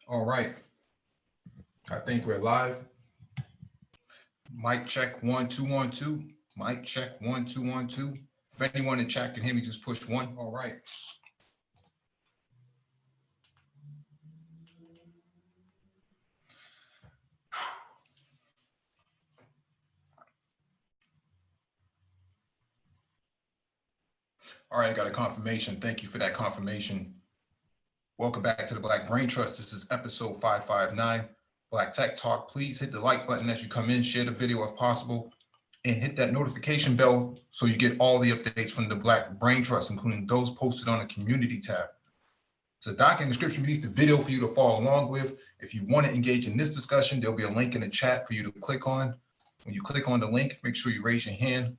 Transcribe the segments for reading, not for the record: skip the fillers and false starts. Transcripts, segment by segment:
All right. I think we're live. Mic check 1 2 1 2. Mic check 1 2 1 2. If anyone in chat can hear me, just push 1. All right. All right, I got a confirmation. Thank you for that confirmation. Welcome back to the Black Brain Trust. This is episode 559, Black Tech Talk. Please hit the like button as you come in, share the video if possible, and hit that notification bell so you get all the updates from the Black Brain Trust, including those posted on the community tab. There's a doc in the description beneath the video for you to follow along with. If you want to engage in this discussion, there'll be a link in the chat for you to click on. When you click on the link, make sure you raise your hand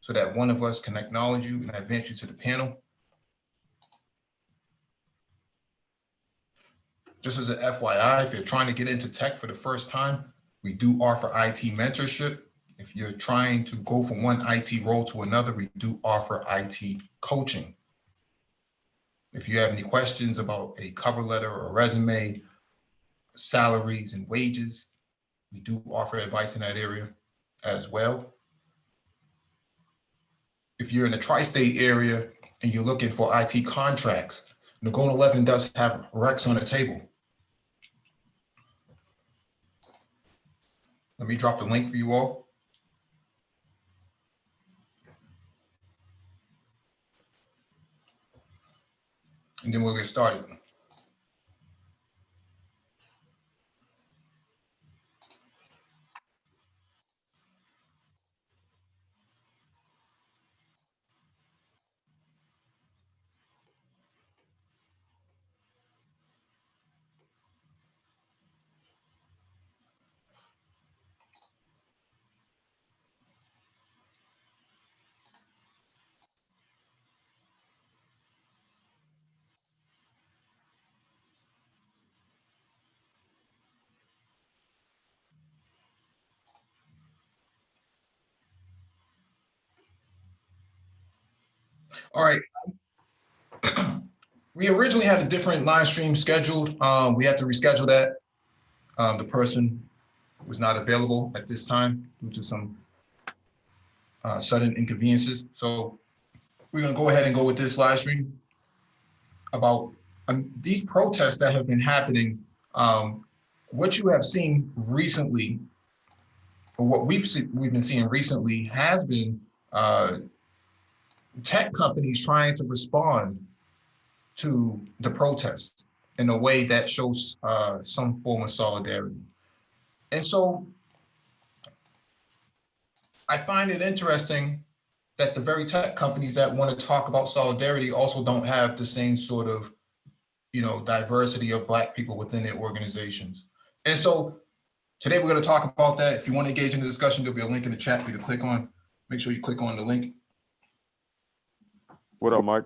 so that one of us can acknowledge you and advance you to the panel. Just as an FYI, if you're trying to get into tech for the first time, we do offer IT mentorship. If you're trying to go from one IT role to another, we do offer IT coaching. If you have any questions about a cover letter or a resume, salaries and wages, we do offer advice in that area as well. If you're in the tri-state area and you're looking for IT contracts, Nagona 11 does have recs on the table. Let me drop the link for you all. And then we'll get started. All right. We originally had a different live stream scheduled. We had to reschedule that. The person was not available at this time due to some sudden inconveniences. So we're going to go ahead and go with this live stream about these protests that have been happening. What you have seen recently, or what we've been seeing recently, has been tech companies trying to respond to the protests in a way that shows some form of solidarity. And so I find it interesting that the very tech companies that want to talk about solidarity also don't have the same sort of, diversity of Black people within their organizations. And so today we're going to talk about that. If you want to engage in the discussion, there'll be a link in the chat for you to click on. Make sure you click on the link. What up, Mike?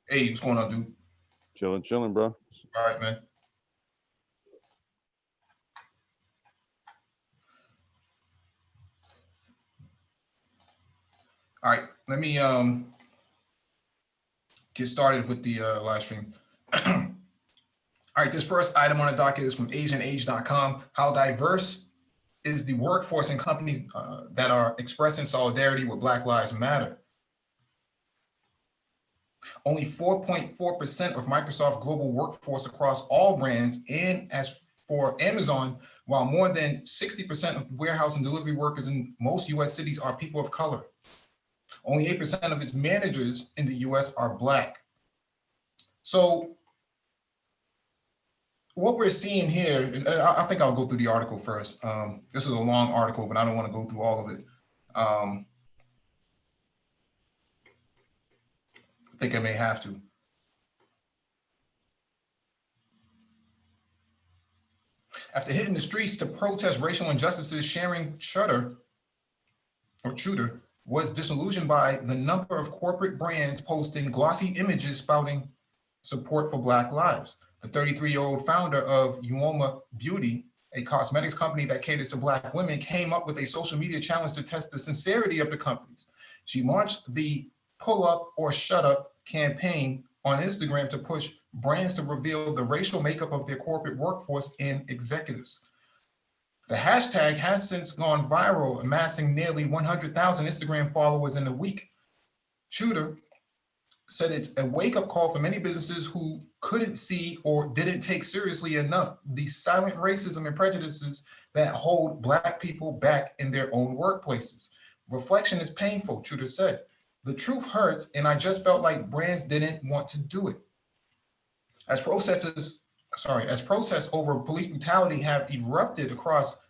Hey, what's going on, dude? Chilling, bro. All right, man. All right, let me get started with the live stream. All right, this first item on the docket is from AsianAge.com. How diverse is the workforce in companies that are expressing solidarity with Black Lives Matter? Only 4.4% of Microsoft global workforce across all brands, and as for Amazon, while more than 60% of warehouse and delivery workers in most US cities are people of color. Only 8% of its managers in the US are Black. So what we're seeing here, and I think I'll go through the article first. This is a long article, but I don't want to go through all of it. I think I may have to. After hitting the streets to protest racial injustices, Sharon Chuter was disillusioned by the number of corporate brands posting glossy images spouting support for Black lives. The 33-year-old founder of Uoma Beauty, a cosmetics company that caters to Black women, came up with a social media challenge to test the sincerity of the companies. She launched the Pull Up or Shut Up campaign on Instagram to push brands to reveal the racial makeup of their corporate workforce and executives. The hashtag has since gone viral, amassing nearly 100,000 Instagram followers in a week. Shooter said it's a wake-up call for many businesses who couldn't see or didn't take seriously enough the silent racism and prejudices that hold Black people back in their own workplaces. Reflection is painful, Shooter said. The truth hurts, and I just felt like brands didn't want to do it. As protests over police brutality have erupted across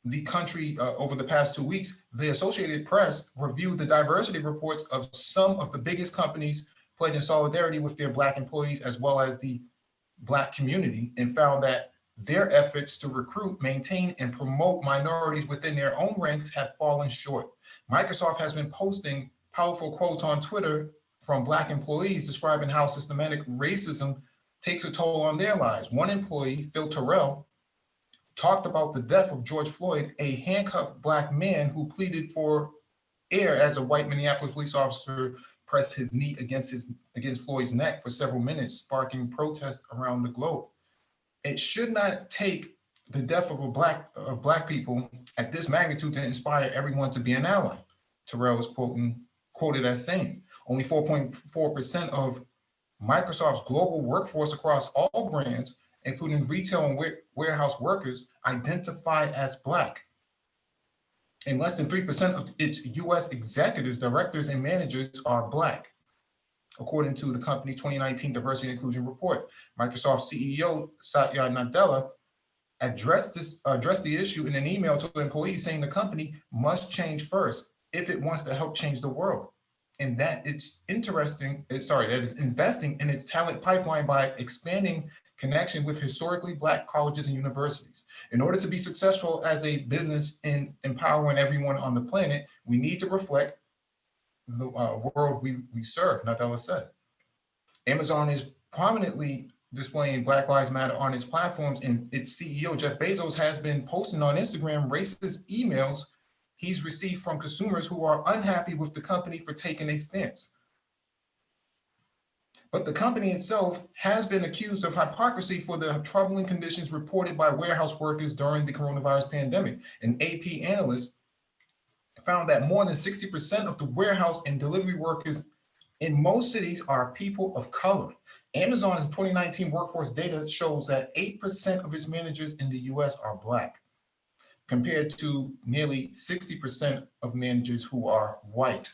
the country over the past 2 weeks, the Associated Press reviewed the diversity reports of some of the biggest companies pledging solidarity with their Black employees as well as the Black community, and found that their efforts to recruit, maintain, and promote minorities within their own ranks have fallen short. Microsoft has been posting powerful quotes on Twitter from Black employees describing how systematic racism takes a toll on their lives. One employee, Phil Terrell, talked about the death of George Floyd, a handcuffed Black man who pleaded for air as a white Minneapolis police officer pressed his knee against Floyd's neck for several minutes, sparking protests around the globe. It should not take the death of Black people at this magnitude to inspire everyone to be an ally, Terrell is quoted as saying. Only 4.4% of Microsoft's global workforce across all brands, including retail and warehouse workers, identify as Black. And less than 3% of its US executives, directors, and managers are Black, according to the company's 2019 Diversity and Inclusion Report. Microsoft CEO Satya Nadella addressed the issue in an email to employees, saying the company must change first if it wants to help change the world, and that it is investing in its talent pipeline by expanding connection with historically Black colleges and universities. In order to be successful as a business in empowering everyone on the planet, we need to reflect the world we serve, Nadella said. Amazon is prominently displaying Black Lives Matter on its platforms, and its CEO, Jeff Bezos, has been posting on Instagram racist emails he's received from consumers who are unhappy with the company for taking a stance. But the company itself has been accused of hypocrisy for the troubling conditions reported by warehouse workers during the coronavirus pandemic. An AP analyst found that more than 60% of the warehouse and delivery workers in most cities are people of color. Amazon's 2019 workforce data shows that 8% of its managers in the US are Black, compared to nearly 60% of managers who are white.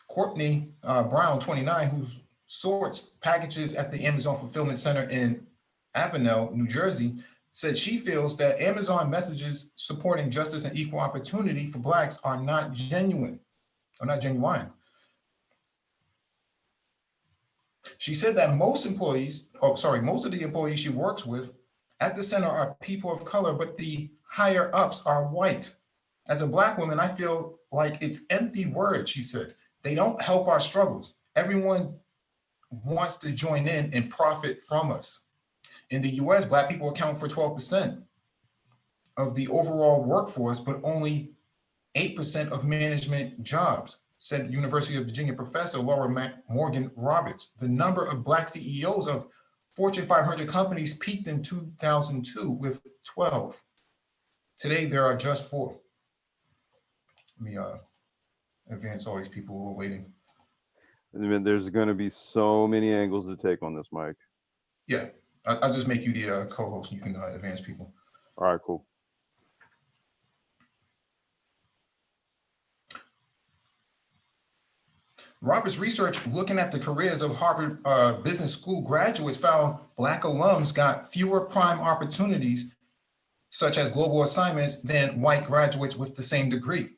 Courtney Brown, 29, who sorts packages at the Amazon Fulfillment Center in Avenel, New Jersey, said she feels that Amazon messages supporting justice and equal opportunity for Blacks are not genuine. She said that most of the employees she works with at the center are people of color, but the higher ups are white. As a Black woman, I feel like it's empty words, she said. They don't help our struggles. Everyone wants to join in and profit from us. In the US, Black people account for 12% of the overall workforce, but only 8% of management jobs, said University of Virginia professor Laura Morgan Roberts. The number of Black CEOs of Fortune 500 companies peaked in 2002 with 12. Today, there are just 4. Let me advance all these people who are waiting. I mean, there's going to be so many angles to take on this, Mike. Yeah, I'll just make you the co-host. You can advance people. All right, cool. Robert's research looking at the careers of Harvard Business School graduates found Black alums got fewer prime opportunities, such as global assignments, than white graduates with the same degree.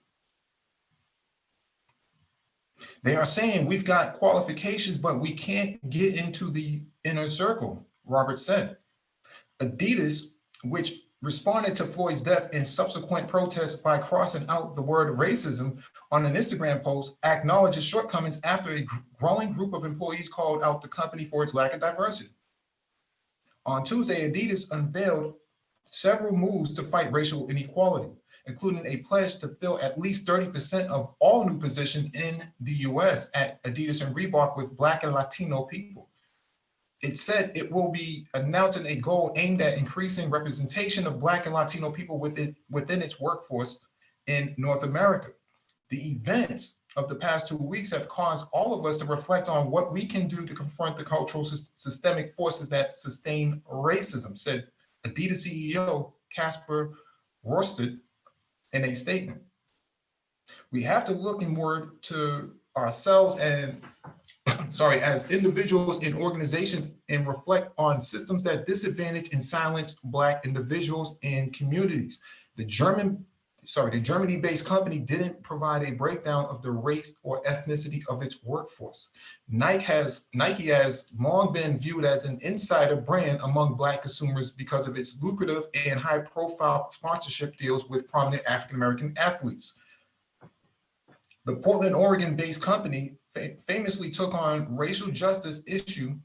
They are saying we've got qualifications, but we can't get into the inner circle, Robert said. Adidas, which responded to Floyd's death in subsequent protests by crossing out the word racism on an Instagram post, acknowledges shortcomings after a growing group of employees called out the company for its lack of diversity. On Tuesday, Adidas unveiled several moves to fight racial inequality. including a pledge to fill at least 30% of all new positions in the US at Adidas and Reebok with Black and Latino people. It said it will be announcing a goal aimed at increasing representation of Black and Latino people within its workforce in North America. The events of the past 2 weeks have caused all of us to reflect on what we can do to confront the cultural systemic forces that sustain racism, said Adidas CEO Casper Rorsted in a statement. We have to look inward to ourselves and as individuals and organizations and reflect on systems that disadvantage and silence Black individuals and communities. The Germany-based company didn't provide a breakdown of the race or ethnicity of its workforce. Nike has long been viewed as an insider brand among Black consumers because of its lucrative and high-profile sponsorship deals with prominent African-American athletes. The Portland, Oregon-based company famously took on the racial justice issue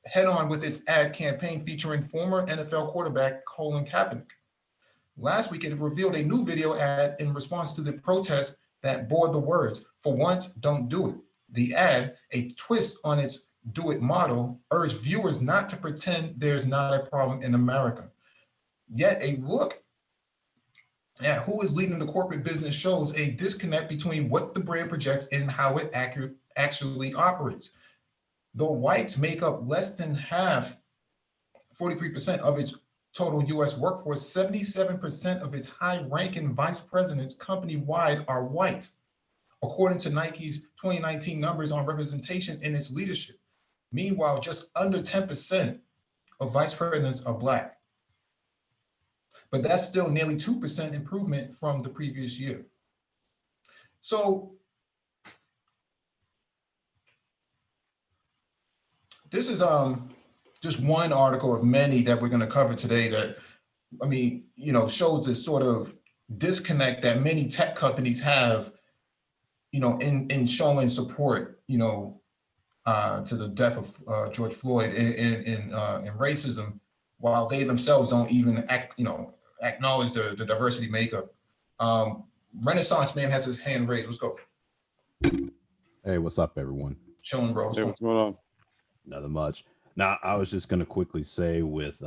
head-on with its ad campaign featuring former NFL quarterback Colin Kaepernick. Last week, it revealed a new video ad in response to the protest that bore the words, "For once, don't do it." The ad, a twist on its "do it" model, urged viewers not to pretend there's not a problem in America. Yet a look at who is leading the corporate business shows a disconnect between what the brand projects and how it actually operates. Though whites make up less than half, 43% of its total US workforce, 77% of its high-ranking vice presidents company-wide are white, according to Nike's 2019 numbers on representation in its leadership. Meanwhile, just under 10% of vice presidents are Black. But that's still nearly 2% improvement from the previous year. So this is just one article of many that we're going to cover today that, shows this sort of disconnect that many tech companies have, in showing support, to the death of George Floyd in racism, while they themselves don't even acknowledge the diversity makeup. Renaissance Man has his hand raised. Let's go. Hey, what's up, everyone? Chilling, bro. Hey, what's going on? Nothing much. Now, I was just going to quickly say with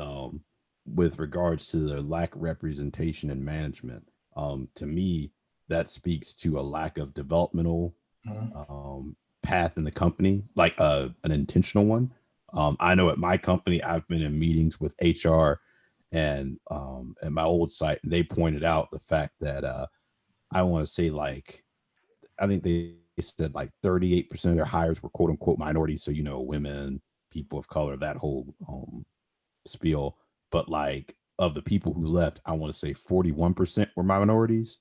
regards to the lack of representation in management, to me, that speaks to a lack of developmental path in the company, like an intentional one. I know at my company, I've been in meetings with HR and at my old site, and they pointed out the fact that I want to say I think they said 38% of their hires were quote unquote minorities. So, women, people of color, that whole spiel. But of the people who left, I want to say 41% were minorities.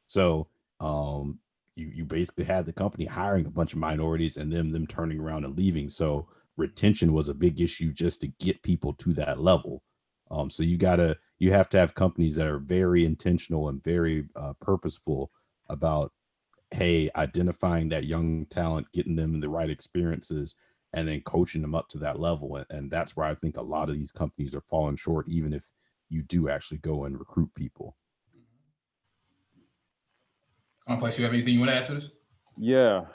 So you basically had the company hiring a bunch of minorities and them turning around and leaving. So retention was a big issue just to get people to that level. So you have to have companies that are very intentional and very purposeful about, hey, identifying that young talent, getting them the right experiences, and then coaching them up to that level. And that's where I think a lot of these companies are falling short, even if you do actually go and recruit people. Complex, you have anything you want to add to this? Yeah.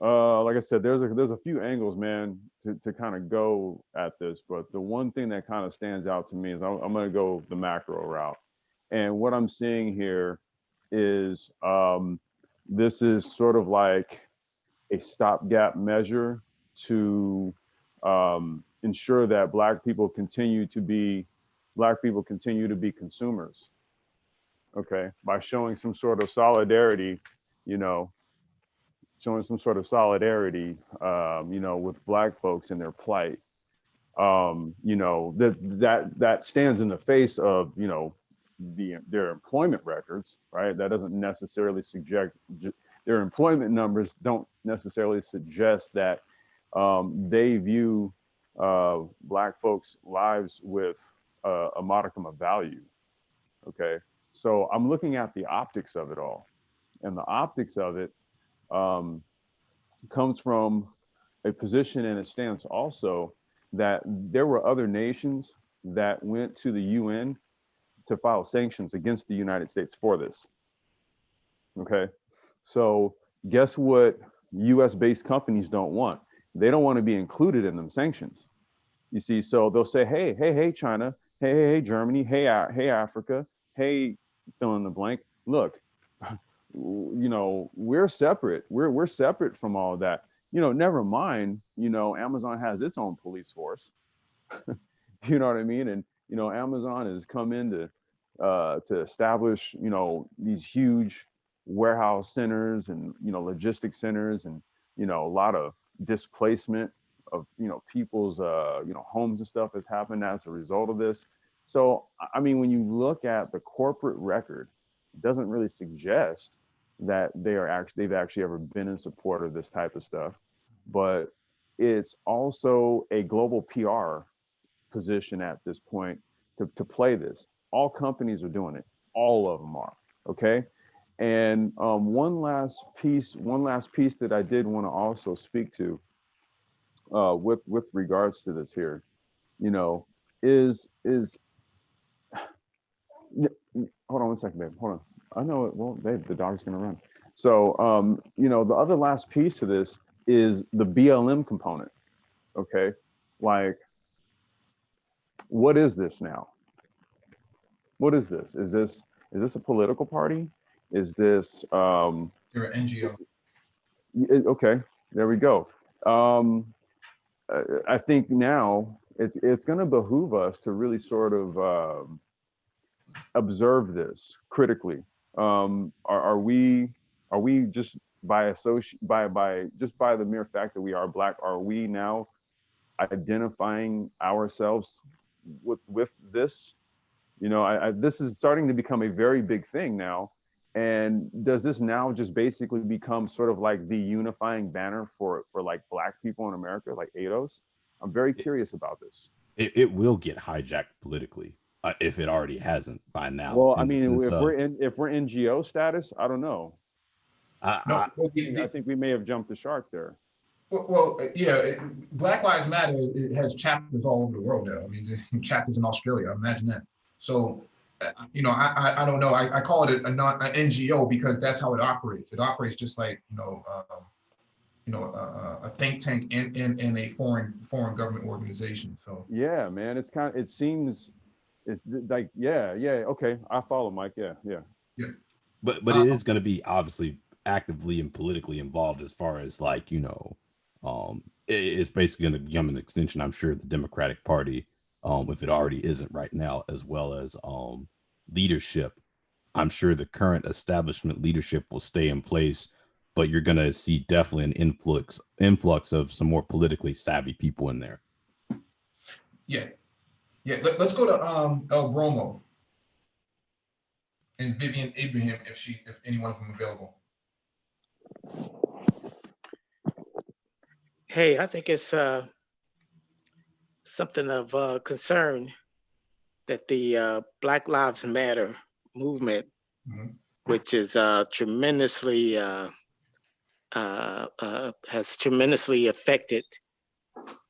Like I said, there's a few angles, man, to kind of go at this, but the one thing that kind of stands out to me is I'm going to go the macro route. And what I'm seeing here is this is sort of like a stopgap measure to ensure that Black people continue to be consumers. Okay, by showing some sort of solidarity, with Black folks and their plight. That stands in the face of, their employment records, right? That doesn't necessarily suggest, their employment numbers don't necessarily suggest that they view Black folks' lives with a modicum of value, okay? So I'm looking at the optics of it all. And the optics of it comes from a position and a stance also that there were other nations that went to the UN to file sanctions against the United States for this. Okay, so guess what US-based companies don't want? They don't want to be included in them sanctions. You see, so they'll say, hey, China, hey, Germany, hey, Africa, hey, fill in the blank. Look, we're separate. We're separate from all of that. Never mind, Amazon has its own police force. You know what I mean? And, Amazon has come in to establish, these huge warehouse centers and, logistics centers, and, a lot of displacement of, people's, homes and stuff has happened as a result of this. So, I mean, when you look at the corporate record, it doesn't really suggest that they've actually ever been in support of this type of stuff, but it's also a global PR position at this point to play this. All companies are doing it. All of them are. Okay. And one last piece that I did want to also speak to with regards to this here, is hold on one second, babe. Hold on. I know it. Well, babe, the dog's gonna run. So the other last piece to this is the BLM component. Okay. Like, what is this now? What is this? Is this a political party? Is this You're an NGO. Okay, there we go. I think now it's going to behoove us to really sort of observe this critically. Are we just by the mere fact that we are Black, are we now identifying ourselves with this? This is starting to become a very big thing now. And does this now just basically become sort of like the unifying banner for like Black people in America, like ADOS? I'm very curious about this. It will get hijacked politically if it already hasn't by now. Well, I mean, if we're NGO status, I don't know. I think we may have jumped the shark there. Yeah, Black Lives Matter, it has chapters all over the world now. I mean, the chapters in Australia, imagine that. So, I don't know. I call it an NGO because that's how it operates. It operates just like, a think tank in a foreign government organization. So yeah, man, it's like, yeah, okay, I follow, Mike. Yeah. But it is going to be obviously actively and politically involved as far as like, it's basically going to become an extension, I'm sure, of the Democratic Party, if it already isn't right now, as well as leadership. I'm sure the current establishment leadership will stay in place, but you're going to see definitely an influx of some more politically savvy people in there. Yeah. Let's go to El Bromo and Vivian Ibrahim, if any one of them available. Hey, I think it's something of concern that the Black Lives Matter movement, which is tremendously has tremendously affected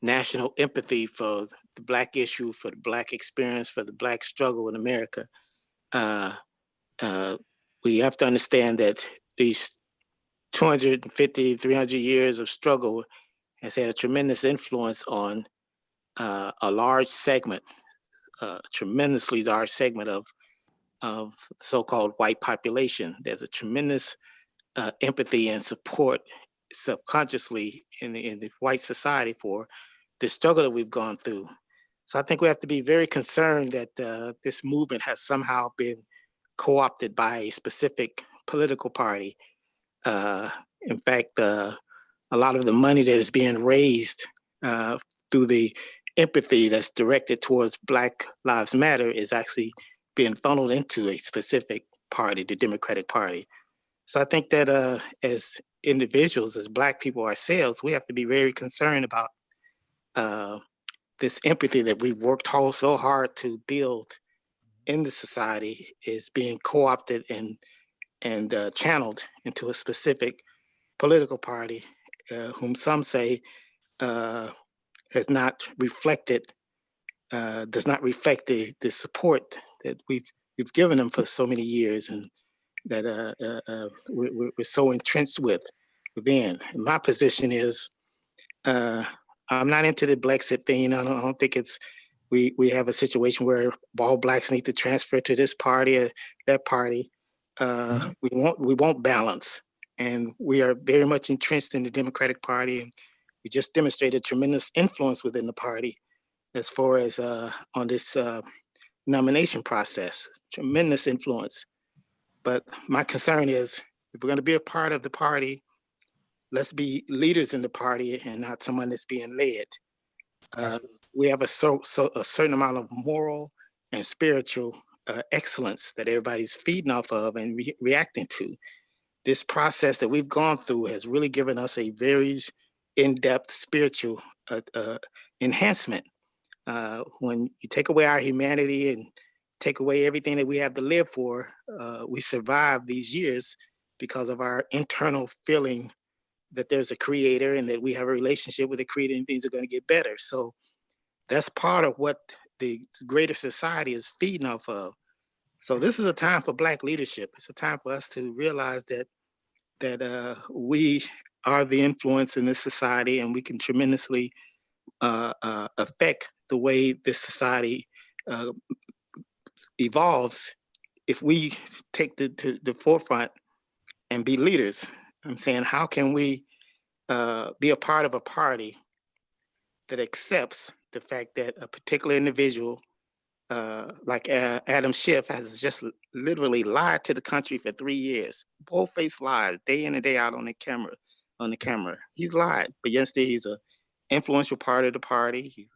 national empathy for the Black issue, for the Black experience, for the Black struggle in America. We have to understand that these 250, 300 years of struggle has had a tremendous influence on a large segment, tremendously large segment of so-called white population. There's a tremendous empathy and support subconsciously in the white society for the struggle that we've gone through. So I think we have to be very concerned that this movement has somehow been co-opted by a specific political party. In fact, a lot of the money that is being raised through the empathy that's directed towards Black Lives Matter is actually being funneled into a specific party, the Democratic Party. So I think that as individuals, as Black people ourselves, we have to be very concerned about this empathy that we've worked so hard to build in the society is being co-opted and channeled into a specific political party, whom some say has not reflected does not reflect the support that we've given them for so many years, and that we're so entrenched within. My position is, I'm not into the Brexit thing. I don't think it's we have a situation where all blacks need to transfer to this party or that party. We want balance, and we are very much entrenched in the Democratic Party. And we just demonstrated tremendous influence within the party as far as on this nomination process, tremendous influence. But my concern is, if we're going to be a part of the party, let's be leaders in the party and not someone that's being led. We have a certain amount of moral and spiritual excellence that everybody's feeding off of and reacting to. This process that we've gone through has really given us a very in-depth spiritual enhancement. When you take away our humanity and take away everything that we have to live for, we survive these years because of our internal feeling that there's a creator and that we have a relationship with the creator and things are going to get better. So that's part of what the greater society is feeding off of. So this is a time for Black leadership. It's a time for us to realize that we are the influence in this society, and we can tremendously affect the way this society evolves if we take the forefront and be leaders. I'm saying, how can we be a part of a party that accepts the fact that a particular individual like Adam Schiff has just literally lied to the country for 3 years, bold-faced lies, day in and day out on the camera. He's lied, but yesterday he's an influential part of the party. He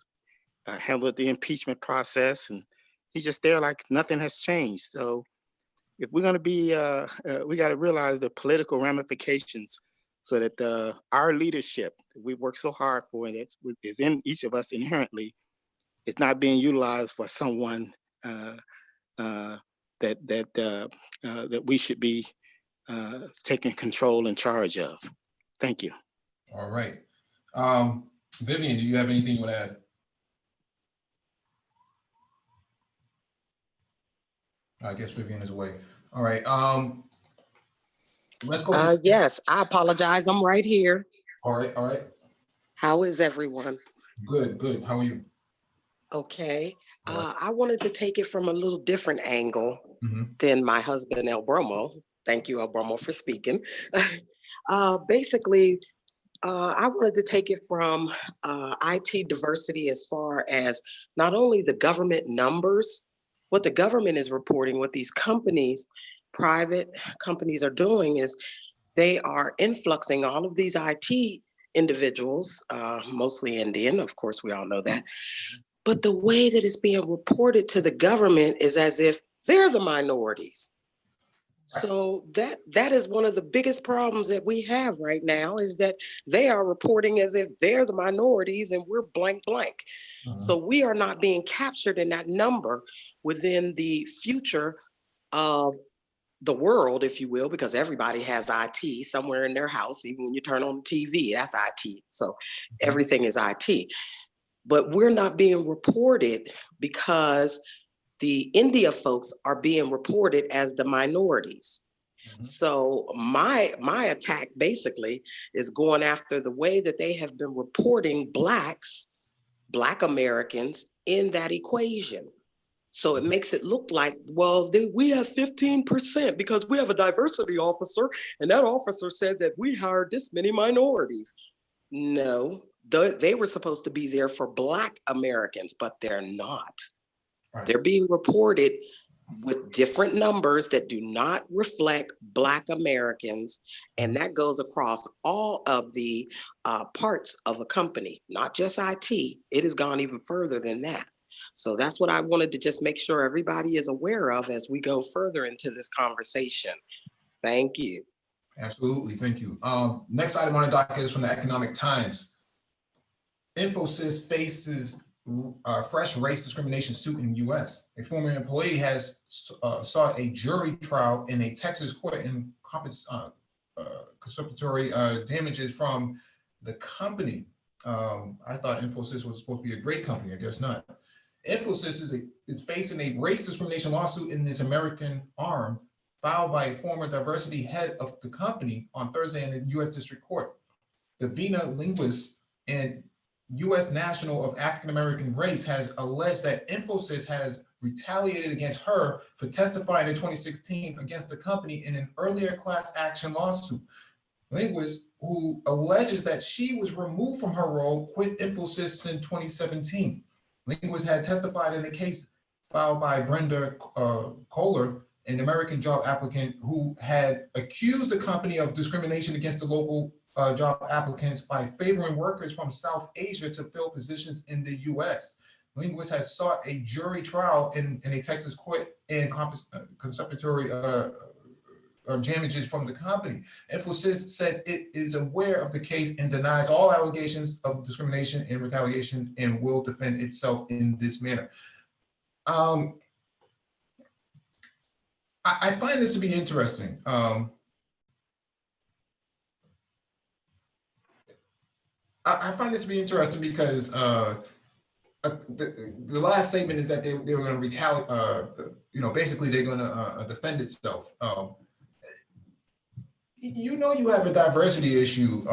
handled the impeachment process, and he's just there like nothing has changed. So if we're going to be, we got to realize the political ramifications, so that our leadership that we work so hard for, and that is in each of us inherently, it's not being utilized for someone that we should be taking control and charge of. Thank you. All right. Vivian, do you have anything you want to add? I guess Vivian is away. All right. Let's go. Yes, I apologize. I'm right here. All right. All right. How is everyone? Good. Good. How are you? Okay. Right. I wanted to take it from a little different angle than my husband, El Bromo. Thank you, El Bromo, for speaking. Basically, I wanted to take it from IT diversity as far as not only the government numbers, what the government is reporting, what these companies, private companies are doing is they are influxing all of these IT individuals, mostly Indian, of course, we all know that. But the way that it's being reported to the government is as if they're the minorities. So that is one of the biggest problems that we have right now, is that they are reporting as if they're the minorities and we're blank. So we are not being captured in that number within the future of the world, if you will, because everybody has IT somewhere in their house. Even when you turn on the TV, that's IT. So everything is IT. But we're not being reported because the India folks are being reported as the minorities. So my attack basically is going after the way that they have been reporting Black Americans in that equation. So it makes it look like, well, we have 15% because we have a diversity officer, and that officer said that we hired this many minorities. No, they were supposed to be there for Black Americans, but they're not. Right. They're being reported with different numbers that do not reflect Black Americans. And that goes across all of the parts of a company, not just IT. It has gone even further than that. So that's what I wanted to just make sure everybody is aware of as we go further into this conversation. Thank you. Absolutely. Thank you. Next item on the docket is from the Economic Times. Infosys faces fresh race discrimination suit in the U.S. A former employee has sought a jury trial in a Texas court in compensatory damages from the company. I thought Infosys was supposed to be a great company. I guess not. Infosys is facing a race discrimination lawsuit in its American arm filed by a former diversity head of the company on Thursday in the U.S. District Court. The Vina linguist and U.S. national of African-American race has alleged that Infosys has retaliated against her for testifying in 2016 against the company in an earlier class action lawsuit. Linguist, who alleges that she was removed from her role, quit Infosys in 2017. Linguist had testified in a case filed by Brenda Kohler, an American job applicant who had accused the company of discrimination against the local job applicants by favoring workers from South Asia to fill positions in the U.S. Linguist has sought a jury trial in a Texas court and compensatory damages from the company. Infosys said it is aware of the case and denies all allegations of discrimination and retaliation and will defend itself in this manner. I find this to be interesting. I find this to be interesting because the last statement is that they were going to retaliate. Basically they're going to defend itself. You have a diversity issue.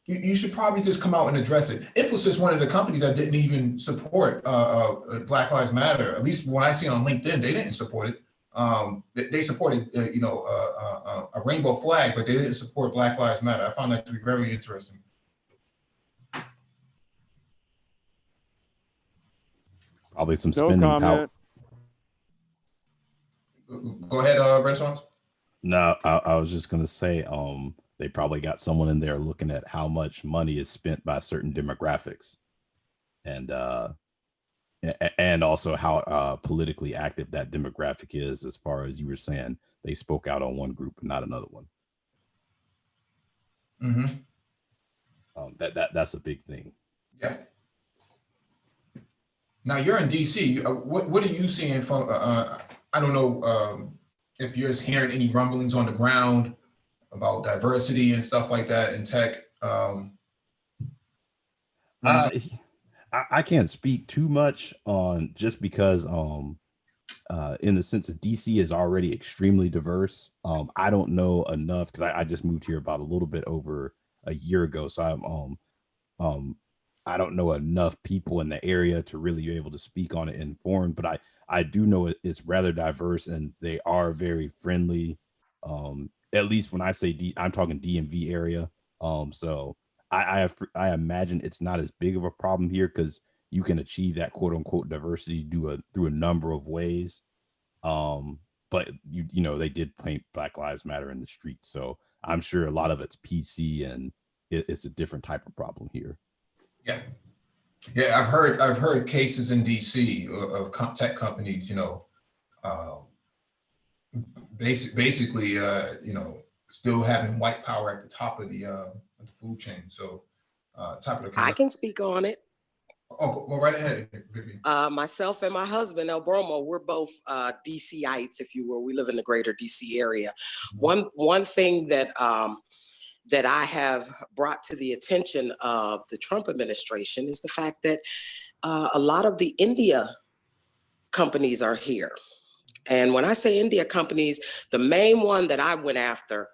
You should probably just come out and address it. Infosys, one of the companies that didn't even support Black Lives Matter. At least when I see on LinkedIn, they didn't support it. They supported, a rainbow flag, but they didn't support Black Lives Matter. I found that to be very interesting. Probably some No spending power. comment. Go ahead, Renaissance. No, I was just gonna say, they probably got someone in there looking at how much money is spent by certain demographics, and also how politically active that demographic is. As far as you were saying, they spoke out on one group and not another one. Mm-hmm. That's a big thing. Yeah. Now you're in DC. What are you seeing from? I don't know if you're hearing any rumblings on the ground about diversity and stuff like that in tech. I can't speak too much on, just because in the sense that DC is already extremely diverse. I don't know enough because I just moved here about a little bit over a year ago, so I don't know enough people in the area to really be able to speak on it informed, but I do know it's rather diverse and they are very friendly. At least when I say I'm talking DMV area. So I imagine it's not as big of a problem here because you can achieve that quote unquote diversity through a number of ways. But they did paint Black Lives Matter in the streets, so I'm sure a lot of it's PC and it's a different type of problem here. Yeah, I've heard cases in DC of tech companies, basically, still having white power at the top of the food chain. So, top of the. I can speak on it. Oh, go right ahead, Vivian. Myself and my husband, El Bromo, we're both DCites, if you will. We live in the greater DC area. One thing that that I have brought to the attention of the Trump administration is the fact that a lot of the India companies are here. And when I say India companies, the main one that I went after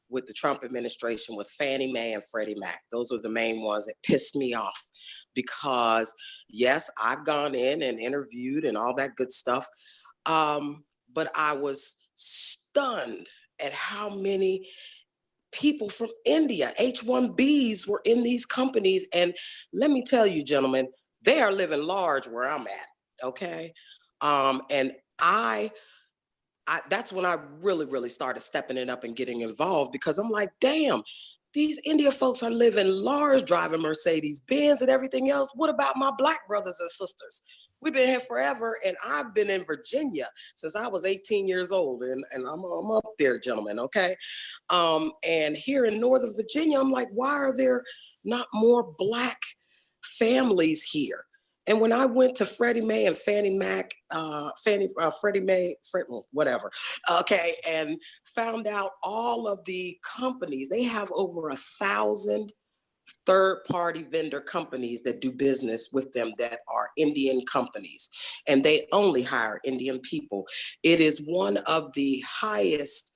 with the Trump administration was Fannie Mae and Freddie Mac. Those are the main ones that pissed me off because, yes, I've gone in and interviewed and all that good stuff, but I was stunned at how many people from India, H-1Bs, were in these companies. And let me tell you, gentlemen, they are living large where I'm at, okay? And that's when I really started stepping it up and getting involved, because I'm like, damn, these India folks are living large, driving Mercedes Benz and everything else. What about my Black brothers and sisters? We've been here forever, and I've been in Virginia since I was 18 years old, and I'm up there, gentlemen, okay? And here in Northern Virginia, I'm like, why are there not more Black families here? And when I went to Freddie Mae and Fannie Mac, Freddie Mae, whatever, okay, and found out all of the companies, they have over 1,000 third-party vendor companies that do business with them that are Indian companies, and they only hire Indian people. It is one of the highest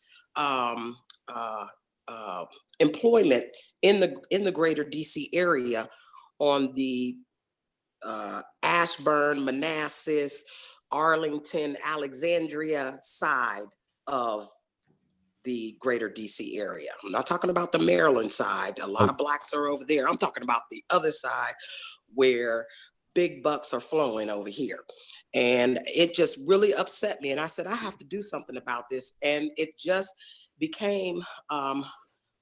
employment in the greater DC area on the Ashburn, Manassas, Arlington, Alexandria side of the greater DC area. I'm not talking about the Maryland side. A lot of blacks are over there. I'm talking about the other side where big bucks are flowing over here. And it just really upset me. And I said, I have to do something about this. And it just became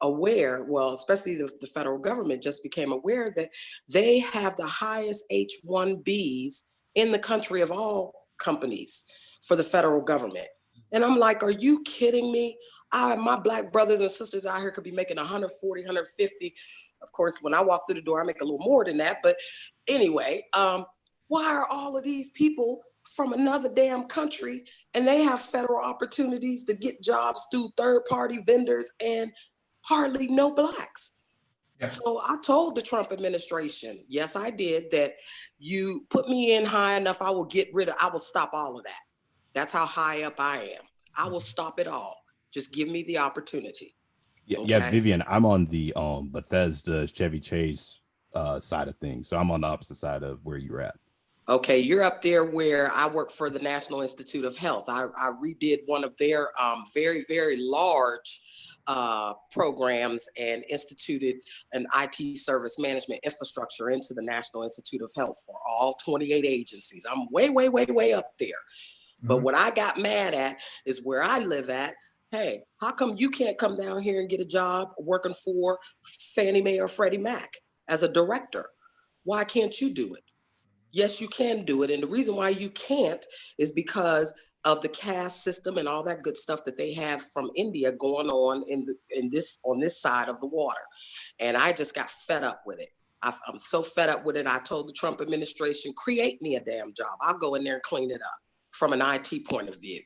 aware, well, especially the federal government just became aware that they have the highest H-1Bs in the country of all companies for the federal government. And I'm like, are you kidding me? My black brothers and sisters out here could be making 140, 150. Of course, when I walk through the door, I make a little more than that. But anyway, why are all of these people from another damn country and they have federal opportunities to get jobs through third-party vendors and hardly no blacks? Yeah. So I told the Trump administration, yes, I did, that you put me in high enough, I will stop all of that. That's how high up I am. I will stop it all. Just give me the opportunity. Yeah, okay? yeah, Vivian, I'm on the Bethesda Chevy Chase side of things. So I'm on the opposite side of where you're at. Okay, you're up there where I work for the National Institute of Health. I redid one of their very, very large programs and instituted an IT service management infrastructure into the National Institute of Health for all 28 agencies. I'm way, way, way, way up there. Mm-hmm. But what I got mad at is where I live at. Hey, how come you can't come down here and get a job working for Fannie Mae or Freddie Mac as a director? Why can't you do it? Yes, you can do it. And the reason why you can't is because of the caste system and all that good stuff that they have from India going on on this side of the water. And I just got fed up with it. I'm so fed up with it. I told the Trump administration, create me a damn job. I'll go in there and clean it up from an IT point of view.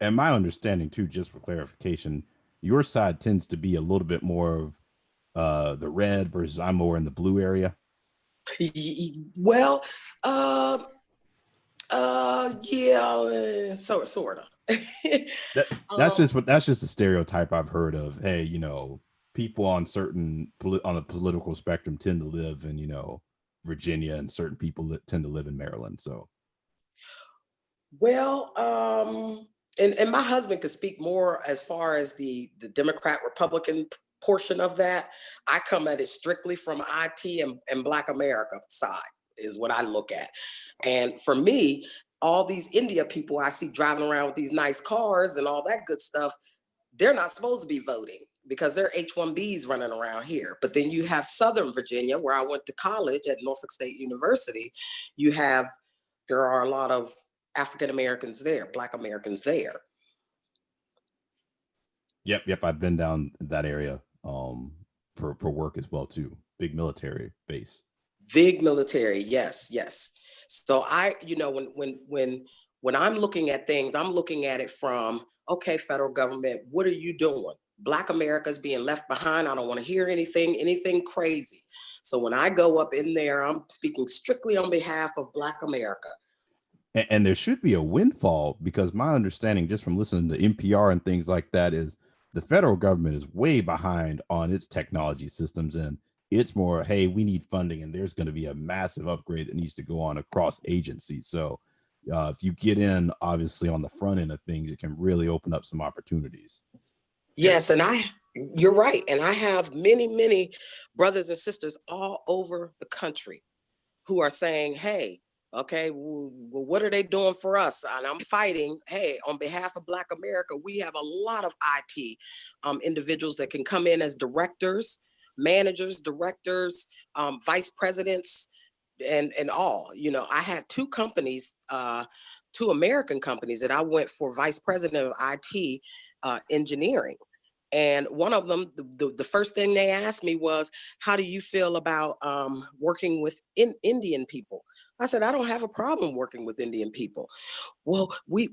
And my understanding too, just for clarification, your side tends to be a little bit more of the red versus I'm more in the blue area. Well, yeah, sort of. That's just a stereotype I've heard of. Hey, you know, people on on a political spectrum tend to live in, you know, Virginia, and certain people tend to live in Maryland. So, well, and my husband could speak more as far as the Democrat Republican portion of that. I come at it strictly from IT and Black America side is what I look at. And for me, all these India people I see driving around with these nice cars and all that good stuff, they're not supposed to be voting because they're H-1Bs running around here. But then you have Southern Virginia, where I went to college at Norfolk State University. There are a lot of African Americans there, Black Americans there. Yep. I've been down that area for work as well too. Big military base. Big military, yes. So when I'm looking at things, I'm looking at it from, okay, federal government, what are you doing? Black America's being left behind. I don't want to hear anything crazy. So when I go up in there, I'm speaking strictly on behalf of Black America. And there should be a windfall, because my understanding just from listening to NPR and things like that is the federal government is way behind on its technology systems, and it's more, hey, we need funding, and there's going to be a massive upgrade that needs to go on across agencies. So if you get in, obviously, on the front end of things, it can really open up some opportunities. Yes, and you're right. And I have many, many brothers and sisters all over the country who are saying, hey, okay, well, what are they doing for us? And I'm fighting, hey, on behalf of Black America, we have a lot of IT individuals that can come in as directors, managers, directors, vice presidents, and all. You know, I had two companies, two American companies that I went for vice president of IT engineering. And one of them, the first thing they asked me was, how do you feel about working with Indian people? I said, I don't have a problem working with Indian people. Well, we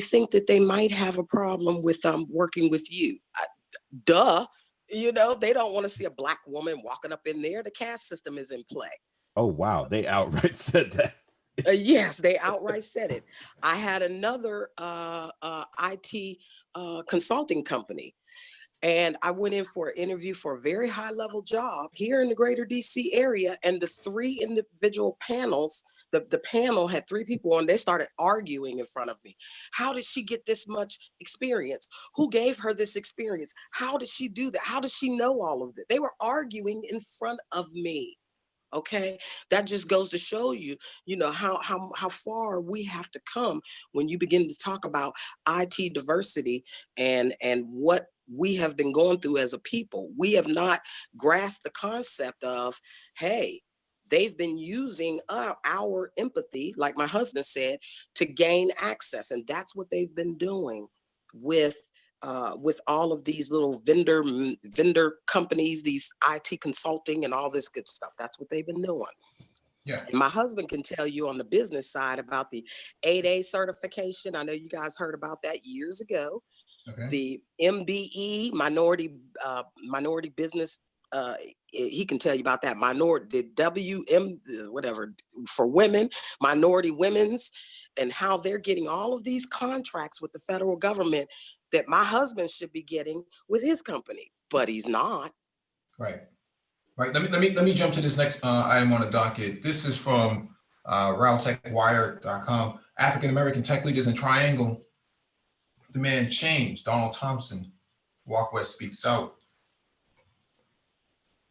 think that they might have a problem with working with you. Duh. You know, they don't want to see a Black woman walking up in there. The caste system is in play. Oh, wow. They outright said that. Yes, they outright said it. I had another IT consulting company, and I went in for an interview for a very high level job here in the greater DC area. And the three individual panels, the panel had three people on, they started arguing in front of me. How did she get this much experience? Who gave her this experience? How did she do that? How does she know all of it? They were arguing in front of me. Okay, that just goes to show you, you know, how far we have to come when you begin to talk about IT diversity and what we have been going through as a people. We have not grasped the concept of, hey, they've been using our empathy, like my husband said, to gain access, and that's what they've been doing with all of these little vendor companies, these IT consulting and all this good stuff. That's what they've been doing. Yeah. And my husband can tell you on the business side about the 8A certification. I know you guys heard about that years ago. Okay. The MBE, minority business. He can tell you about that. Minority, the WM, whatever, for women, minority women's, and how they're getting all of these contracts with the federal government that my husband should be getting with his company, but he's not. Right. Right. Let me jump to this next item on the docket. This is from RowTechWire.com. African American tech leaders in Triangle demand change. Donald Thompson, Walk West speaks out.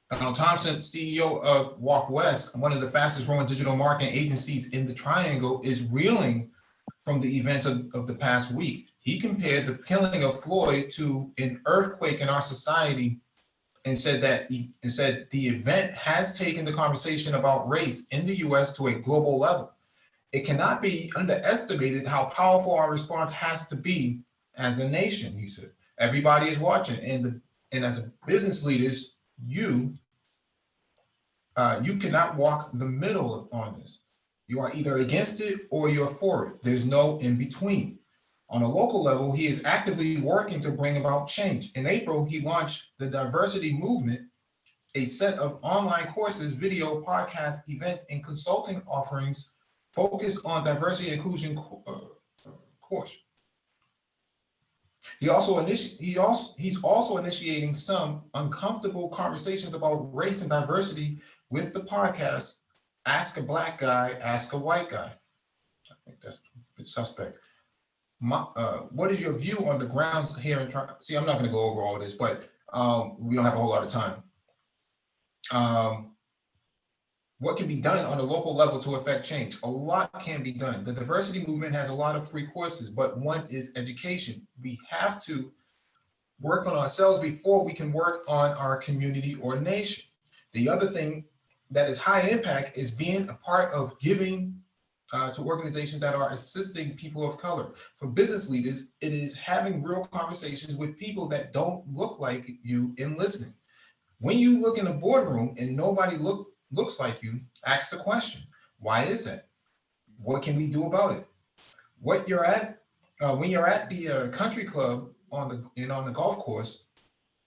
Donald Thompson, CEO of Walk West, one of the fastest growing digital marketing agencies in the Triangle, is reeling from the events of the past week. He compared the killing of Floyd to an earthquake in our society and said the event has taken the conversation about race in the US to a global level. It cannot be underestimated how powerful our response has to be as a nation, he said. Everybody is watching, and as a business leaders, you cannot walk the middle on this. You are either against it or you're for it. There's no in between. On a local level, he is actively working to bring about change. In April, he launched the Diversity Movement, a set of online courses, video, podcasts, events, and consulting offerings focused on diversity and inclusion course. He's also initiating some uncomfortable conversations about race and diversity with the podcast, Ask a Black Guy, Ask a White Guy. I think that's a bit suspect. What is your view on the grounds here in see, I'm not going to go over all this, but we don't have a whole lot of time. What can be done on a local level to affect change? A lot can be done. The diversity movement has a lot of free courses, but one is education. We have to work on ourselves before we can work on our community or nation. The other thing that is high impact is being a part of giving to organizations that are assisting people of color. For business leaders, it is having real conversations with people that don't look like you and listening. When you look in a boardroom and nobody looks like you, ask the question, why is that? What can we do about it? When you're at the country club on the golf course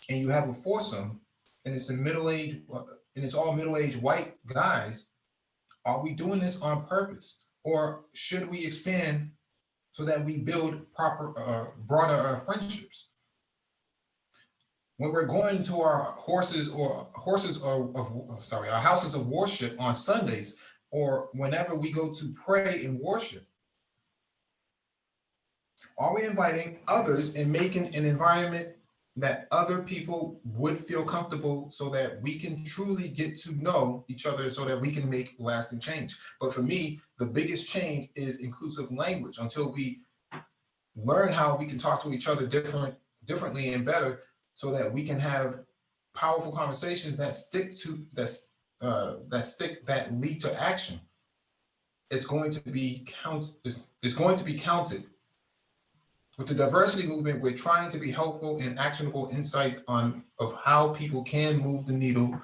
and you have a foursome and it's all middle-aged white guys, are we doing this on purpose? Or should we expand so that we build broader friendships? When we're going to our houses of worship on Sundays, or whenever we go to pray and worship, are we inviting others and making an environment that other people would feel comfortable so that we can truly get to know each other so that we can make lasting change? But for me, the biggest change is inclusive language. Until we learn how we can talk to each other differently and better so that we can have powerful conversations that lead to action, it's going to be counted. With the diversity movement, we're trying to be helpful and actionable insights of how people can move the needle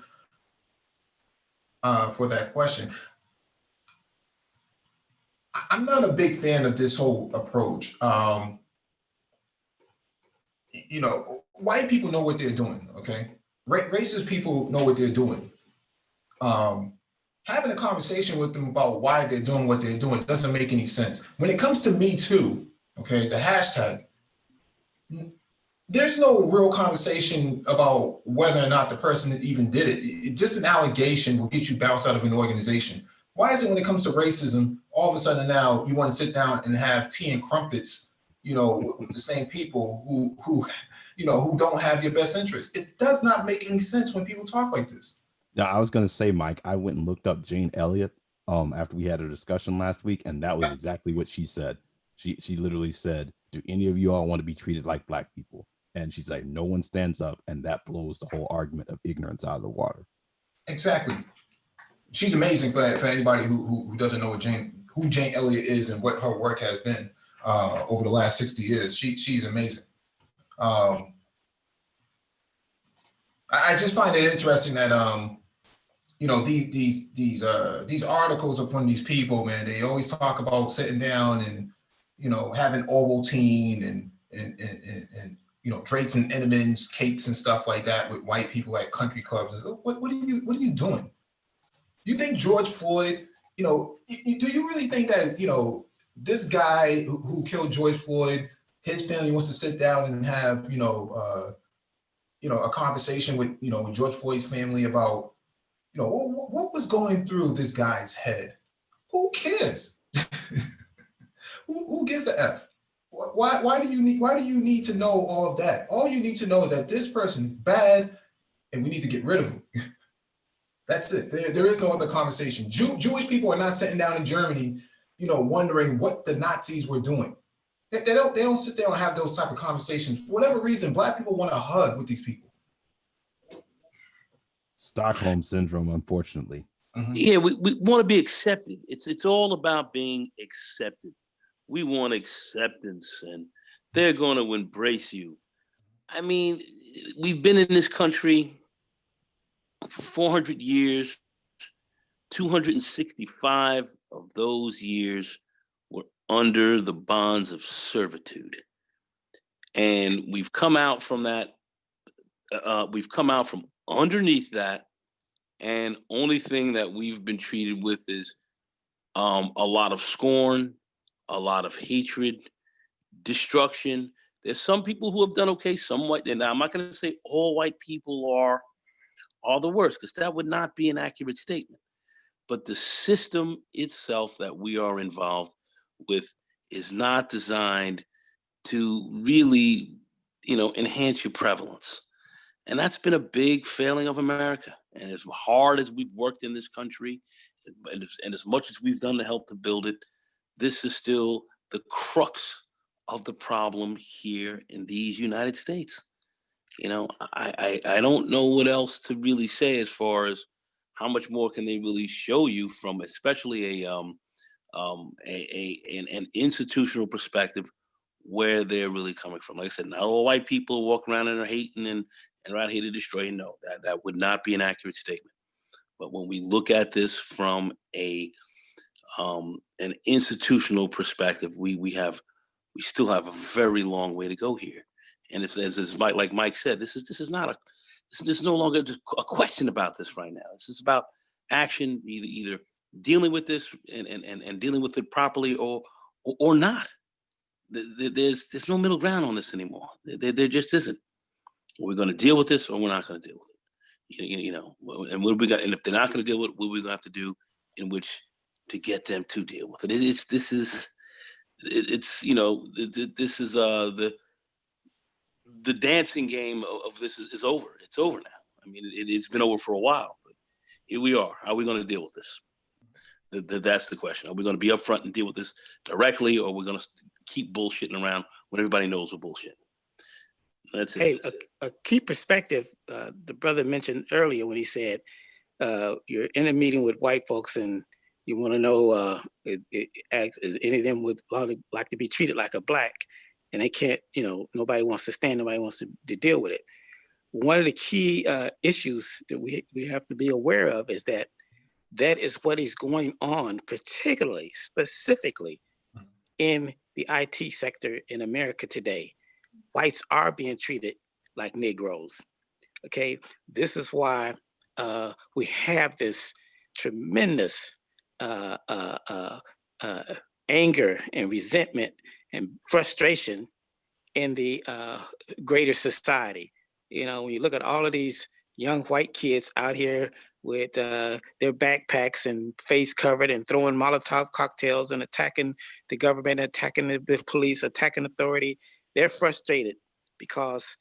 for that question. I'm not a big fan of this whole approach. white people know what they're doing, okay? Racist people know what they're doing. Having a conversation with them about why they're doing what they're doing doesn't make any sense. When it comes to Me Too, okay, the hashtag, there's no real conversation about whether or not the person even did it. Just an allegation will get you bounced out of an organization. Why is it when it comes to racism, all of a sudden now you want to sit down and have tea and crumpets, with the same people who don't have your best interest? It does not make any sense when people talk like this. Now, I was going to say, Mike, I went and looked up Jane Elliott after we had a discussion last week, and that was exactly what she said. She literally said, do any of you all want to be treated like Black people? And she's like, no one stands up, and that blows the whole argument of ignorance out of the water. Exactly. She's amazing for anybody who doesn't know who Jane Elliott is and what her work has been over the last 60 years. She's amazing. I just find it interesting that these articles are from these people, man. They always talk about sitting down and having Ovaltine and Drakes and Entenmann's cakes and stuff like that with white people at country clubs. What are you doing? You think George Floyd, do you really think that, this guy who killed George Floyd, his family wants to sit down and have, a conversation with, with George Floyd's family about, what was going through this guy's head? Who cares? who gives a F? Why do you need to know all of that? All you need to know is that this person is bad and we need to get rid of him. That's it. There is no other conversation. Jewish people are not sitting down in Germany, wondering what the Nazis were doing. They don't sit there and have those type of conversations. For whatever reason, Black people want to hug with these people. Stockholm syndrome, unfortunately. Mm-hmm. Yeah, we want to be accepted. It's all about being accepted. We want acceptance, and they're going to embrace you. I mean, we've been in this country for 400 years. 265 of those years were under the bonds of servitude. And we've come out from that. We've come out from underneath that. And only thing that we've been treated with is a lot of scorn, a lot of hatred, destruction. There's some people who have done okay, some white, and I'm not going to say all white people are the worst, because that would not be an accurate statement. But the system itself that we are involved with is not designed to really, enhance your prevalence. And that's been a big failing of America. And as hard as we've worked in this country, and as much as we've done to help to build it, this is still the crux of the problem here in these United States. I don't know what else to really say as far as how much more can they really show you from, especially an institutional perspective, where they're really coming from. Like I said, not all white people walk around and are hating and around here to destroy. No, that would not be an accurate statement. But when we look at this from an institutional perspective, we still have a very long way to go here. And it's as like Mike said, this is no longer just a question about this right now. This is about action, either dealing with this and dealing with it properly or not. There's no middle ground on this anymore. There just isn't. We're going to deal with this or we're not going to deal with it. And what we got, and if they're not going to deal with it, what we're going to have to do in which to get them to deal with it. This is the dancing game of this is over. It's over now. I mean, it's been over for a while, but here we are. How are we going to deal with this? That's the question. Are we going to be upfront and deal with this directly, or are we going to keep bullshitting around when everybody knows we're bullshit? That's it. Hey, a key perspective, the brother mentioned earlier when he said, you're in a meeting with white folks and you want to know is any of them would like to be treated like a Black, and they can't, nobody wants to stand, nobody wants to deal with it. One of the key issues that we have to be aware of is that is what is going on, particularly, specifically in the IT sector in America today. Whites are being treated like Negroes. Okay, this is why we have this tremendous anger and resentment and frustration in the greater society. You know, when you look at all of these young white kids out here with their backpacks and face covered and throwing Molotov cocktails and attacking the government, attacking the police, attacking authority, they're frustrated because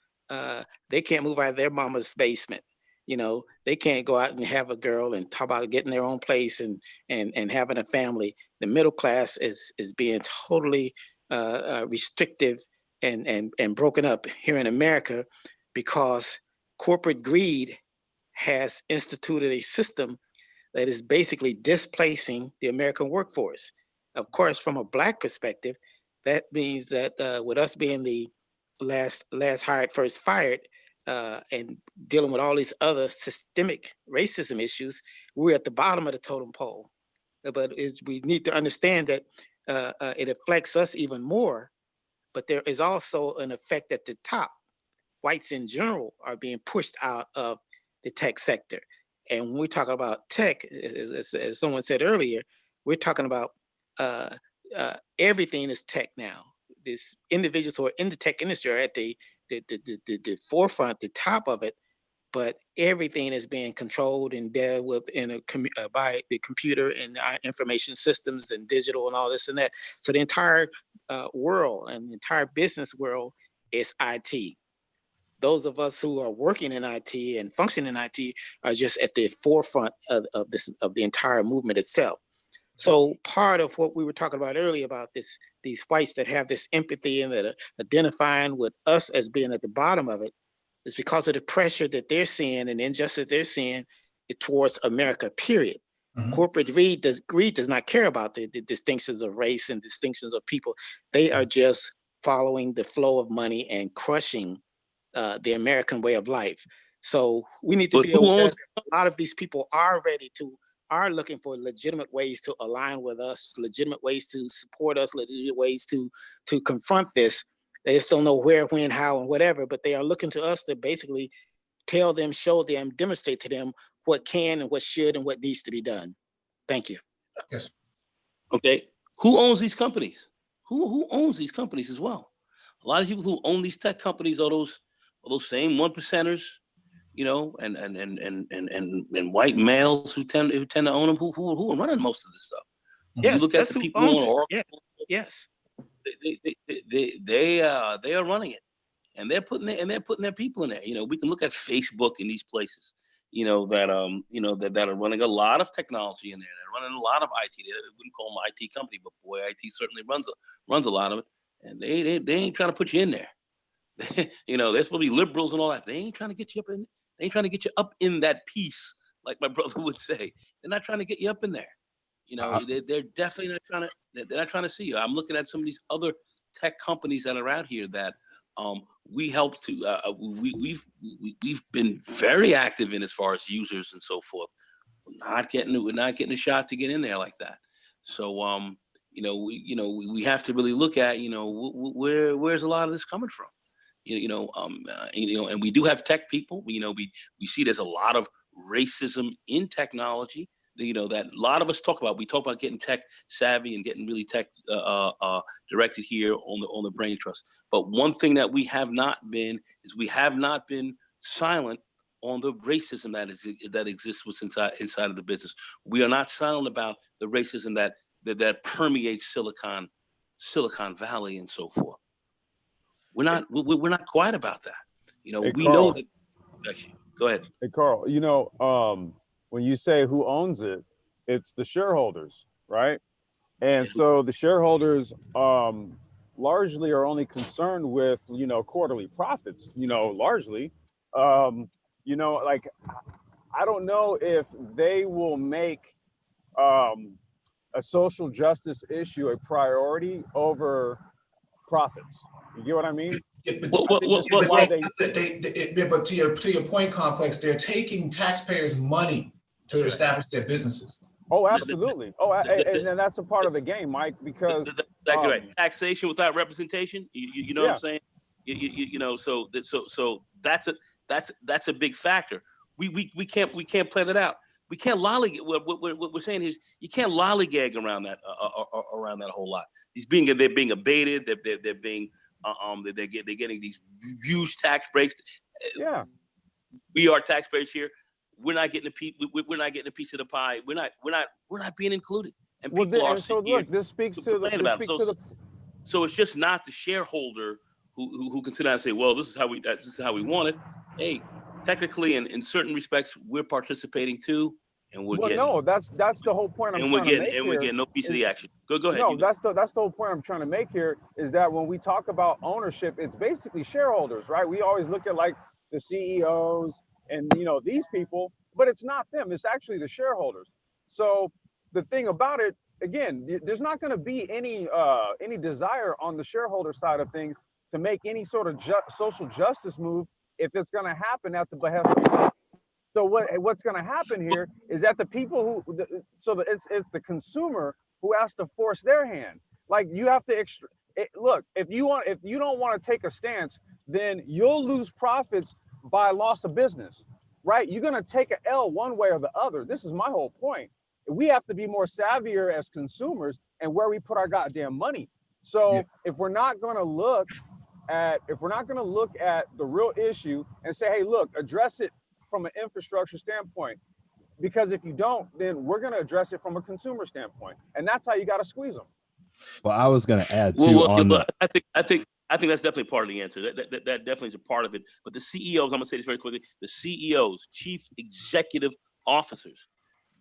they can't move out of their mama's basement. You know, they can't go out and have a girl and talk about getting their own place and having a family. The middle class is being totally restrictive and broken up here in America because corporate greed has instituted a system that is basically displacing the American workforce. Of course, from a Black perspective, that means that with us being the last hired, first fired, and dealing with all these other systemic racism issues, we're at the bottom of the totem pole. But we need to understand that it affects us even more, but there is also an effect at the top. Whites in general are being pushed out of the tech sector. And when we talk about tech, as someone said earlier, we're talking about everything is tech now. These individuals who are in the tech industry are at the forefront, the top of it, but everything is being controlled and dealt with by the computer and information systems and digital and all this and that. So the entire world and the entire business world is IT. Those of us who are working in IT and functioning in IT are just at the forefront of the entire movement itself. So part of what we were talking about earlier about these whites that have this empathy and that are identifying with us as being at the bottom of it is because of the pressure that they're seeing and injustice they're seeing towards America, period. Mm-hmm. Corporate greed does not care about the distinctions of race and distinctions of people. They are just following the flow of money and crushing the American way of life. So we need to be aware that a lot of these people are looking for legitimate ways to align with us, legitimate ways to support us, legitimate ways to confront this. They just don't know where, when, how, and whatever, but they are looking to us to basically tell them, show them, demonstrate to them what can and what should and what needs to be done. Thank you. Yes. Okay. Who owns these companies? Who owns these companies as well? A lot of people who own these tech companies are those same 1%ers, you know, and white males who tend to own them, who are running most of this stuff. Yes, you look at the people on Oracle. Yes. They are running it, and they're putting their people in there. You know, we can look at Facebook in these places, you know, that are running a lot of technology in there. They're running a lot of IT. They wouldn't call them an IT company, but boy, IT certainly runs a lot of it. And they ain't trying to put you in there. You know, they're supposed to be liberals and all that. They ain't trying to get you up in. They ain't trying to get you up in that piece, like my brother would say. They're not trying to get you up in there. You know, they're definitely not trying to. They're not trying to see you. I'm looking at some of these other tech companies that are out here that we help to. We've been very active in as far as users and so forth. We're not getting a shot to get in there like that. So we have to really look at where's a lot of this coming from. And we do have tech people. We see there's a lot of racism in technology. That a lot of us talk about. We talk about getting tech savvy and getting really tech directed here on the brain trust. But one thing that we have not been is we have not been silent on the racism that exists inside of the business. We are not silent about the racism that permeates Silicon Valley and so forth. We're not quiet about that. Hey, we Carl. know that. Actually, go ahead. Hey, Carl, when you say who owns it, it's the shareholders, right? And so the shareholders largely are only concerned with, quarterly profits, largely. Like, I don't know if they will make a social justice issue a priority over profits. You get what I mean? Yeah, but to your point, Complex, they're taking taxpayers' money to establish their businesses. Oh, absolutely. And that's a part of the game, Mike, because exactly right. Taxation without representation. You know what I'm saying? So that's a big factor. We can't play that out. We can't lollygag. What we're saying is you can't lollygag around that whole lot. They're being abated. They're being they're getting these huge tax breaks. Yeah. We are taxpayers here. We're not getting a piece. We're not getting a piece of the pie. We're not being included. And Well, people are so look, this speaks to the. So it's just not the shareholder who can sit down and say, well, this is how we want it. Hey, technically, in certain respects, we're participating too, and we're getting. No, that's the whole point I'm trying to make here. We're getting no piece of the action. Go ahead. No, that's the whole point I'm trying to make here is that when we talk about ownership, it's basically shareholders, right? We always look at like the CEOs and these people, but it's not them. It's actually the shareholders. So the thing about it, again, there's not going to be any desire on the shareholder side of things to make any sort of social justice move if it's going to happen at the behest of profit. So what's going to happen here is that the people it's the consumer who has to force their hand. Like you have to look, if you don't want to take a stance, then you'll lose profits by loss of business, right? You're going to take an L one way or the other. This is my whole point. We have to be more savvier as consumers and where we put our goddamn money. So if we're not going to look at the real issue and say, hey, look, address it from an infrastructure standpoint, because if you don't, then we're going to address it from a consumer standpoint, and that's how you got to squeeze them. Well, I was going to add too I think that's definitely part of the answer. That definitely is a part of it. But the CEOs, I'm going to say this very quickly. The CEOs, chief executive officers,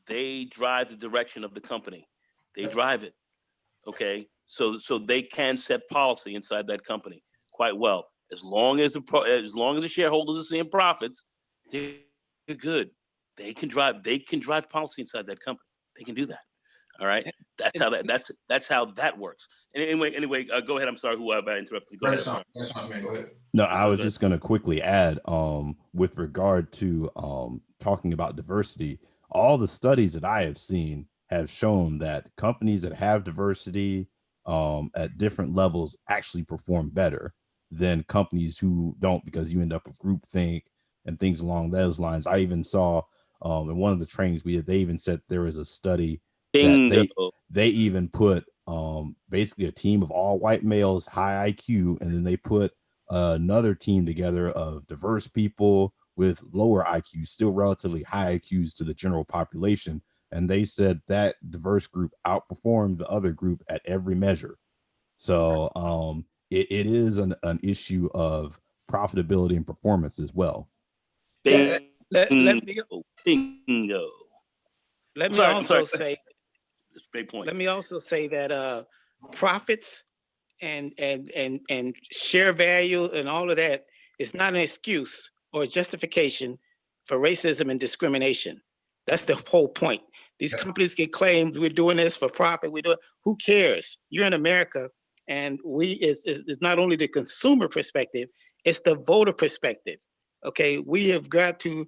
they drive the direction of the company. They drive it. Okay, so they can set policy inside that company quite well. As long as the shareholders are seeing profits, they're good. They can drive policy inside that company. They can do that. All right. That's how that works. Anyway, go ahead. I'm sorry who I interrupted. Go ahead. Go ahead. No, I was just going to quickly add, with regard to talking about diversity, all the studies that I have seen have shown that companies that have diversity at different levels actually perform better than companies who don't, because you end up with groupthink and things along those lines. I even saw in one of the trainings we did, they even said there was a study that they even put basically a team of all white males, high IQ, and then they put another team together of diverse people with lower IQs, still relatively high IQs to the general population. And they said that diverse group outperformed the other group at every measure. So it is an issue of profitability and performance as well. Let me also say that profits and share value and all of that is not an excuse or justification for racism and discrimination. That's the whole point. These companies can claim we're doing this for profit. Who cares? You're in America, and it's not only the consumer perspective, it's the voter perspective. Okay, we have got to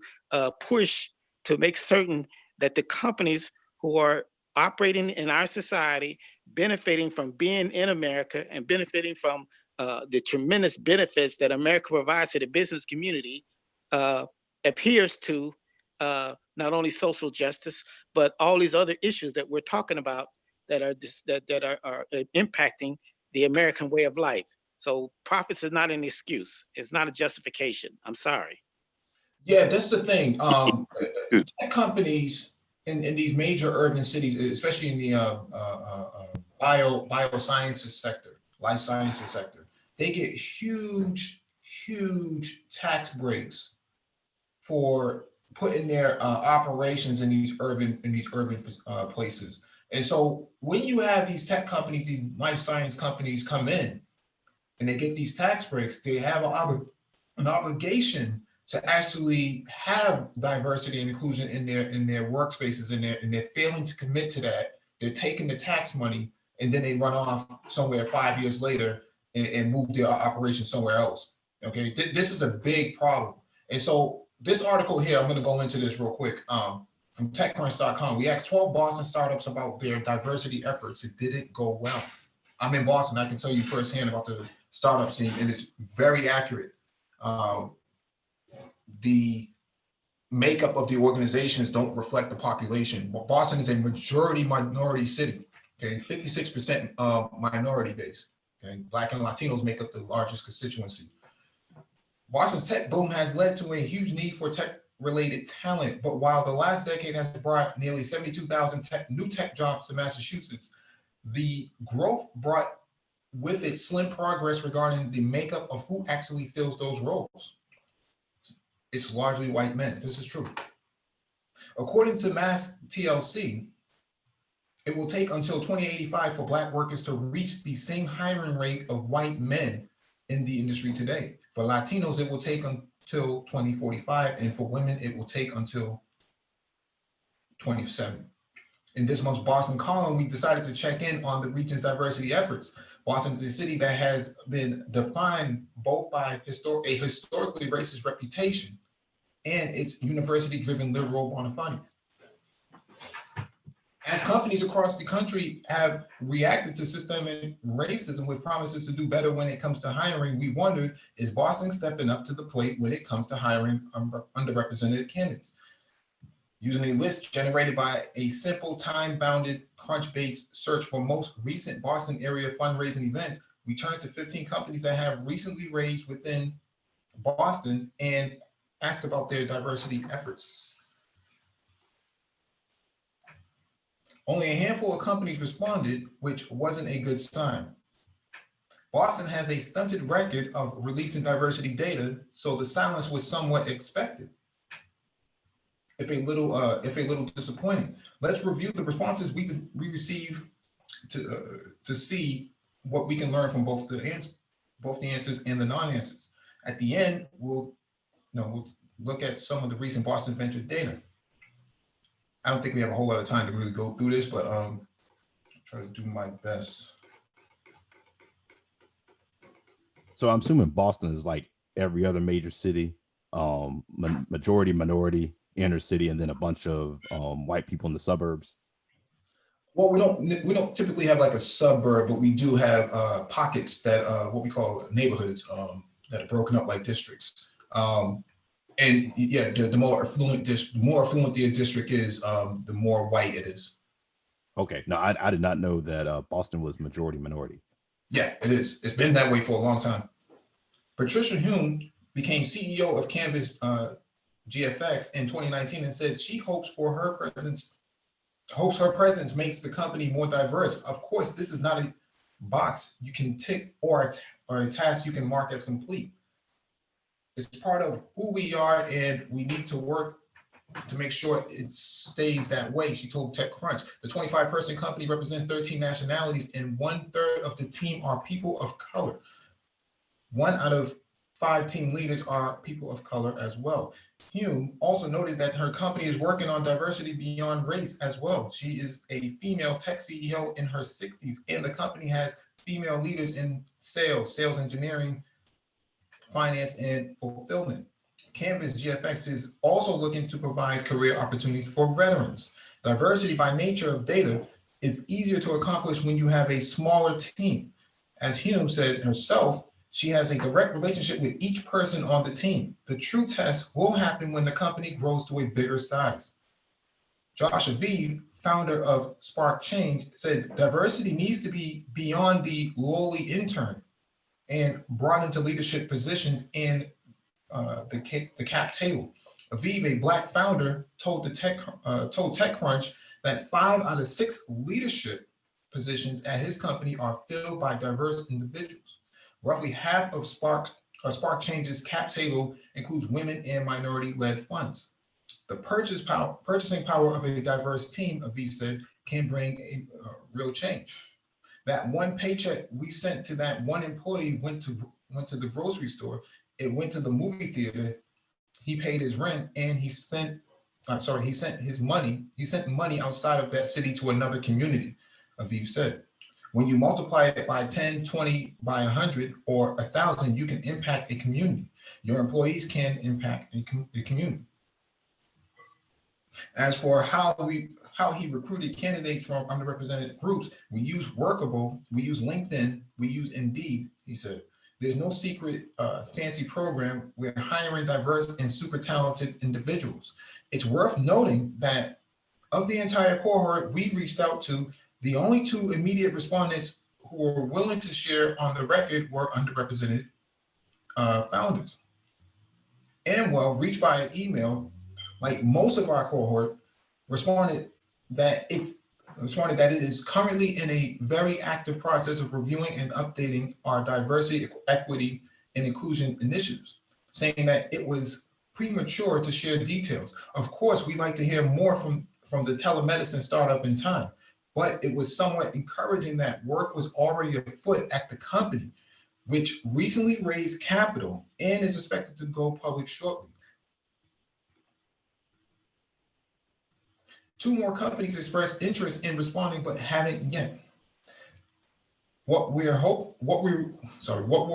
push to make certain that the companies who are operating in our society, benefiting from being in America and benefiting from the tremendous benefits that America provides to the business community, adheres to not only social justice, but all these other issues that we're talking about that are impacting the American way of life. So profits is not an excuse. It's not a justification. I'm sorry. Yeah, that's the thing. Tech companies in these major urban cities, especially in the biosciences sector, life sciences sector, they get huge tax breaks for putting their operations in these urban places. And so when you have these tech companies, these life science companies come in and they get these tax breaks, they have an obligation to actually have diversity and inclusion in their workspaces, and they're failing to commit to that. They're taking the tax money and then they run off somewhere 5 years later and move their operation somewhere else. Okay, this is a big problem. And so this article here, I'm going to go into this real quick. From TechCrunch.com, we asked 12 Boston startups about their diversity efforts. It didn't go well. I'm in Boston. I can tell you firsthand about the startup scene, and it's very accurate. the makeup of the organizations don't reflect the population. Well, Boston is a majority minority city, okay, 56% minority base, okay? Black and Latinos make up the largest constituency. Boston's tech boom has led to a huge need for tech-related talent, but while the last decade has brought nearly 72,000 new tech jobs to Massachusetts, the growth brought with it slim progress regarding the makeup of who actually fills those roles. It's largely white men. This is true. According to Mass TLC, it will take until 2085 for Black workers to reach the same hiring rate of white men in the industry today. For Latinos, it will take until 2045, and for women, it will take until 2070. In this month's Boston column, we decided to check in on the region's diversity efforts. Boston is a city that has been defined both by a historically racist reputation and its university-driven liberal bona fides. As companies across the country have reacted to systemic racism with promises to do better when it comes to hiring, we wondered, is Boston stepping up to the plate when it comes to hiring underrepresented candidates? Using a list generated by a simple time-bounded Crunch-based search for most recent Boston area fundraising events, we turned to 15 companies that have recently raised within Boston and asked about their diversity efforts. Only a handful of companies responded, which wasn't a good sign. Boston has a stunted record of releasing diversity data, so the silence was somewhat expected, if a little disappointing. Let's review the responses we received to see what we can learn from both the answers and the non-answers. At the end, we'll look at some of the recent Boston venture data. I don't think we have a whole lot of time to really go through this, but I'll try to do my best. So I'm assuming Boston is like every other major city, majority, minority, inner city, and then a bunch of white people in the suburbs. Well, we don't typically have like a suburb, but we do have pockets that what we call neighborhoods that are broken up like districts. And yeah, the more affluent the district is, the more white it is. Okay, no, I did not know that Boston was majority minority. Yeah, it is. It's been that way for a long time. Patricia Hume became CEO of Canvas GFX in 2019 and said she hopes her presence makes the company more diverse. Of course, this is not a box you can tick or a task you can mark as complete. It's part of who we are, and we need to work to make sure it stays that way, she told TechCrunch. The 25-person company represents 13 nationalities, and 1/3 of the team are people of color. 1 out of 5 team leaders are people of color as well. Hume also noted that her company is working on diversity beyond race as well. She is a female tech CEO in her 60s, and the company has female leaders in sales engineering, finance, and fulfillment. Canvas GFX is also looking to provide career opportunities for veterans. Diversity by nature of data is easier to accomplish when you have a smaller team. As Hume said herself, she has a direct relationship with each person on the team. The true test will happen when the company grows to a bigger size. Josh Aviv, founder of Spark Change, said diversity needs to be beyond the lowly intern and brought into leadership positions in the cap table. Aviv, a Black founder, told TechCrunch that 5 out of 6 leadership positions at his company are filled by diverse individuals. Roughly half of Spark Change's cap table includes women and minority-led funds. The purchasing power of a diverse team, Aviv said, can bring a real change. That one paycheck we sent to that one employee went to the grocery store. It went to the movie theater. He paid his rent, and he sent money outside of that city to another community, Aviv said. When you multiply it by 10, 20, by 100, or 1,000, you can impact a community. Your employees can impact a community. As for how he recruited candidates from underrepresented groups, we use Workable, we use LinkedIn, we use Indeed, he said. There's no secret fancy program. We're hiring diverse and super talented individuals. It's worth noting that of the entire cohort we reached out to, the only 2 immediate respondents who were willing to share on the record were underrepresented founders. Amwell, reached by an email, like most of our cohort, responded that it is currently in a very active process of reviewing and updating our diversity, equity, and inclusion initiatives, saying that it was premature to share details. Of course, we'd like to hear more from the telemedicine startup in time, but it was somewhat encouraging that work was already afoot at the company, which recently raised capital and is expected to go public shortly. 2 more companies expressed interest in responding, but haven't yet. What were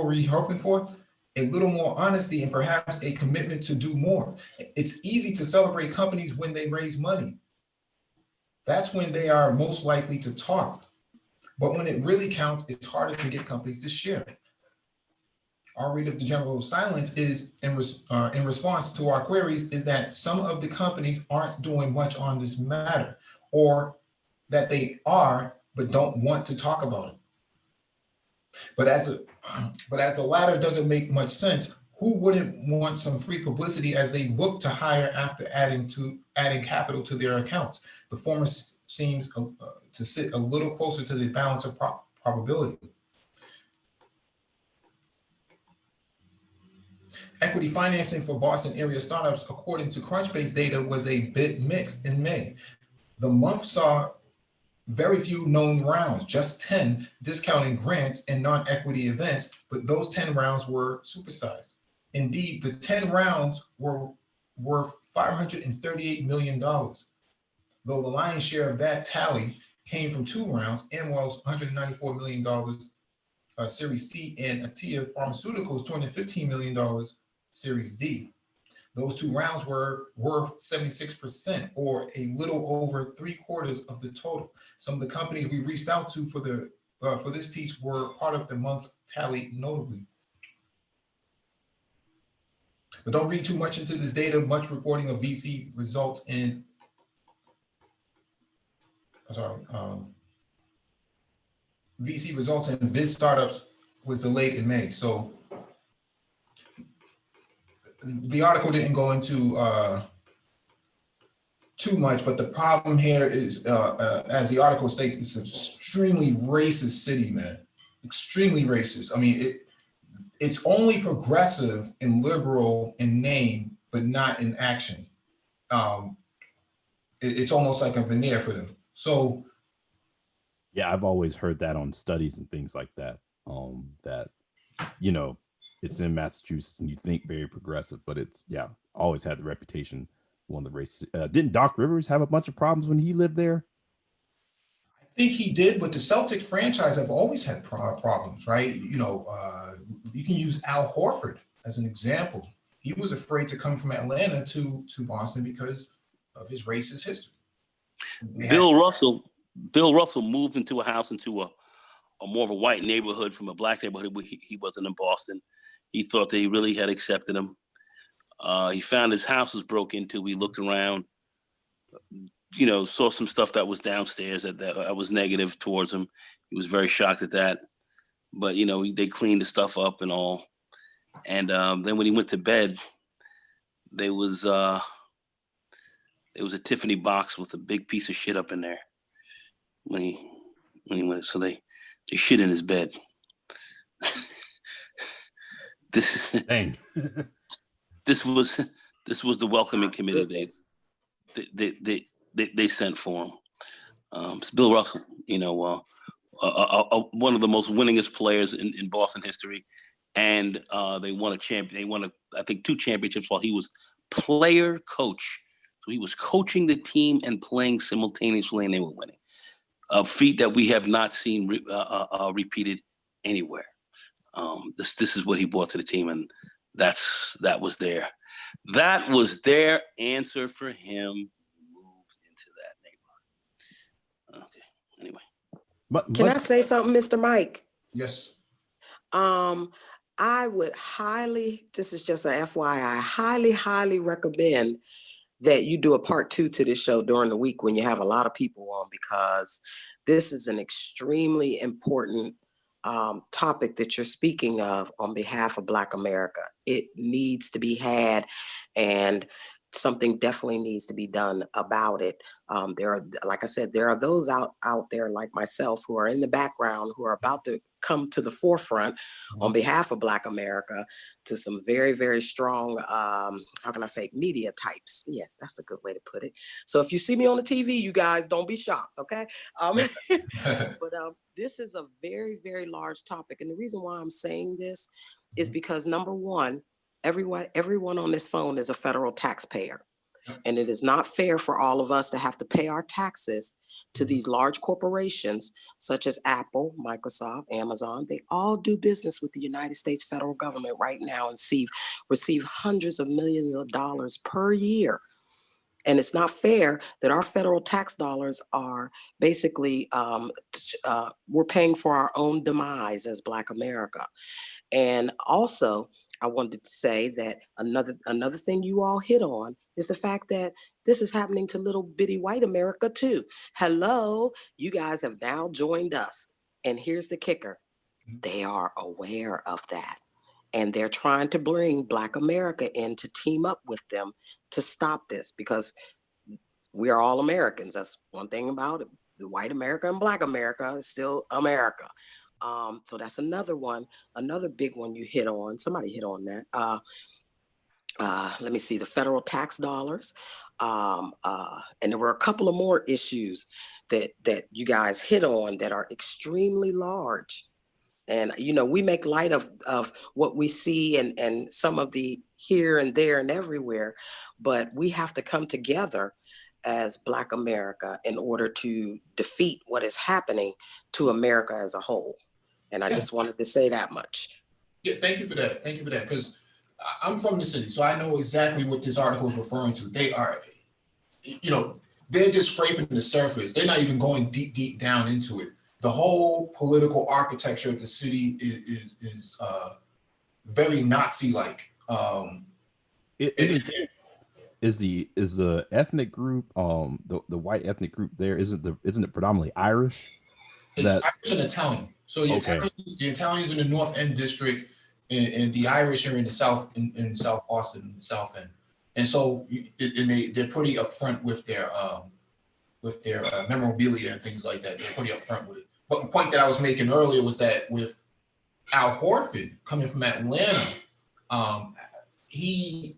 we hoping for? A little more honesty and perhaps a commitment to do more. It's easy to celebrate companies when they raise money. That's when they are most likely to talk. But when it really counts, it's harder to get companies to share. Our rate of the general silence is in response to our queries is that some of the companies aren't doing much on this matter, or that they are, but don't want to talk about it. But as the latter doesn't make much sense, who wouldn't want some free publicity as they look to hire after adding capital to their accounts? The former seems to sit a little closer to the balance of probability. Equity financing for Boston area startups, according to Crunchbase data, was a bit mixed in May. The month saw very few known rounds, just 10, discounting grants and non-equity events, but those 10 rounds were supersized. Indeed, the 10 rounds were worth $538 million, though the lion's share of that tally came from 2 rounds, Amwell's $194 million Series C and Atia Pharmaceuticals $215 million Series D. Those 2 rounds were worth 76%, or a little over 3/4 of the total. Some of the companies we reached out to for this piece were part of the month tally, notably. But don't read too much into this data. Much reporting of VC results in VC results in Viz startups was delayed in May. So the article didn't go into too much, but the problem here is, as the article states, it's an extremely racist city, man. Extremely racist. I mean, it's only progressive and liberal in name, but not in action. It's almost like a veneer for them. So, yeah, I've always heard that on studies and things like that. That, you know, it's in Massachusetts and you think very progressive, but it's, yeah, always had the reputation one of the races. Didn't Doc Rivers have a bunch of problems when he lived there? I think he did, but the Celtics franchise have always had problems, right? You know, you can use Al Horford as an example. He was afraid to come from Atlanta to Boston because of his racist history. Bill Russell moved into a house into a more of a white neighborhood from a black neighborhood. He wasn't in Boston. He thought they really had accepted him. He found his house was broken into. We looked around, you know, saw some stuff that was downstairs that was negative towards him. He was very shocked at that. But, you know, they cleaned the stuff up and all. And then when he went to bed, there was a Tiffany box with a big piece of shit up in there when he went. So they shit in his bed. Dang. This was the welcoming committee they sent for him. It's Bill Russell, you know, one of the most winningest players in Boston history, and they won a champion. They won I think 2 championships while he was player coach. So he was coaching the team and playing simultaneously, and they were winning. A feat that we have not seen repeated anywhere. This is what he brought to the team, and that was their answer for him. He moved into that neighborhood. Okay. Anyway, Can I say something, Mr. Mike? Yes. I would highly, this is just a FYI, highly recommend that you do a part 2 to this show during the week when you have a lot of people on, because this is an extremely important topic that you're speaking of on behalf of Black America. It needs to be had, and something definitely needs to be done about it. There are, like I said, there are those out there like myself who are in the background, who are about to come to the forefront on behalf of Black America to some very strong, how can I say, media types. Yeah, that's the good way to put it. So if you see me on the TV, you guys don't be shocked, okay? But this is a very large topic. And the reason why I'm saying this is because, number one, everyone on this phone is a federal taxpayer. And it is not fair for all of us to have to pay our taxes to these large corporations such as Apple, Microsoft, Amazon. They all do business with the United States federal government right now and receive hundreds of millions of dollars per year. And it's not fair that our federal tax dollars are basically, we're paying for our own demise as Black America. And also, I wanted to say that another thing you all hit on is the fact that this is happening to little bitty white America too. Hello, you guys have now joined us. And here's the kicker. They are aware of that. And they're trying to bring Black America in to team up with them to stop this, because we are all Americans. That's one thing about it. The white America and Black America is still America. So that's another one, another big one you hit on. Somebody hit on that. Let me see, the federal tax dollars. And there were a couple of more issues that you guys hit on that are extremely large. And, you know, we make light of what we see and some of the here and there and everywhere, but we have to come together as Black America in order to defeat what is happening to America as a whole. And I just wanted to say that much. Yeah, thank you for that. Thank you for that. Because I'm from the city, so I know exactly what this article is referring to. They are, you know, they're just scraping the surface. They're not even going deep down into it. The whole political architecture of the city is very Nazi-like. Is the ethnic group, the white ethnic group there, isn't it predominantly Irish? It's Irish and Italian. So the Italians in the North End district, and the Irish are in the South, in South Boston, the South End. And so they're pretty upfront with their memorabilia and things like that. They're pretty upfront with it. But the point that I was making earlier was that with Al Horford coming from Atlanta, he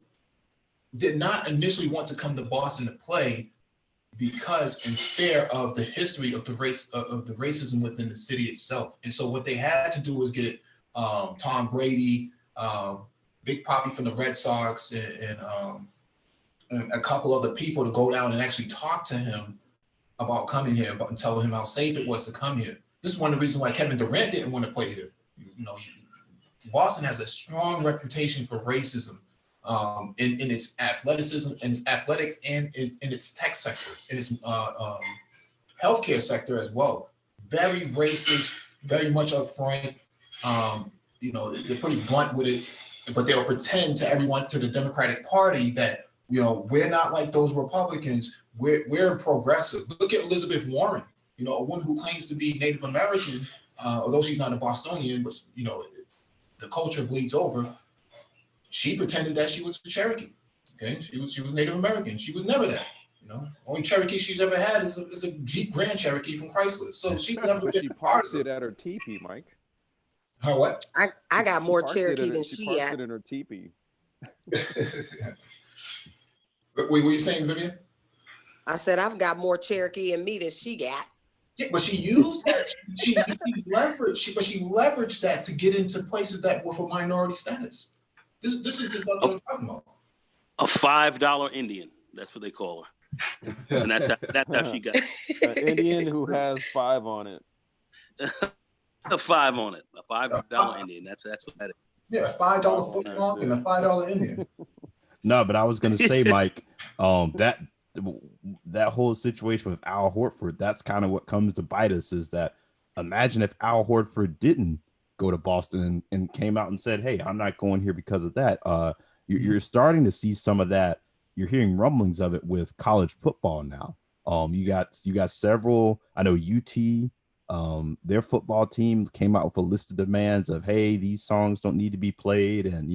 did not initially want to come to Boston to play because in fear of the history of the racism within the city itself. And so what they had to do was get Tom Brady, Big Papi from the Red Sox, and a couple other people to go down and actually talk to him about coming here, and tell him how safe it was to come here. This is one of the reasons why Kevin Durant didn't want to play here. You know, Boston has a strong reputation for racism in its athleticism, in its athletics, and in its tech sector, in its healthcare sector as well. Very racist, very much upfront. You know, they're pretty blunt with it, but they'll pretend to everyone, to the Democratic Party, that, you know, we're not like those Republicans. We're progressive. Look at Elizabeth Warren, you know, a woman who claims to be Native American, although she's not a Bostonian, but, you know, the culture bleeds over. She pretended that she was a Cherokee. Okay, she was Native American. She was never that. You know, only Cherokee she's ever had is a Jeep Grand Cherokee from Chrysler. So she never. But she parks it at her teepee, Mike. Her what? I got more Cherokee than she parks had. it in her teepee. What were you saying, Vivian? I said I've got more Cherokee in me than she got. Yeah, but she used that. She leveraged that to get into places that were for minority status. This is what I'm talking about. A $5 Indian. That's what they call her. And that's how she got it. An Indian who has 5 on it. A 5 on it. A $5 Indian. That's what that is. Yeah, a $5 foot long and a $5 Indian. No, but I was gonna say, Mike, that whole situation with Al Horford, that's kind of what comes to bite us, is that imagine if Al Horford didn't go to Boston and came out and said, hey, I'm not going here because of that. You're starting to see some of that. You're hearing rumblings of it with college football now. You got several. I know UT, their football team came out with a list of demands of, hey, these songs don't need to be played, and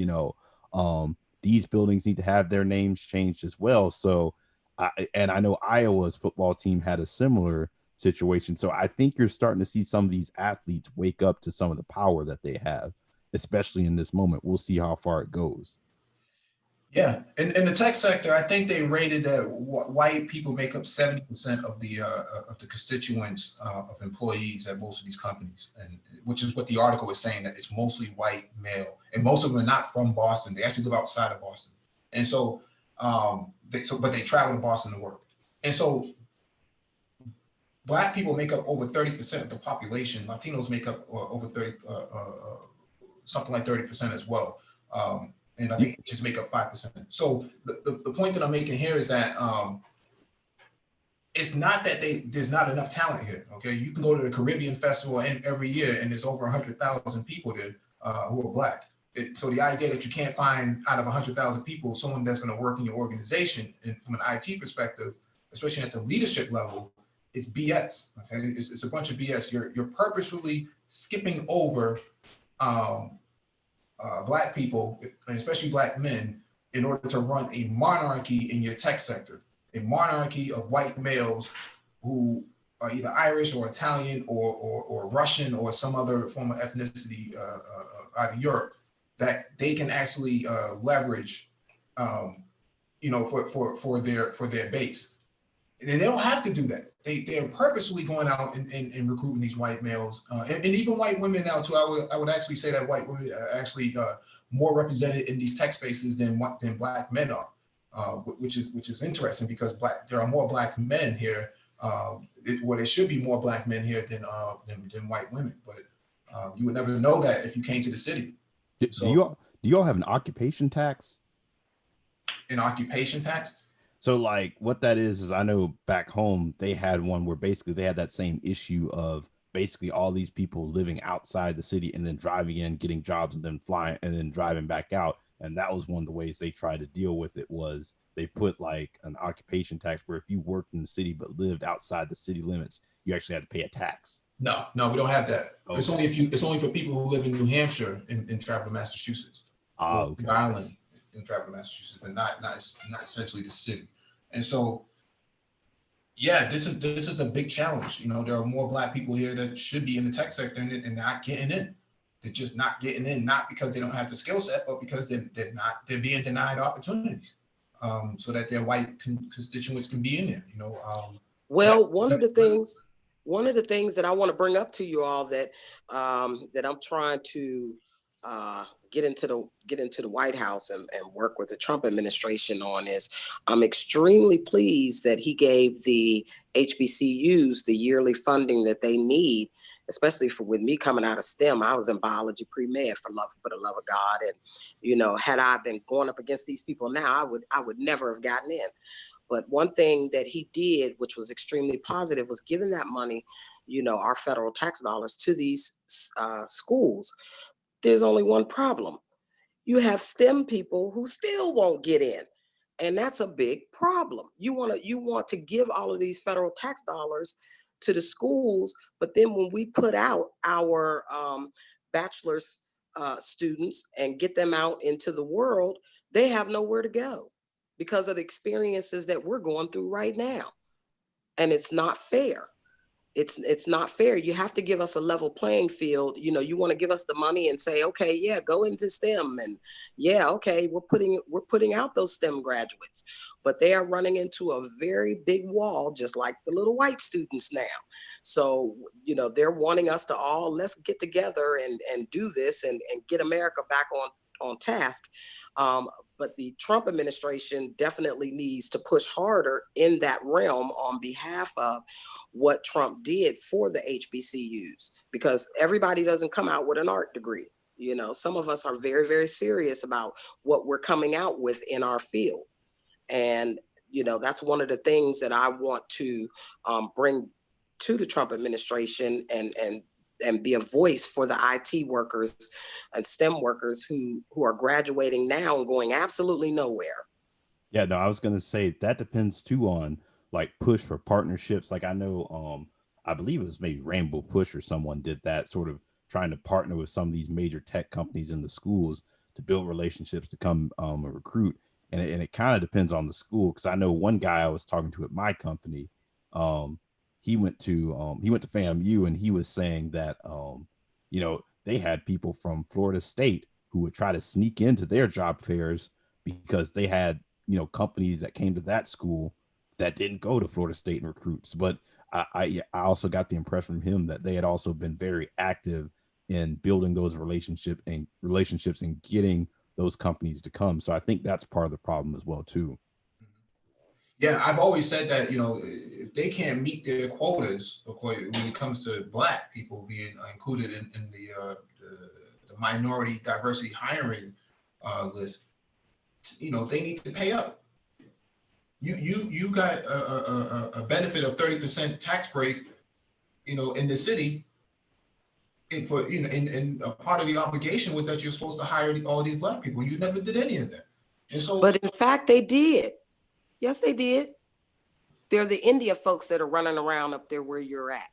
these buildings need to have their names changed as well. So, I know Iowa's football team had a similar situation. So I think you're starting to see some of these athletes wake up to some of the power that they have, especially in this moment. We'll see how far it goes. Yeah, in the tech sector, I think they rated that white people make up 70% of the constituents of employees at most of these companies, and which is what the article is saying, that it's mostly white male, and most of them are not from Boston. They actually live outside of Boston, and so but they travel to Boston to work, and so Black people make up over 30% of the population. Latinos make up over 30, something like 30% as well. And I think just make up 5%. So the point that I'm making here is that it's not that there's not enough talent here. Okay, you can go to the Caribbean Festival every year, and there's over 100,000 people there who are Black. So the idea that you can't find out of 100,000 people someone that's going to work in your organization, and from an IT perspective, especially at the leadership level, it's BS. Okay, it's a bunch of BS. You're purposefully skipping over Black people, and especially Black men, in order to run a monarchy in your tech sector, a monarchy of white males who are either Irish or Italian or Russian or some other form of ethnicity out of Europe, that they can actually leverage, for their base. And they don't have to do that. They're purposely going out and recruiting these white males, and even white women now too. I would actually say that white women are actually more represented in these tech spaces than Black men are, which is interesting, because there are more Black men here. There should be more Black men here than white women, but you would never know that if you came to the city. Do you all have an occupation tax? An occupation tax? So like what that is I know back home they had one where basically they had that same issue of basically all these people living outside the city and then driving in, getting jobs, and then flying and then driving back out. And that was one of the ways they tried to deal with it, was they put like an occupation tax where if you worked in the city but lived outside the city limits, you actually had to pay a tax. No, we don't have that. Okay. It's only for people who live in New Hampshire and travel to Massachusetts. Okay. Ireland and travel to Massachusetts, but not essentially the city. And so, yeah, this is a big challenge. There are more Black people here that should be in the tech sector and not getting in. They're just not getting in, not because they don't have the skill set, but because they're being denied opportunities, so that their white constituents can be in there. Well, one of the things that I want to bring up to you all that I'm trying to get into the White House and work with the Trump administration on is, I'm extremely pleased that he gave the HBCUs the yearly funding that they need, especially with me coming out of STEM. I was in biology pre-med for the love of God, and had I been going up against these people now, I would never have gotten in. But one thing that he did, which was extremely positive, was giving that money, our federal tax dollars, to these schools. There's only one problem. You have STEM people who still won't get in. And that's a big problem. You want to give all of these federal tax dollars to the schools, but then when we put out our bachelor's students and get them out into the world, they have nowhere to go because of the experiences that we're going through right now. And it's not fair. It's not fair. You have to give us a level playing field. You want to give us the money and say, okay, yeah, go into STEM, and yeah, okay, we're putting out those STEM graduates, but they are running into a very big wall, just like the little white students now. So, they're wanting us to all, let's get together and do this and get America back on task. But the Trump administration definitely needs to push harder in that realm on behalf of what Trump did for the HBCUs, because everybody doesn't come out with an art degree. Some of us are very, very serious about what we're coming out with in our field. And, that's one of the things that I want to bring to the Trump administration and and be a voice for the IT workers and STEM workers who are graduating now and going absolutely nowhere. Yeah, no, I was gonna say that depends too on like push for partnerships. Like I know, I believe it was maybe Rainbow Push or someone did that, sort of trying to partner with some of these major tech companies in the schools to build relationships to come recruit. And it kind of depends on the school, because I know one guy I was talking to at my company, um, he went to FAMU, and he was saying that you know, they had people from Florida State who would try to sneak into their job fairs because they had, you know, companies that came to that school that didn't go to Florida State and recruits. But I also got the impression from him that they had also been very active in building those relationships and getting those companies to come. So I think that's part of the problem as well too. Yeah, I've always said that, you know, if they can't meet their quotas when it comes to Black people being included in the minority diversity hiring list, you know, they need to pay up. You got a benefit of 30% tax break, you know, in the city. And for, you know, and a part of the obligation was that you're supposed to hire all these Black people. You never did any of that. And so, But in fact, they did. Yes, they did. They're the India folks that are running around up there where you're at.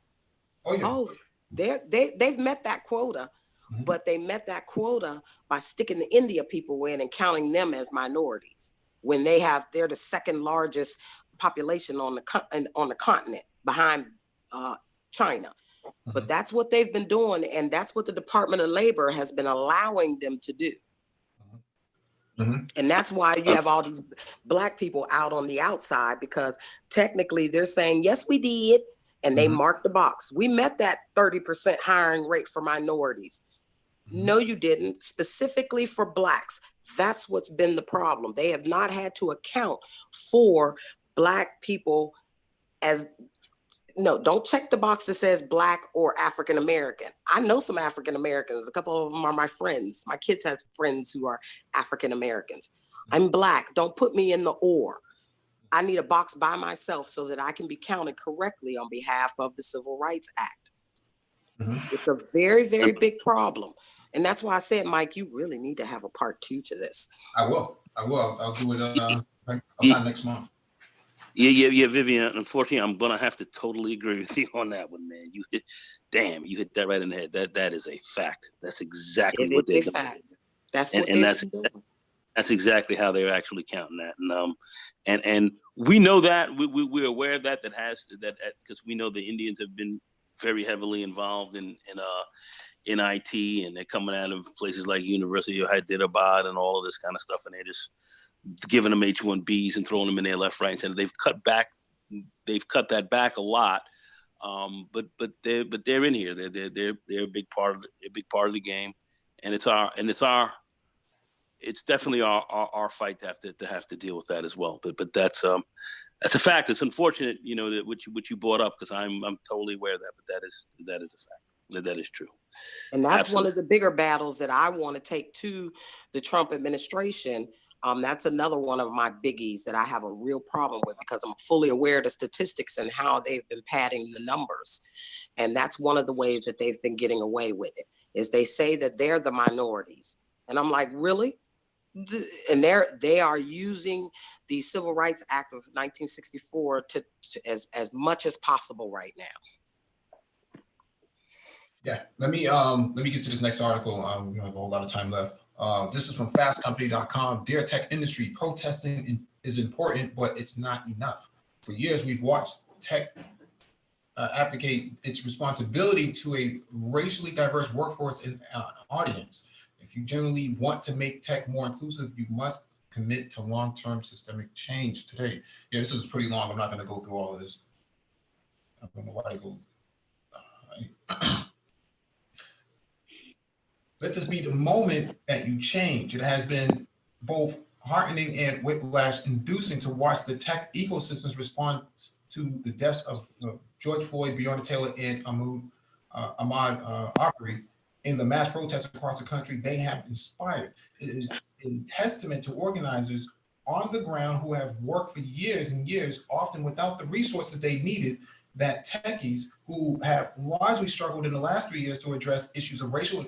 oh yeah. Oh, they've met that quota, Mhm. but they met that quota by sticking the India people in and counting them as minorities when they're the second largest population on the continent behind China. But that's what they've been doing, and that's what the Department of Labor has been allowing them to do. Mhm. And that's why you have all these Black people out on the outside, because technically they're saying, yes, we did. And they marked the box. We met that 30% hiring rate for minorities. No, you didn't. Specifically for Blacks. That's what's been the problem. They have not had to account for Black people as, no, don't check the box that says Black or African American. I know some African Americans. A couple of them are my friends. My kids have friends who are African Americans. I'm Black. Don't put me in the or. I need a box by myself so that I can be counted correctly on behalf of the Civil Rights Act. It's a very, very big problem. And that's why I said, Mike, you really need to have a part 2 to this. I will. I'll do it sometime next month. Yeah, Vivian. Unfortunately, I'm gonna have to totally agree with you on that one, man. You hit that right in the head. That is a fact. That's exactly what they're doing. Fact. That's And, what and they've that's been doing. that's exactly how they're actually counting that. And we know that we're aware of that because we know the Indians have been very heavily involved in IT, and they're coming out of places like University of Hyderabad and all of this kind of stuff, and they're just giving them H-1Bs and throwing them in there left, right, and center. They've cut that back a lot, but they're in here. They're a big part of the game, and it's definitely our fight to have to deal with that as well. But that's a fact. It's unfortunate, you know, that what you brought up, because I'm totally aware of that. But that is a fact. That is true. And that's Absolutely. one of the bigger battles that I want to take to the Trump administration. That's another one of my biggies that I have a real problem with, because I'm fully aware of the statistics and how they've been padding the numbers. And that's one of the ways that they've been getting away with it, is they say that they're the minorities. And I'm like, really? And they are using the Civil Rights Act of 1964 to as much as possible right now. Yeah, let me get to this next article. We don't have a whole lot of time left. This is from fastcompany.com. Dear tech industry, protesting is important, but it's not enough. For years, we've watched tech abdicate its responsibility to a racially diverse workforce and audience. If you genuinely want to make tech more inclusive, you must commit to long-term systemic change today. Yeah, this is pretty long. I'm not going to go through all of this. I don't know why I go. Let this be the moment that you change. It has been both heartening and whiplash inducing to watch the tech ecosystems respond to the deaths of George Floyd, Breonna Taylor, and Ahmaud Arbery in the mass protests across the country they have inspired. It is a testament to organizers on the ground who have worked for years and years, often without the resources they needed, that techies who have largely struggled in the last 3 years to address issues of racial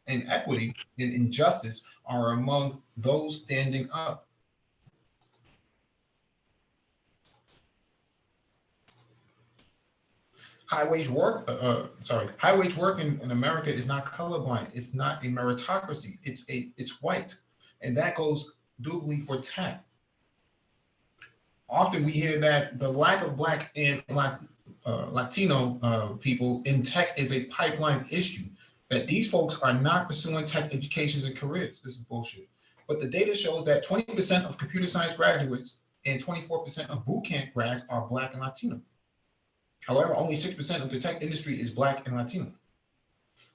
inequity and injustice are among those standing up. High wage work in America is not colorblind. It's not a meritocracy. It's white, and that goes doubly for tech. Often we hear that the lack of Black and Latino people in tech is a pipeline issue, that these folks are not pursuing tech educations and careers. This is bullshit. But the data shows that 20% of computer science graduates and 24% of bootcamp grads are Black and Latino. However, only 6% of the tech industry is Black and Latino.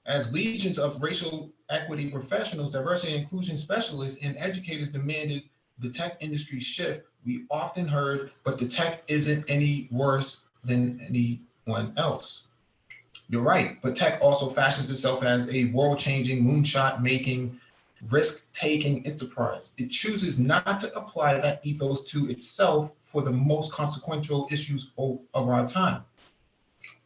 As legions of racial equity professionals, diversity and inclusion specialists, and educators demanded the tech industry shift, we often heard, but the tech isn't any worse than anyone else. You're right, but tech also fashions itself as a world-changing, moonshot-making, risk-taking enterprise. It chooses not to apply that ethos to itself for the most consequential issues of our time.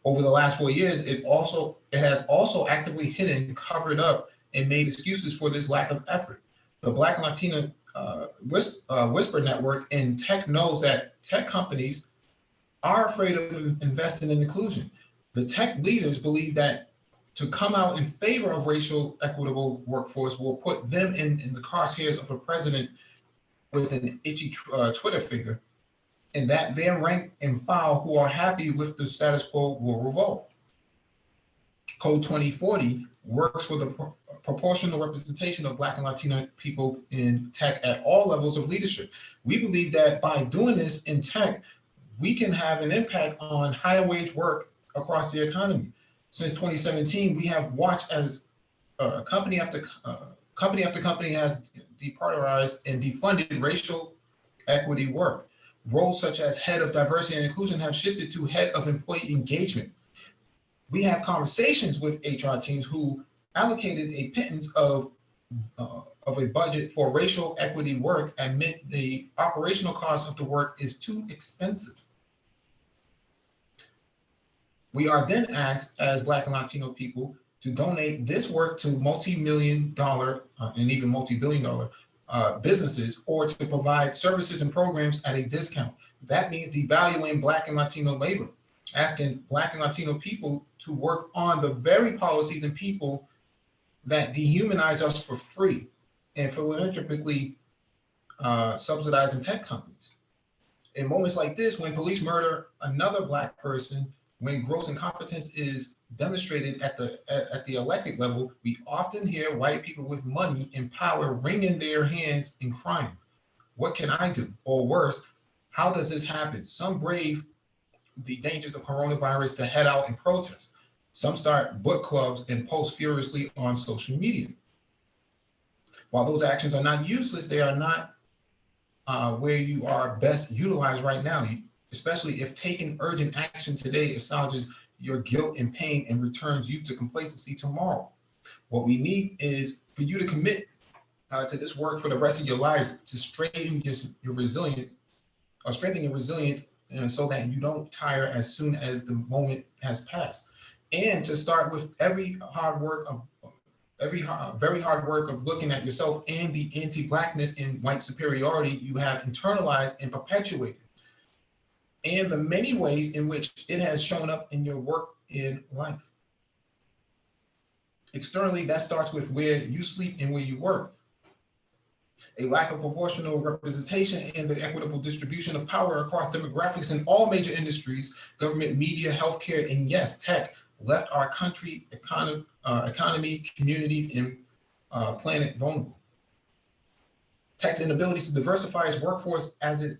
Over the last 4 years, it has also actively hidden, covered up, and made excuses for this lack of effort. The Black and Latino Whisper Network in tech knows that tech companies are afraid of investing in inclusion. The tech leaders believe that to come out in favor of racial equitable workforce will put them in the crosshairs of a president with an itchy Twitter figure, and that their rank and file who are happy with the status quo will revolt. Code 2040 works for the proportional representation of Black and Latino people in tech at all levels of leadership. We believe that by doing this in tech, we can have an impact on higher wage work across the economy. Since 2017, we have watched as company after company has deprioritized and defunded racial equity work. Roles such as head of diversity and inclusion have shifted to head of employee engagement. We have conversations with HR teams who allocated a pittance of a budget for racial equity work admit the operational cost of the work is too expensive. We are then asked as Black and Latino people to donate this work to multi-million-dollar and even multi-billion-dollar businesses, or to provide services and programs at a discount. That means devaluing Black and Latino labor, asking Black and Latino people to work on the very policies and people that dehumanize us for free and philanthropically subsidizing tech companies. In moments like this, when police murder another Black person, when gross incompetence is demonstrated at the elected level, we often hear white people with money and power wringing their hands and crying. What can I do? Or worse, how does this happen? Some brave the dangers of coronavirus to head out and protest. Some start book clubs and post furiously on social media. While those actions are not useless, they are not where you are best utilized right now, especially if taking urgent action today assuages your guilt and pain and returns you to complacency tomorrow. What we need is for you to commit to this work for the rest of your lives to strengthen your resilience, and so that you don't tire as soon as the moment has passed. And to start with very hard work of looking at yourself and the anti-Blackness and white superiority you have internalized and perpetuated, and the many ways in which it has shown up in your work in life. Externally, that starts with where you sleep and where you work. A lack of proportional representation and the equitable distribution of power across demographics in all major industries, government, media, healthcare, and yes, tech, left our country, economy, communities, and planet vulnerable. Tech's inability to diversify its workforce as it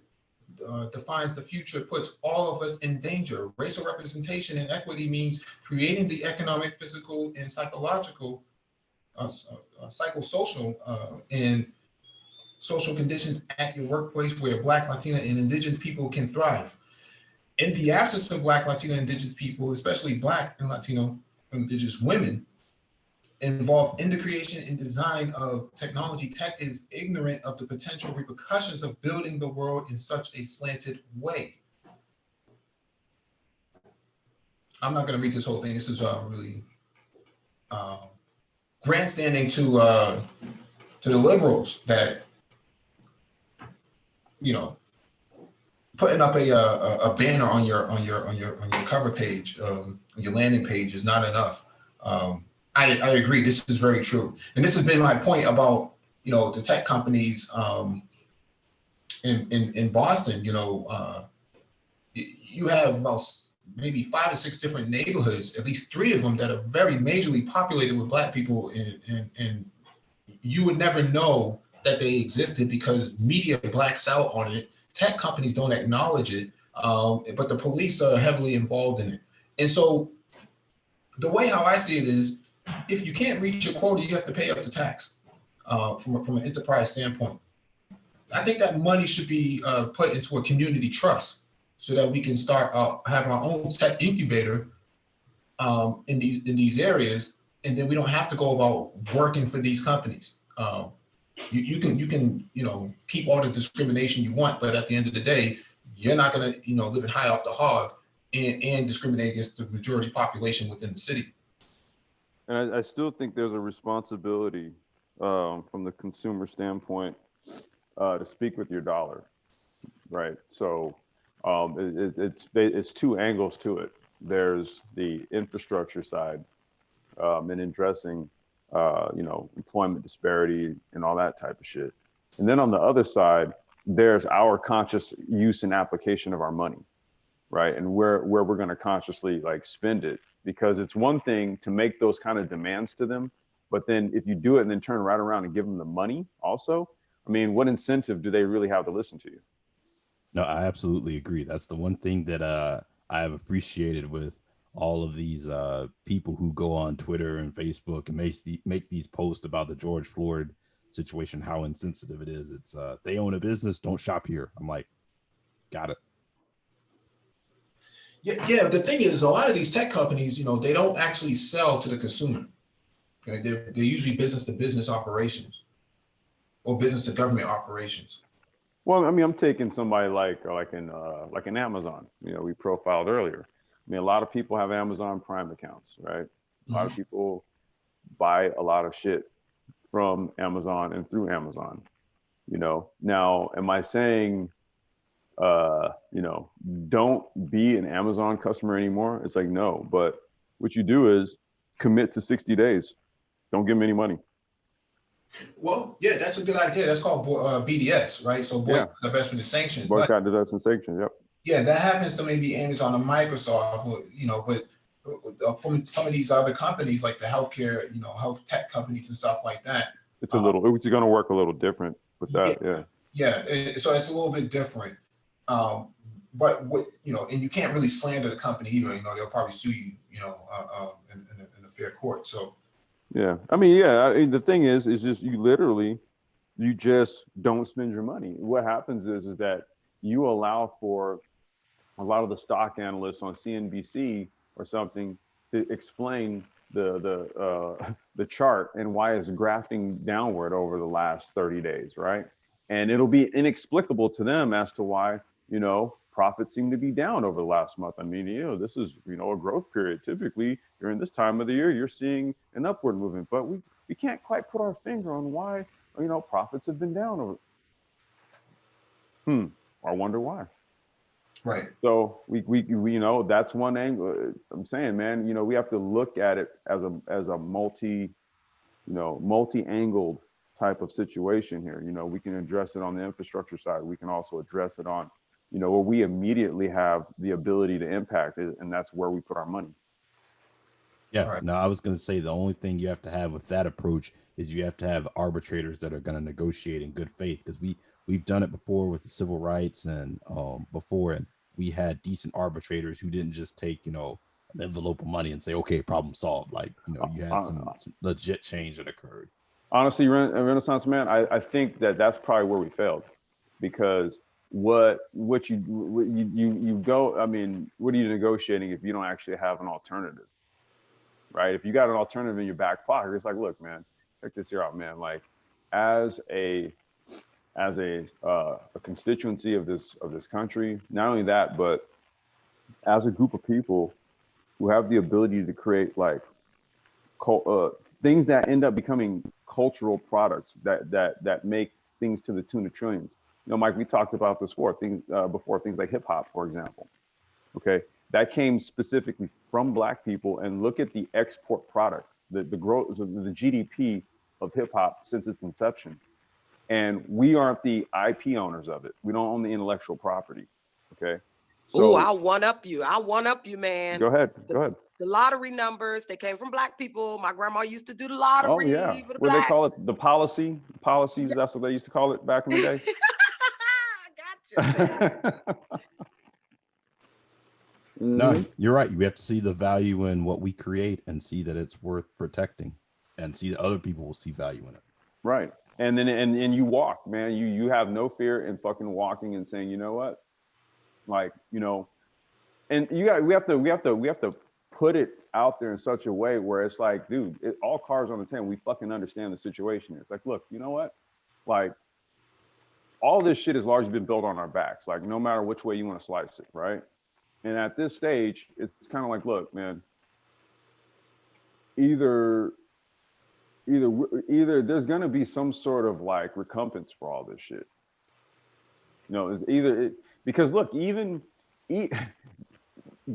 defines the future puts all of us in danger. Racial representation and equity means creating the economic, physical, and psychological, psychosocial, and social conditions at your workplace where Black, Latina, and Indigenous people can thrive. In the absence of Black, Latino, and Indigenous people, especially Black and Latino Indigenous women, involved in the creation and design of technology, tech is ignorant of the potential repercussions of building the world in such a slanted way. I'm not going to read this whole thing. This is really grandstanding to the liberals that, you know, putting up a banner on your cover page, on your landing page is not enough. I agree. This is very true, and this has been my point about, you know, the tech companies in Boston. You know, you have about maybe 5 or 6 different neighborhoods, at least 3 of them that are very majorly populated with Black people, and you would never know that they existed because media blacks out on it. Tech companies don't acknowledge it, but the police are heavily involved in it. And so the way how I see it is, if you can't reach your quota, you have to pay up the tax from an enterprise standpoint. I think that money should be put into a community trust so that we can start having our own tech incubator in these areas, and then we don't have to go about working for these companies. You can you know, keep all the discrimination you want, but at the end of the day, you're not going to, you know, living high off the hog and discriminate against the majority population within the city. And I still think there's a responsibility from the consumer standpoint to speak with your dollar, right? So it's 2 angles to it. There's the infrastructure side and addressing, you know, employment disparity and all that type of shit. And then on the other side, there's our conscious use and application of our money, right? And where we're going to consciously like spend it, because it's one thing to make those kind of demands to them, but then if you do it and then turn right around and give them the money also, I mean, what incentive do they really have to listen to you? No, I absolutely agree. That's the one thing that I have appreciated with all of these people who go on Twitter and Facebook and make these posts about the George Floyd situation, how insensitive it is. It's they own a business, don't shop here. I'm like, got it. Yeah. The thing is, a lot of these tech companies, you know, they don't actually sell to the consumer. Okay, they're usually business to business operations or business to government operations. Well, I mean, I'm taking somebody like an Amazon, you know, we profiled earlier. I mean, a lot of people have Amazon Prime accounts, right? A lot of people buy a lot of shit from Amazon and through Amazon, you know. Now, am I saying, you know, don't be an Amazon customer anymore? It's like, no, but what you do is commit to 60 days. Don't give them any money. Well, yeah, that's a good idea. That's called BDS, right? So boycott, divestment, and sanctions. Boycott, divestment, and sanctions. Yep. Yeah, that happens to maybe Amazon or Microsoft, you know, but from some of these other companies like the healthcare, you know, health tech companies and stuff like that. It's it's going to work a little different with that. Yeah. So it's a little bit different. But what, you know, and you can't really slander the company either. You know, they'll probably sue you, you know, in a fair court. So. Yeah, I mean, the thing is just you just don't spend your money. What happens is that you allow for a lot of the stock analysts on CNBC or something to explain the chart and why it's grafting downward over the last 30 days, right? And it'll be inexplicable to them as to why, you know, profits seem to be down over the last month. I mean, you know, this is, you know, a growth period. Typically during this time of the year, you're seeing an upward movement, but we can't quite put our finger on why, you know, profits have been down over. I wonder why. Right. So we you know, that's one angle. I'm saying, man, you know, we have to look at it as a multi-angled type of situation here. You know, we can address it on the infrastructure side. We can also address it on, you know, where we immediately have the ability to impact it, and that's where we put our money. Yeah, right. No, I was going to say the only thing you have to have with that approach is you have to have arbitrators that are going to negotiate in good faith, because we've done it before with the civil rights and and we had decent arbitrators who didn't just take, you know, an envelope of money and say, okay, problem solved. Like, you know, you had some legit change that occurred. Honestly, Renaissance man, I think that's probably where we failed, because what you go, I mean, what are you negotiating if you don't actually have an alternative, right? If you got an alternative in your back pocket, it's like, look, man, check this here out, man. Like, as a constituency of this country, not only that, but as a group of people, who have the ability to create like things that end up becoming cultural products that make things to the tune of trillions. You know, Mike, we talked about this before, things like hip hop, for example. Okay, that came specifically from Black people, and look at the export product, the growth, the GDP of hip hop since its inception. And we aren't the IP owners of it. We don't own the intellectual property. Okay. So I'll one up you. Man. Go ahead. Go ahead. The lottery numbers, they came from Black people. My grandma used to do the lottery. Oh yeah. For the what Blacks. They call it? The policies. Yeah. That's what they used to call it back in the day. Gotcha. No, you're right. You have to see the value in what we create and see that it's worth protecting, and see that other people will see value in it. Right. And then and you walk, man. You have no fear in fucking walking and saying, you know what, like, you know, and we have to put it out there in such a way where it's like, dude, all cards on the table. We fucking understand the situation. It's like, look, you know what, like, all this shit has largely been built on our backs. Like, no matter which way you want to slice it, right? And at this stage, it's kind of like, look, man, either there's going to be some sort of like recompense for all this shit. You know, it's because look,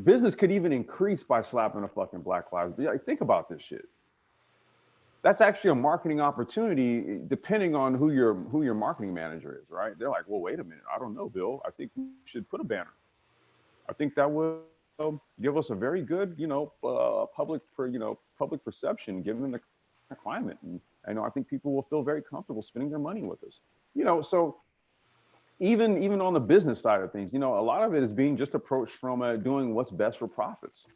business could even increase by slapping a fucking Black Lives. Like, think about this shit. That's actually a marketing opportunity depending on who your marketing manager is, right? They're like, well, wait a minute. I don't know, Bill. I think we should put a banner. I think that will give us a very good, public perception given the climate. And I think people will feel very comfortable spending their money with us. You know, so even on the business side of things, you know, a lot of it is being just approached from doing what's best for profits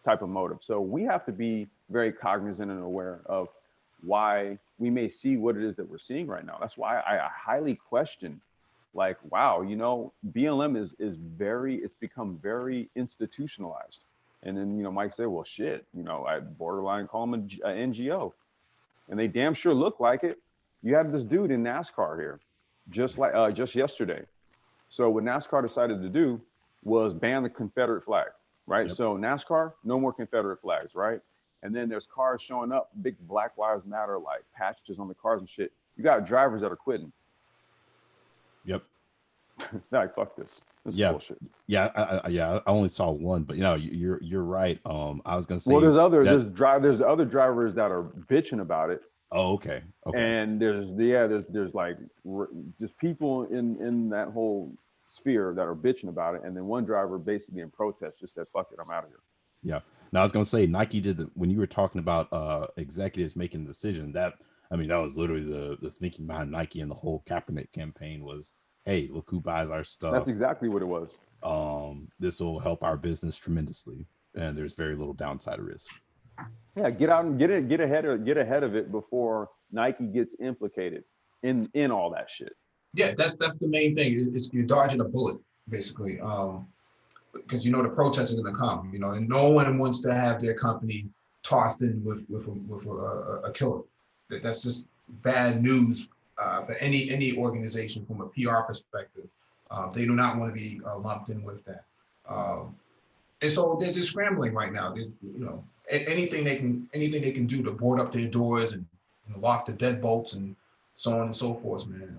type of motive. So we have to be very cognizant and aware of why we may see what it is that we're seeing right now. That's why I highly question, like, wow, you know, BLM it's become very institutionalized. And then, you know, Mike said, well, shit, you know, I borderline call them an NGO. And they damn sure look like it. You have this dude in NASCAR here, just yesterday. So what NASCAR decided to do was ban the Confederate flag, right? Yep. So NASCAR, no more Confederate flags, right? And then there's cars showing up, big Black Lives Matter, like patches on the cars and shit. You got drivers that are quitting. Yep. Like, fuck this. This is bullshit. Yeah, I only saw one, but you know, you're right. I was gonna say, well, there's other drivers that are bitching about it. Oh, okay. And there's like just people in that whole sphere that are bitching about it, and then one driver basically in protest just said, "Fuck it, I'm out of here." Yeah. Now I was gonna say Nike did when you were talking about executives making the decision. That was literally the thinking behind Nike and the whole Kaepernick campaign was, hey, look who buys our stuff. That's exactly what it was. This will help our business tremendously, and there's very little downside risk. Yeah, get out and get ahead of it before Nike gets implicated in all that shit. Yeah, that's the main thing. It's you're dodging a bullet, basically, because you know the protests are going to come. You know, and no one wants to have their company tossed in with a killer. That's just bad news for any organization from a PR perspective. They do not want to be lumped in with that. And so they're just scrambling right now. You know, anything they can do to board up their doors and lock the deadbolts and so on and so forth, man,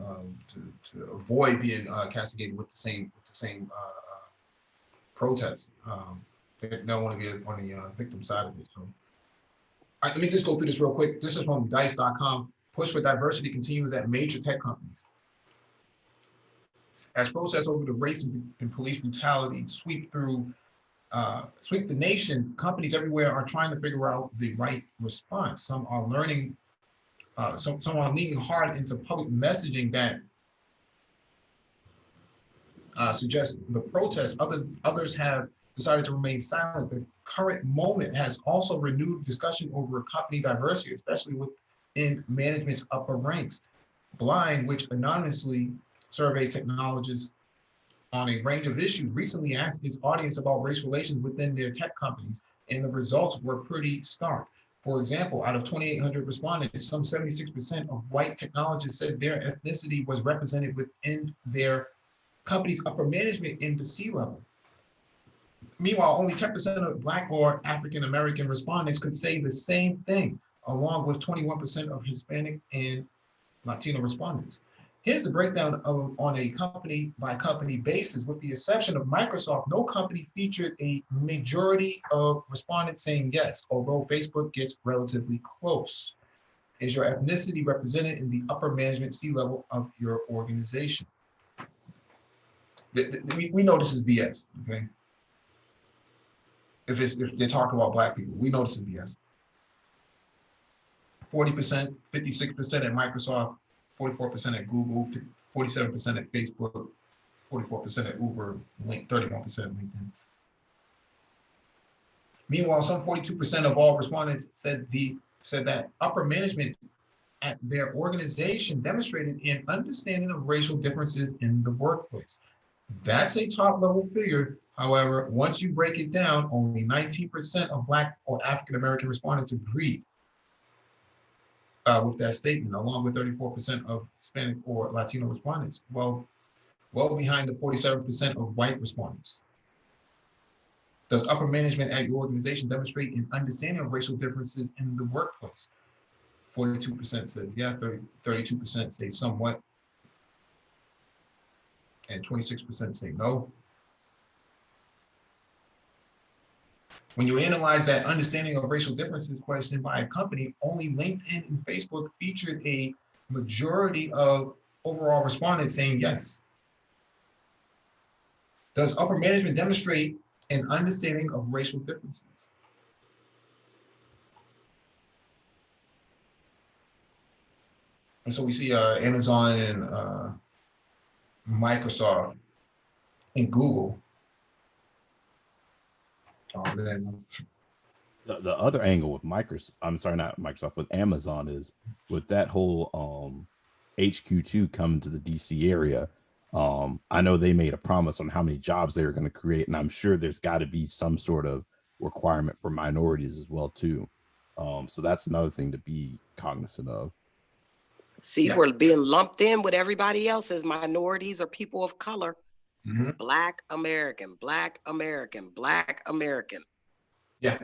to avoid being castigated with the same protests. They don't want to be on the victim side of it. So let me just go through this real quick. This is from Dice.com. Push for diversity continues at major tech companies. As protests over the race and police brutality sweep the nation, companies everywhere are trying to figure out the right response. Some are learning, some are leaning hard into public messaging that suggests the protest. Others have decided to remain silent. The current moment has also renewed discussion over company diversity, especially within management's upper ranks. Blind, which anonymously surveys technologists on a range of issues, recently asked its audience about race relations within their tech companies, and the results were pretty stark. For example, out of 2,800 respondents, some 76% of white technologists said their ethnicity was represented within their company's upper management in the C-level. Meanwhile, only 10% of Black or African American respondents could say the same thing, along with 21% of Hispanic and Latino respondents. Here's the breakdown on a company by company basis. With the exception of Microsoft, no company featured a majority of respondents saying yes, although Facebook gets relatively close. Is your ethnicity represented in the upper management C-level of your organization? We know this is BS, okay? If they're talking about Black people, we know this is BS. 40%, 56% at Microsoft, 44% at Google, 47% at Facebook, 44% at Uber, 31% at LinkedIn. Meanwhile, some 42% of all respondents said that upper management at their organization demonstrated an understanding of racial differences in the workplace. That's a top level figure. However, once you break it down, only 19% of Black or African American respondents agreed with that statement, along with 34% of Hispanic or Latino respondents, well behind the 47% of white respondents. Does upper management at your organization demonstrate an understanding of racial differences in the workplace? 42% says yeah, 32% say somewhat, and 26% say no. When you analyze that understanding of racial differences question by a company, only LinkedIn and Facebook featured a majority of overall respondents saying yes. Does upper management demonstrate an understanding of racial differences? And so we see Amazon and Microsoft and Google. The other angle with Microsoft, I'm sorry, not Microsoft, with Amazon is with that whole HQ2 coming to the DC area. I know they made a promise on how many jobs they were going to create, and I'm sure there's got to be some sort of requirement for minorities as well too. So that's another thing to be cognizant of. See, we're being lumped in with everybody else as minorities or people of color. Mm-hmm. Black American, Black American, Black American. Yeah.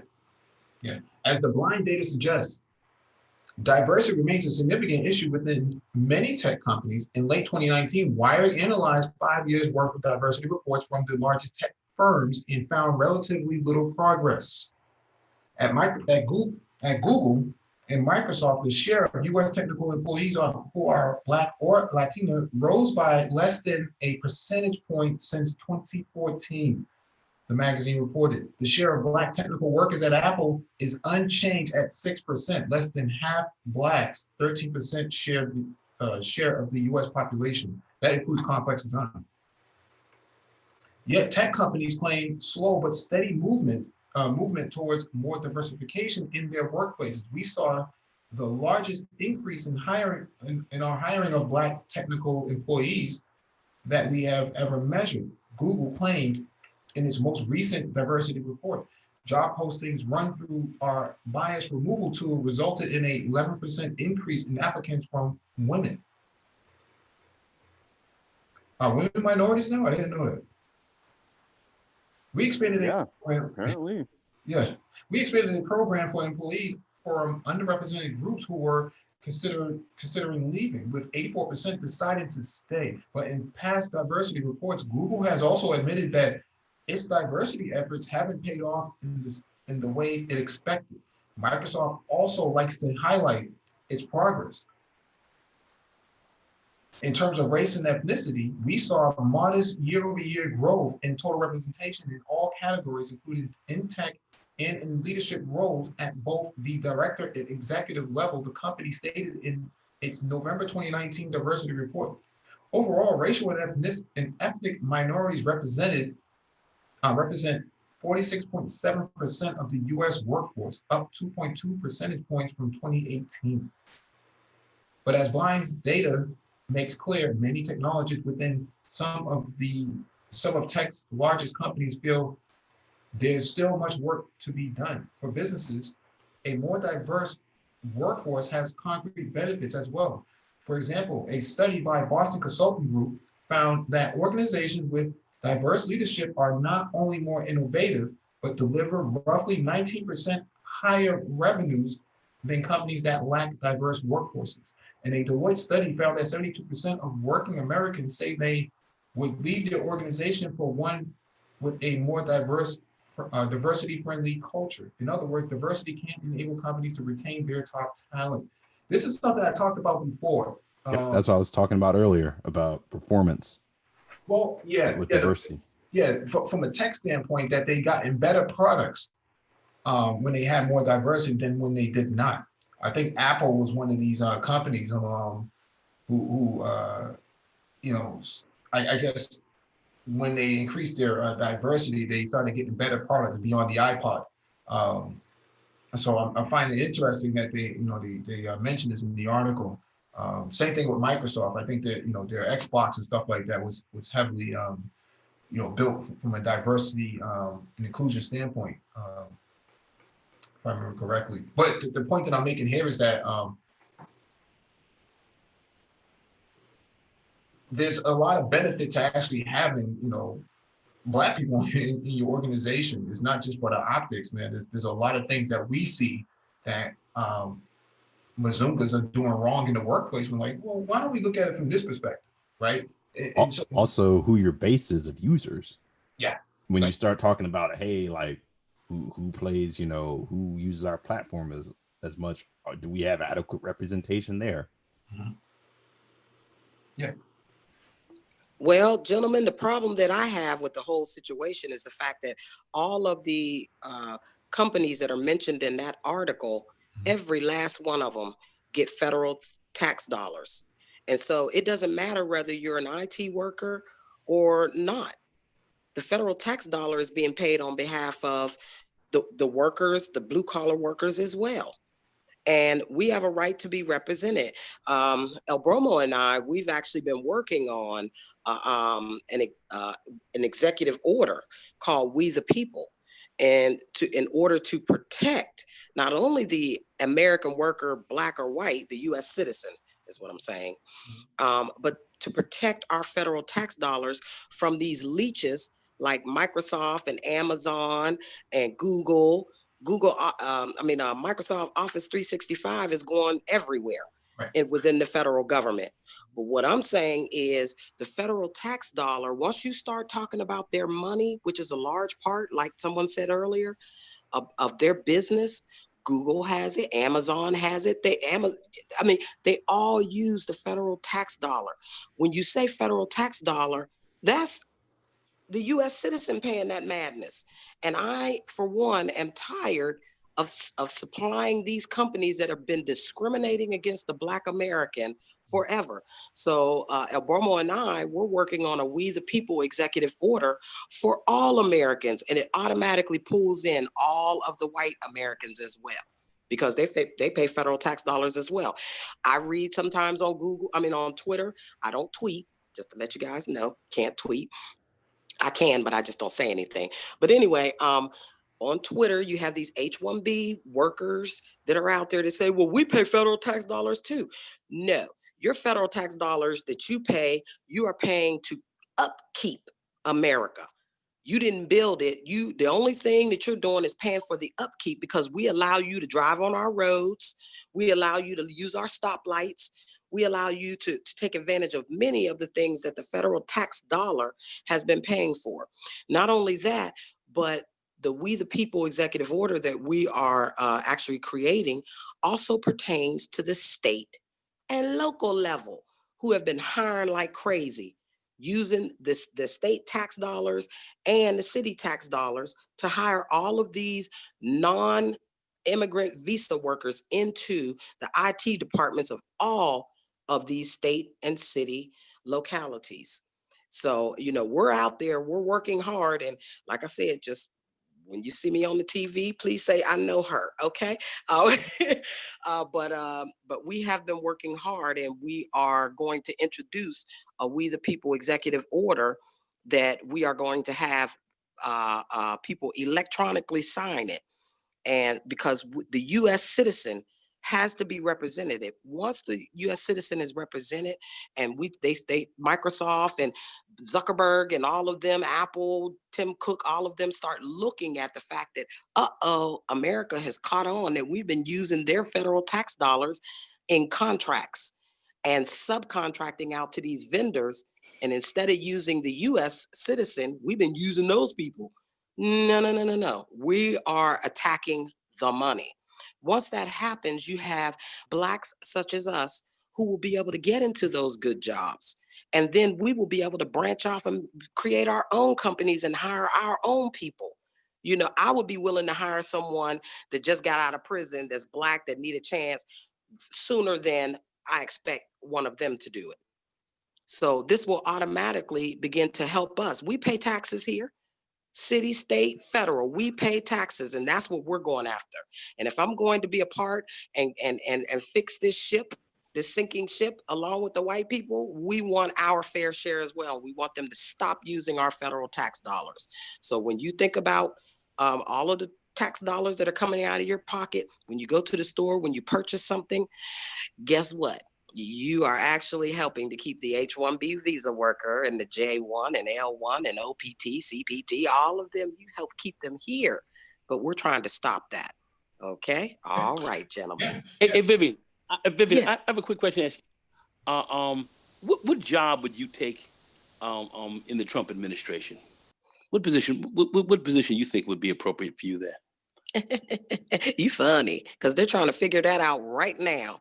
As the blind data suggests, diversity remains a significant issue within many tech companies. In late 2019, Wired analyzed 5 years worth of diversity reports from the largest tech firms and found relatively little progress. At Google and Microsoft, the share of U.S. technical employees who are Black or Latino rose by less than a percentage point since 2014. The magazine reported the share of Black technical workers at Apple is unchanged at 6%, less than half Blacks, 13% share of the U.S. population. That includes complex design. Yet tech companies claim slow but steady movement towards more diversification in their workplaces. We saw the largest increase in hiring in our hiring of Black technical employees that we have ever measured. Google claimed in its most recent diversity report, job postings run through our bias removal tool resulted in a 11% increase in applicants from women. Are women minorities now? I didn't know that. We expanded apparently. Yeah, we expanded a program for employees from underrepresented groups who were considering leaving, with 84% deciding to stay. But in past diversity reports, Google has also admitted that its diversity efforts haven't paid off in the way it expected. Microsoft also likes to highlight its progress. In terms of race and ethnicity, we saw a modest year-over-year growth in total representation in all categories, including in tech and in leadership roles at both the director and executive level, the company stated in its November 2019 diversity report. Overall, racial and ethnic minorities represent 46.7% of the US workforce, up 2.2 percentage points from 2018. But as Blind's data makes clear, many technologists within some of tech's largest companies feel there's still much work to be done. For businesses, a more diverse workforce has concrete benefits as well. For example, a study by Boston Consulting Group found that organizations with diverse leadership are not only more innovative, but deliver roughly 19% higher revenues than companies that lack diverse workforces. And a Deloitte study found that 72% of working Americans say they would leave their organization for one with a more diverse, diversity-friendly culture. In other words, diversity can enable companies to retain their top talent. This is something I talked about before. Yep, that's what I was talking about earlier about performance. Well, yeah, with yeah, diversity. From a tech standpoint, that they got in better products when they had more diversity than when they did not. I think Apple was one of these companies who you know, I guess when they increased their diversity, they started getting better products beyond the iPod. So I'm finding it interesting that they mentioned this in the article. Same thing with Microsoft. I think that their Xbox and stuff like that was heavily built from a diversity and inclusion standpoint, if I remember correctly. But the point that I'm making here is that there's a lot of benefit to actually having Black people in your organization. It's not just for the optics, man. There's a lot of things that we see that Mazungas are doing wrong in the workplace. We're like, well, why don't we look at it from this perspective, right? And so, Also, who your base is of users. yeah. When you start talking about, hey, like who plays, who uses our platform as much, or do we have adequate representation there? Mm-hmm. Yeah. Well, gentlemen, the problem that I have with the whole situation is the fact that all of the companies that are mentioned in that article, every last one of them get federal tax dollars. And so it doesn't matter whether you're an IT worker or not. The federal tax dollar is being paid on behalf of the workers, the blue collar workers as well. And we have a right to be represented. El Bromo and I, we've actually been working on an executive order called We the People, and in order to protect not only the American worker, Black or white, the U.S. citizen is what I'm saying, but to protect our federal tax dollars from these leeches like Microsoft and Amazon and Google. Microsoft Office 365 is going everywhere, right, and within the federal government. But what I'm saying is the federal tax dollar, once you start talking about their money, which is a large part, like someone said earlier, of their business, Google has it, Amazon has it. They all use the federal tax dollar. When you say federal tax dollar, that's the U.S. citizen paying that madness. And I, for one, am tired of supplying these companies that have been discriminating against the Black American forever. So El Bormo and I, we're working on a We the People executive order for all Americans, and it automatically pulls in all of the white Americans as well, because they pay federal tax dollars as well. I read sometimes on Twitter. I don't tweet, just to let you guys know, can't tweet. I can, but I just don't say anything. But anyway, on Twitter, you have these H-1B workers that are out there that say, well, we pay federal tax dollars too. No, your federal tax dollars that you pay, you are paying to upkeep America. You didn't build it. The only thing that you're doing is paying for the upkeep, because we allow you to drive on our roads. We allow you to use our stoplights. We allow you to take advantage of many of the things that the federal tax dollar has been paying for. Not only that, but the We the People executive order that we are actually creating also pertains to the state and local level, who have been hiring like crazy, using the state tax dollars and the city tax dollars to hire all of these non-immigrant visa workers into the IT departments of all of these state and city localities. So, we're out there, we're working hard. And like I said, just when you see me on the TV, please say, I know her, okay? But we have been working hard, and we are going to introduce a We the People executive order that we are going to have people electronically sign it. And because the U.S. citizen has to be represented. Once the U.S. citizen is represented, and Microsoft and Zuckerberg and all of them, Apple, Tim Cook, all of them start looking at the fact that, America has caught on that we've been using their federal tax dollars in contracts and subcontracting out to these vendors. And instead of using the US citizen, we've been using those people. No, no, no, no, no. We are attacking the money. Once that happens, you have Blacks such as us who will be able to get into those good jobs. And then we will be able to branch off and create our own companies and hire our own people. You know, I would be willing to hire someone that just got out of prison, that's Black, that need a chance sooner than I expect one of them to do it. So this will automatically begin to help us. We pay taxes here, city, state, federal. We pay taxes, and that's what we're going after. And if I'm going to be a part and fix this ship, this sinking ship, along with the white people, we want our fair share as well. We want them to stop using our federal tax dollars. So when you think about all of the tax dollars that are coming out of your pocket, when you go to the store, when you purchase something, guess what? You are actually helping to keep the H-1B visa worker and the J-1 and L-1 and OPT, CPT, all of them, you help keep them here. But we're trying to stop that. Okay? All right, gentlemen. Hey, Vivian, Vivian, I Yes. have a quick question to ask you. What job would you take in the Trump administration? What position you think would be appropriate for you there? You funny, because they're trying to figure that out right now.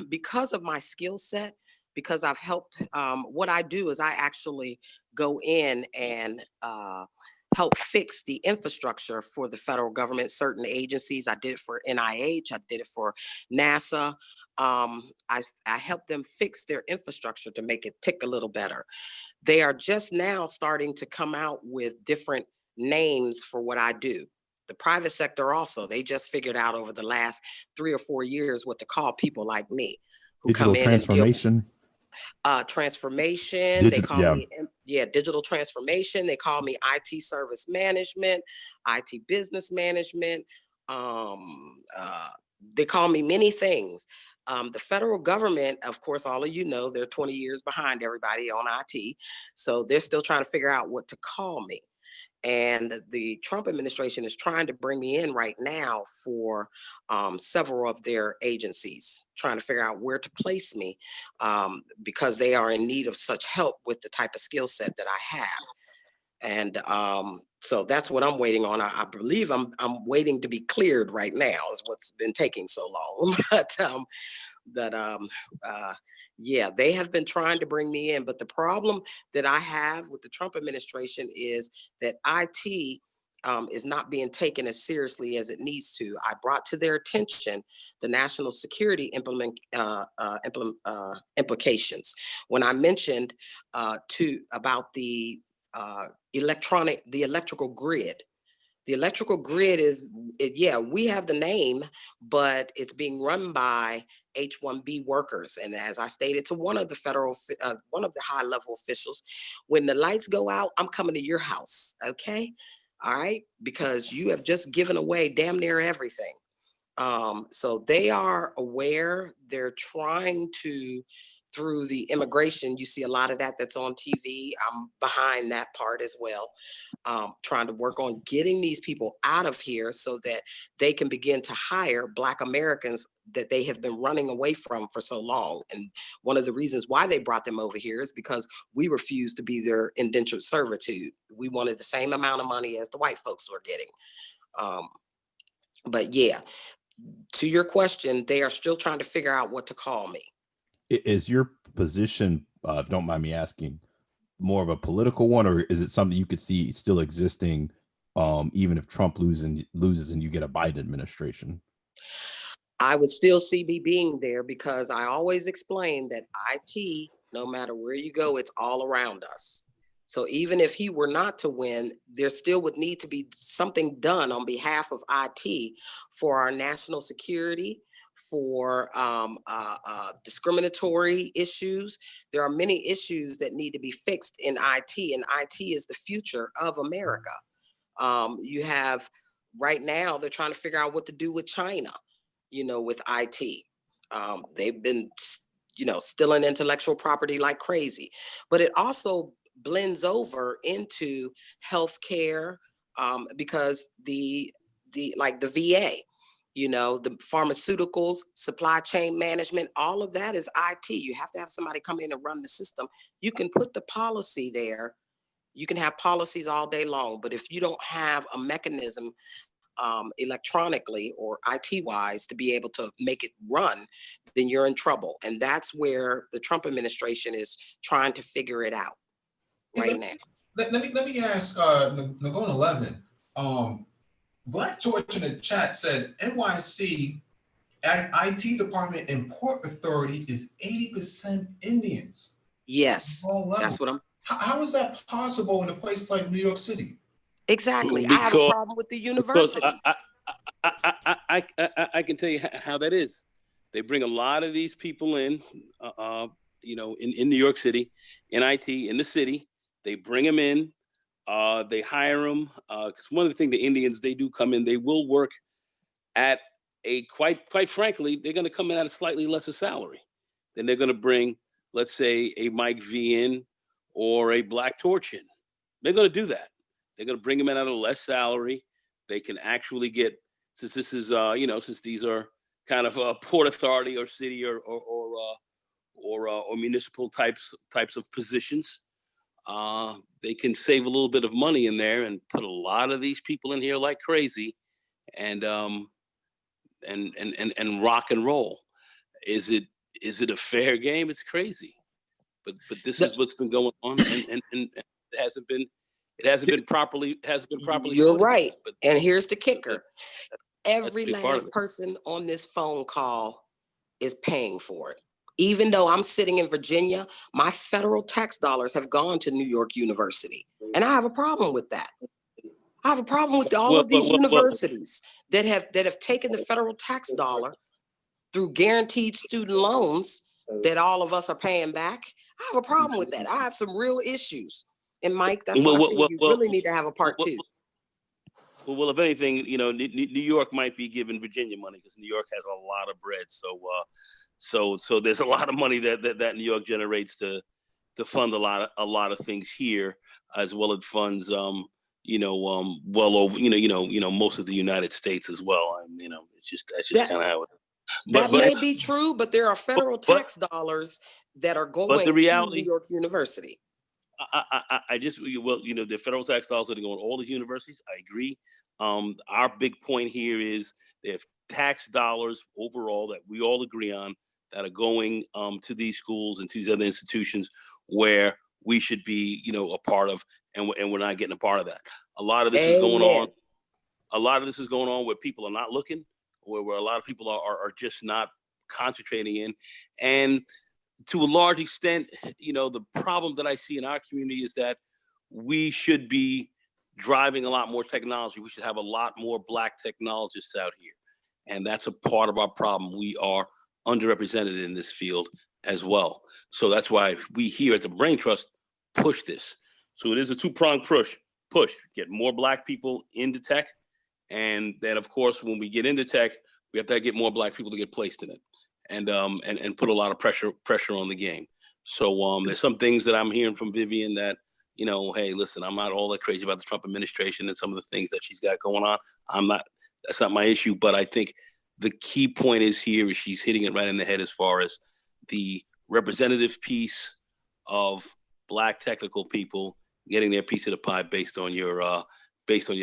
Because of my skill set, because I've helped, what I do is I actually go in and help fix the infrastructure for the federal government, certain agencies. I did it for NIH, I did it for NASA. I helped them fix their infrastructure to make it tick a little better. They are just now starting to come out with different names for what I do. The private sector also, they just figured out over the last 3 or 4 years what to call people like me who Digital come in and deal transformation. transformation. They call Yeah. me, digital transformation. They call me IT service management, IT business management. They call me many things. The federal government, of course, all of you know, they're 20 years behind everybody on IT. So they're still trying to figure out what to call me. And the Trump administration is trying to bring me in right now for several of their agencies, trying to figure out where to place me because they are in need of such help with the type of skill set that I have. And so that's what I'm waiting on. I believe I'm waiting to be cleared right now is what's been taking so long. Yeah, they have been trying to bring me in, but the problem that I have with the Trump administration is that IT is not being taken as seriously as it needs to. I brought to their attention the national security implications when I mentioned about the electrical grid. The electrical grid yeah, we have the name, but it's being run by H-1B workers. And as I stated to one of the one of the high level officials, when the lights go out, I'm coming to your house, okay? All right, because you have just given away damn near everything. So they are aware. They're trying to, through the immigration, you see a lot of that's on TV. I'm behind that part as well. Trying to work on getting these people out of here so that they can begin to hire Black Americans that they have been running away from for so long. And one of the reasons why they brought them over here is because we refused to be their indentured servitude. We wanted the same amount of money as the white folks were getting. But yeah, to your question, they are still trying to figure out what to call me. Is your position, if you don't mind me asking, more of a political one, or is it something you could see still existing even if Trump loses and you get a Biden administration? I would still see me being there because I always explain that IT, no matter where you go, it's all around us. So even if he were not to win, there still would need to be something done on behalf of IT for our national security, for discriminatory issues. There are many issues that need to be fixed in IT, and IT is the future of America. You have right now, they're trying to figure out what to do with China, with IT. They've been, stealing intellectual property like crazy. But it also blends over into healthcare, because like the VA, you know, the pharmaceuticals, supply chain management, all of that is IT. You have to have somebody come in and run the system. You can put the policy there. You can have policies all day long, but if you don't have a mechanism electronically or IT wise to be able to make it run, then you're in trouble. And that's where the Trump administration is trying to figure it out right now. Let me ask Nagona 11. Black Torch in the chat said NYC IT department and Port Authority is 80% Indians. Yes, that's what I'm. How is that possible in a place like New York City? Exactly. I have a problem with the universities. I can tell you how that is. They bring a lot of these people in, you know, in New York City, in IT, in the city. They bring them in. They hire them. Because one of the things the Indians, they do come in, they will work at a quite frankly, they're going to come in at a slightly lesser salary than they're going to bring, let's say, a Mike V in or a Black Torch in. They're going to do that. They're going to bring them in at a less salary. They can actually get, since this is, you know, since these are kind of a port authority or city or municipal types of positions, they can save a little bit of money in there and put a lot of these people in here like crazy, and rock and roll. Is it a fair game? It's crazy, but this is what's been going on, and it hasn't been properly You're right. But and here's the kicker. Every that's a big part of last it. person on this phone call is paying for it. Even though I'm sitting in Virginia, my federal tax dollars have gone to New York University. And I have a problem with that. I have a problem with all of these universities that have taken the federal tax dollar through guaranteed student loans that all of us are paying back. I have a problem with that. I have some real issues. And Mike, that's why I say you really need to have a part two. Well, if anything, you know, New York might be giving Virginia money because New York has a lot of bread. So there's a lot of money that New York generates to fund a lot of things here, as well as funds, you know, well over, you know, most of the United States as well. And, you know, that's just kind of how it is. That may be true, but there are federal tax dollars that are going to New York University. Well, you know, the federal tax dollars are going to all the universities. I agree. Our big point here is there's tax dollars overall that we all agree on that are going to these schools and to these other institutions where we should be, you know, a part of, and we're not getting a part of that. A lot of this is going on. A lot of this is going on where people are not looking, where a lot of people are just not concentrating in. And to a large extent, you know, the problem that I see in our community is that we should be driving a lot more technology. We should have a lot more Black technologists out here. And that's a part of our problem. We are underrepresented in this field as well. So that's why we here at the Brain Trust push this. So it is a two-pronged push. Get more Black people into tech. And then, of course, when we get into tech, we have to get more Black people to get placed in it. And put a lot of pressure on the game. So there's some things that I'm hearing from Vivian that, you know, hey, listen, I'm not all that crazy about the Trump administration and some of the things that she's got going on. That's not my issue. But I think the key point is she's hitting it right in the head as far as the representative piece of Black technical people getting their piece of the pie based on your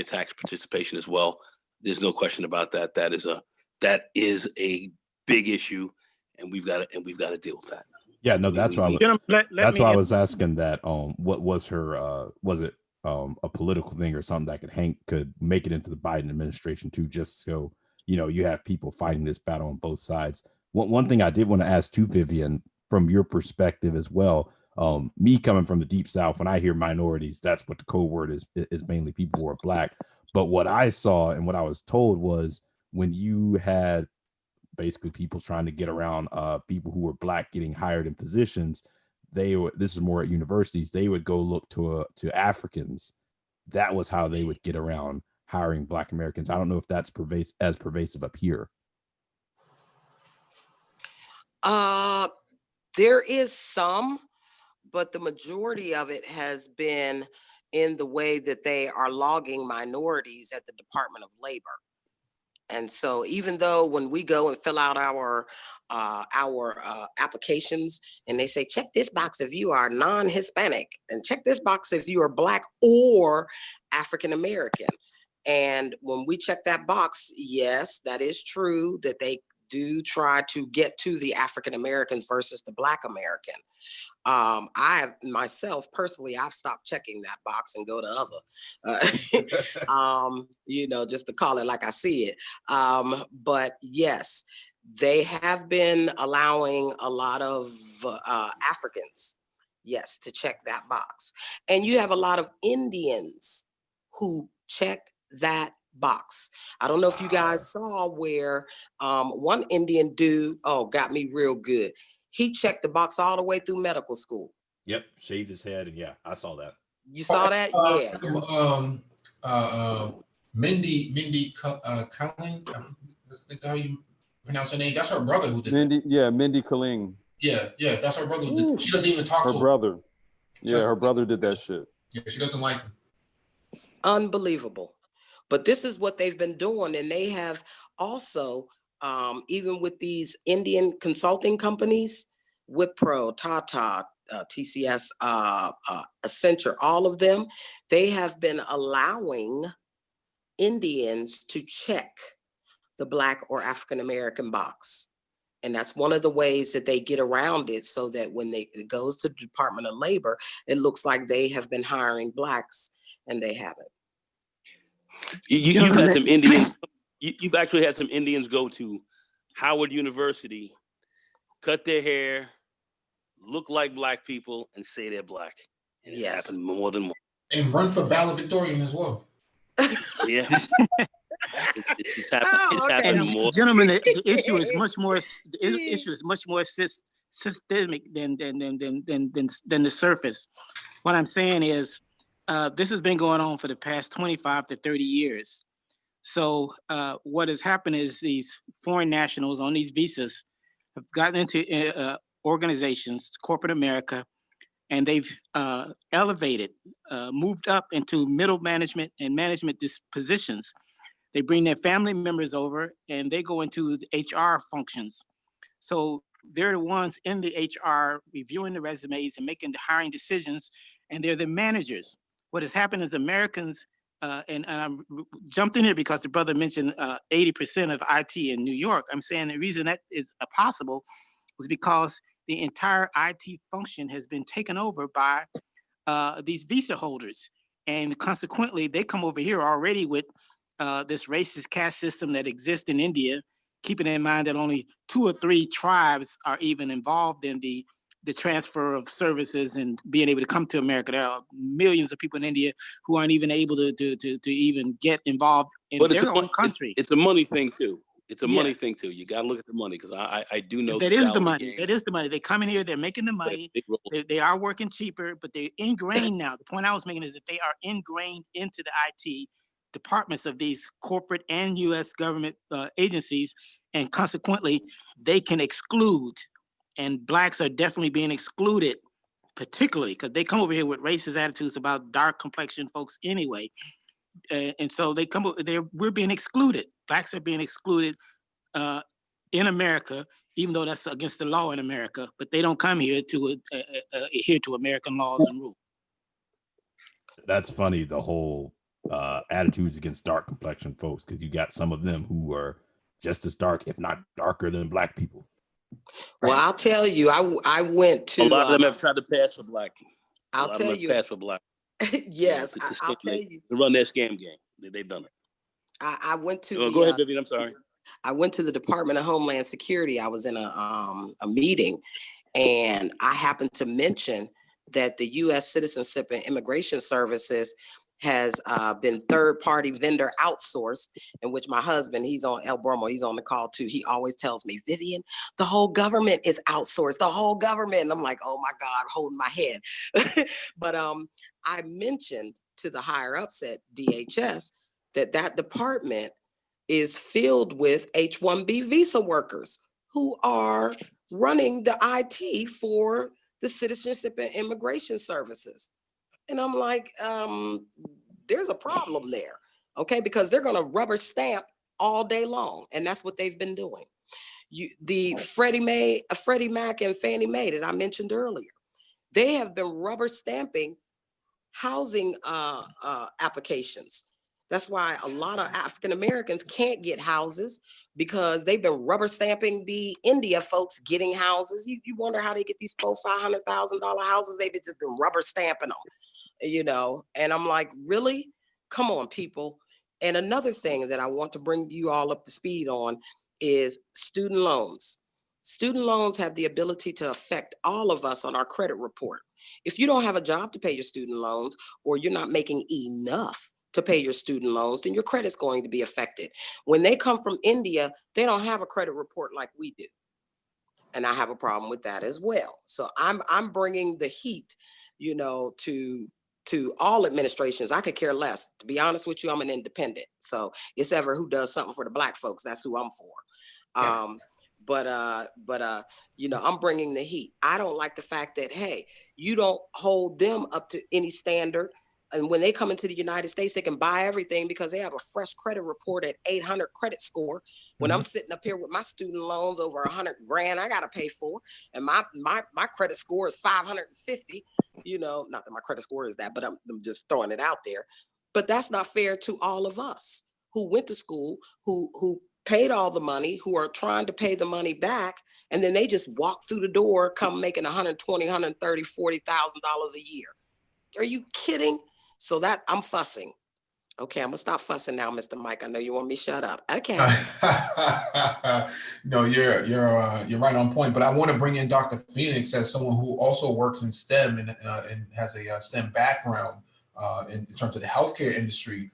tax participation as well. There's no question about that. That is a big issue, and we've got to deal with that. Yeah, no, that's why I was asking that. What was her? Was it a political thing or something that could make it into the Biden administration too? Just so you know, you have people fighting this battle on both sides. One thing I did want to ask too, Vivian, from your perspective as well. Me coming from the Deep South, when I hear minorities, that's what the code word is mainly people who are Black. But what I saw and what I was told was when you had basically people trying to get around people who were Black getting hired in positions, this is more at universities, they would go look to Africans. That was how they would get around hiring Black Americans. I don't know if that's pervasive up here. There is some, but the majority of it has been in the way that they are logging minorities at the Department of Labor. And so even though when we go and fill out our applications and they say, check this box if you are non-Hispanic and check this box if you are Black or African-American. And when we check that box, yes, that is true that they do try to get to the African-Americans versus the Black American. I have myself personally, I've stopped checking that box and go to other, just to call it like I see it. But yes, they have been allowing a lot of Africans, yes, to check that box. And you have a lot of Indians who check that box. I don't know if you guys saw where one Indian dude, got me real good. He checked the box all the way through medical school. Yep, shaved his head, and yeah, I saw that. You saw that? Yeah. Mindy Kaling, that's how you pronounce her name. That's her brother who did Mindy, yeah, Mindy Kaling. Yeah, that's her brother who did. She doesn't even talk to her brother. Yeah, her brother did that shit. Yeah, she doesn't like him. Unbelievable. But this is what they've been doing, and they have also, even with these Indian consulting companies, Wipro, Tata, TCS, Accenture, all of them, they have been allowing Indians to check the Black or African-American box. And that's one of the ways that they get around it, so that when it goes to the Department of Labor, it looks like they have been hiring Blacks and they haven't. You've had some Indians. You've actually had some Indians go to Howard University, cut their hair, look like Black people, and say they're Black. And it's happened more than once. And run for valedictorian as well. Yeah. It's happened more. Gentlemen, the issue is much more. The issue is much more systemic than the surface. What I'm saying is, this has been going on for the past 25 to 30 years. So what has happened is these foreign nationals on these visas have gotten into organizations, corporate America, and they've elevated, moved up into middle management and management positions. They bring their family members over and they go into the HR functions. So they're the ones in the HR reviewing the resumes and making the hiring decisions, and they're the managers. What has happened is Americans, and I jumped in here because the brother mentioned 80% of IT in New York. I'm saying the reason that is possible was because the entire IT function has been taken over by these visa holders. And consequently, they come over here already with this racist caste system that exists in India, keeping in mind that only 2 or 3 tribes are even involved in the transfer of services and being able to come to America. There are millions of people in India who aren't even able to even get involved in their own country. It's a money thing too. It's a money thing too. You got to look at the money, because I do know that is the money. That is the money. They come in here, they're making the money. They are working cheaper, but they're ingrained now. The point I was making is that they are ingrained into the IT departments of these corporate and U.S. government agencies, and consequently, they can exclude. And Blacks are definitely being excluded, particularly because they come over here with racist attitudes about dark complexion folks anyway. And so they come over there, we're being excluded. Blacks are being excluded in America, even though that's against the law in America, but they don't come here to adhere to American laws and rules. That's funny, the whole attitudes against dark complexion folks, because you got some of them who are just as dark, if not darker, than Black people. Well, I'll tell you, I went to. A lot of them have tried to pass for Black. I'll tell you. Pass for Black. Yes, I'll tell you. To run their scam game. They've done it. I went to. Go ahead, Vivian. I'm sorry. I went to the Department of Homeland Security. I was in a meeting, and I happened to mention that the U.S. Citizenship and Immigration Services has been third-party vendor outsourced, in which my husband, he's on El Bromo, he's on the call too. He always tells me, Vivian, the whole government is outsourced, the whole government. And I'm like, oh my God, holding my head. But I mentioned to the higher ups at DHS that department is filled with H-1B visa workers who are running the IT for the Citizenship and Immigration Services. And I'm like, there's a problem there, okay? Because they're gonna rubber stamp all day long, and that's what they've been doing. The Freddie Mac and Fannie Mae that I mentioned earlier, they have been rubber stamping housing applications. That's why a lot of African Americans can't get houses, because they've been rubber stamping the India folks getting houses. You wonder how they get these $500,000 houses. They've just been rubber stamping them, And I'm like, really? Come on, people. And another thing that I want to bring you all up to speed on is student loans. Student loans have the ability to affect all of us on our credit report. If you don't have a job to pay your student loans, or you're not making enough to pay your student loans, then your credit's going to be affected. When they come from India, they don't have a credit report like we do. And I have a problem with that as well. So I'm bringing the heat, to all administrations. I could care less. To be honest with you, I'm an independent. So it's ever who does something for the Black folks, that's who I'm for. I'm bringing the heat. I don't like the fact that, hey, you don't hold them up to any standard. And when they come into the United States, they can buy everything because they have a fresh credit report at 800 credit score. When I'm sitting up here with my student loans over 100 grand, I got to pay for, and my credit score is 550. Not that my credit score is that, but I'm just throwing it out there. But that's not fair to all of us who went to school, who paid all the money, who are trying to pay the money back, and then they just walk through the door, come making $120,000, $130,000, $40,000 a year. Are you kidding? So that I'm fussing. Okay, I'm gonna stop fussing now, Mr. Mike. I know you want me to shut up. Okay. No, you're right on point. But I want to bring in Dr. Phoenix as someone who also works in STEM and has a STEM background in terms of the healthcare industry.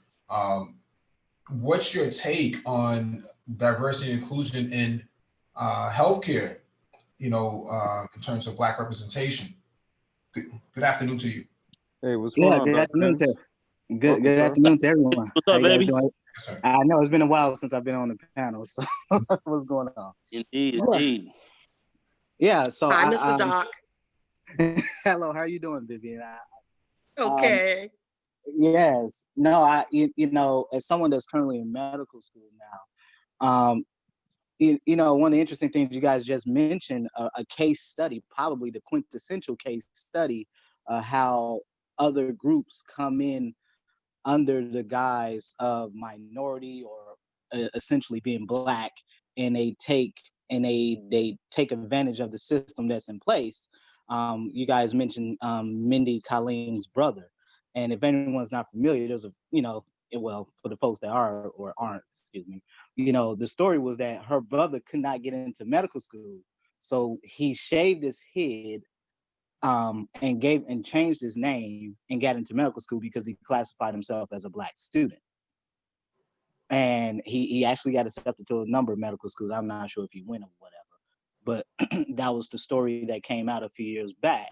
What's your take on diversity and inclusion in healthcare? In terms of Black representation. Good afternoon to you. Hey, what's going on? Good afternoon to good afternoon to everyone. What's up, baby? Yes, I know it's been a while since I've been on the panel, so what's going on? Indeed. Yeah, so hi, Mr. Doc. Hello, how are you doing, Vivian? Okay. Yes. No, as someone that's currently in medical school now, one of the interesting things you guys just mentioned, a case study, probably the quintessential case study, how other groups come in under the guise of minority or essentially being Black, and they take advantage of the system that's in place. You guys mentioned Mindy Colleen's brother, and if anyone's not familiar, there's for the folks that are or aren't, excuse me, the story was that her brother could not get into medical school, so he shaved his head and changed his name and got into medical school because he classified himself as a Black student. And he actually got accepted to a number of medical schools. I'm not sure if he went or whatever, but that was the story that came out a few years back.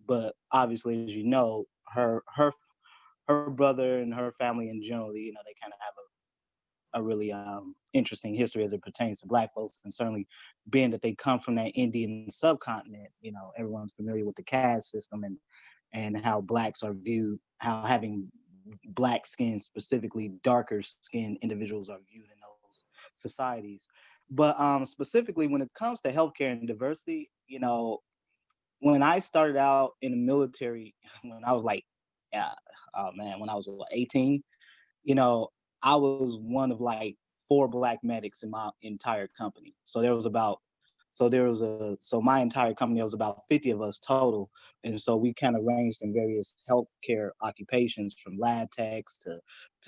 But obviously, as you know, her brother and her family in general, they kind of have a really interesting history as it pertains to Black folks, and certainly being that they come from that Indian subcontinent, everyone's familiar with the caste system and how Blacks are viewed, how having Black skin, specifically darker skinned individuals, are viewed in those societies. But specifically when it comes to healthcare and diversity, when I started out in the military, when I was when I was 18, I was one of 4 Black medics in my entire company. So my entire company was about 50 of us total. And so we kind of ranged in various healthcare occupations, from lab techs to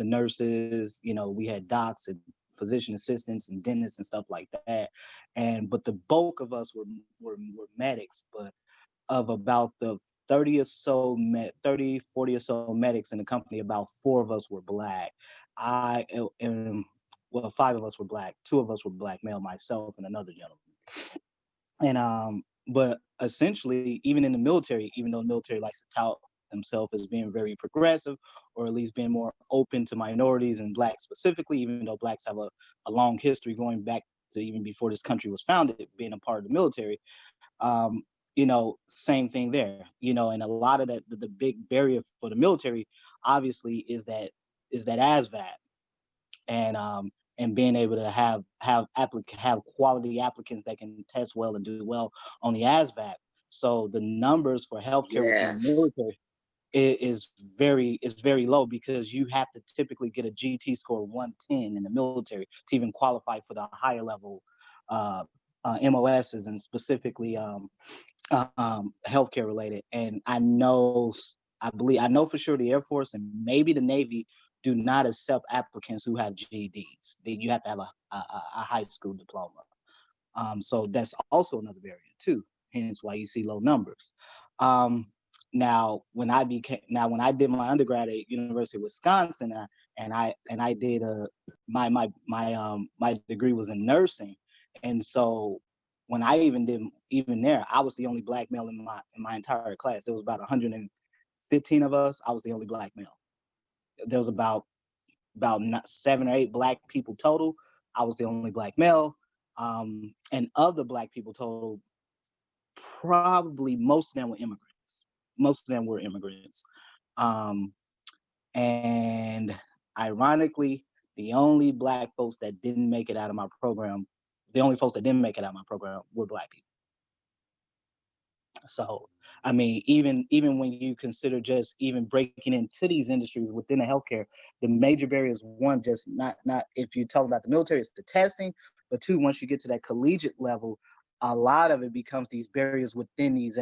nurses. We had docs and physician assistants and dentists and stuff like that. But the bulk of us were medics. But of about the 40 or so medics in the company, about 4 of us were Black. 5 of us were Black, 2 of us were Black male, myself and another gentleman. And but essentially, even in the military, even though the military likes to tout themselves as being very progressive, or at least being more open to minorities and Blacks specifically, even though Blacks have a long history going back to even before this country was founded, being a part of the military, same thing there, and a lot of that, the big barrier for the military, obviously, is that ASVAB, and being able to have quality applicants that can test well and do well on the ASVAB. So the numbers for healthcare within the Yes. military is very low, because you have to typically get a GT score of 110 in the military to even qualify for the higher level MOSs, and specifically healthcare related. And I know for sure the Air Force and maybe the Navy do not accept applicants who have GEDs. You have to have a high school diploma. So that's also another barrier too. Hence why you see low numbers. Now, when I did my undergrad at University of Wisconsin, and I did my degree was in nursing, and so when I even there, I was the only black male in my entire class. There was about 115 of us. I was the only black male. There was about 7 or 8 black people total. I was the only black male. And of the black people total, probably most of them were immigrants. And ironically, the only black folks that didn't make it out of my program, were black people. So, I mean, even when you consider just even breaking into these industries within the healthcare, the major barriers, one, just not if you talk about the military, it's the testing, but two, once you get to that collegiate level, a lot of it becomes these barriers within these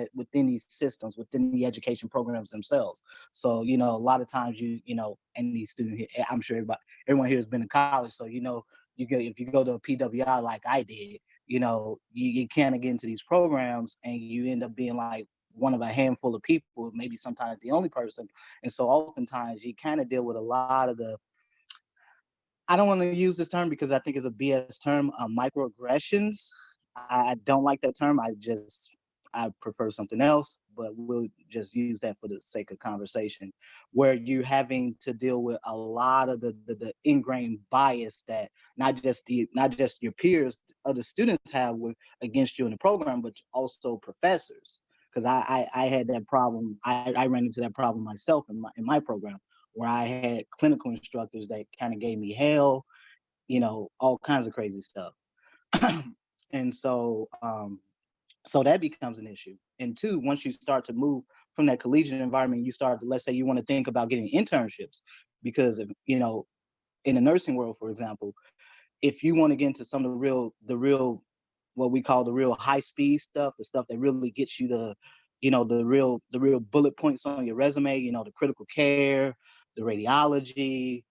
systems, within the education programs themselves. So, a lot of times and these students here, I'm sure everyone here has been in college, so if you go to a PWI like I did, you can't get into these programs, and you end up being like one of a handful of people, maybe sometimes the only person. And so oftentimes you kind of deal with a lot of I don't want to use this term because I think it's a BS term, microaggressions. I don't like that term. I prefer something else, but we'll just use that for the sake of conversation, where you're having to deal with a lot of the ingrained bias that not just your peers, other students have against you in the program, but also professors. Because I had that problem. I ran into that problem myself in my program, where I had clinical instructors that kind of gave me hell, all kinds of crazy stuff. And so that becomes an issue. And two, once you start to move from that collegiate environment, you start to, let's say you want to think about getting internships, because if, in the nursing world, for example, if you want to get into some of the real, what we call the real high speed stuff, the stuff that really gets you the real bullet points on your resume, the critical care, the radiology,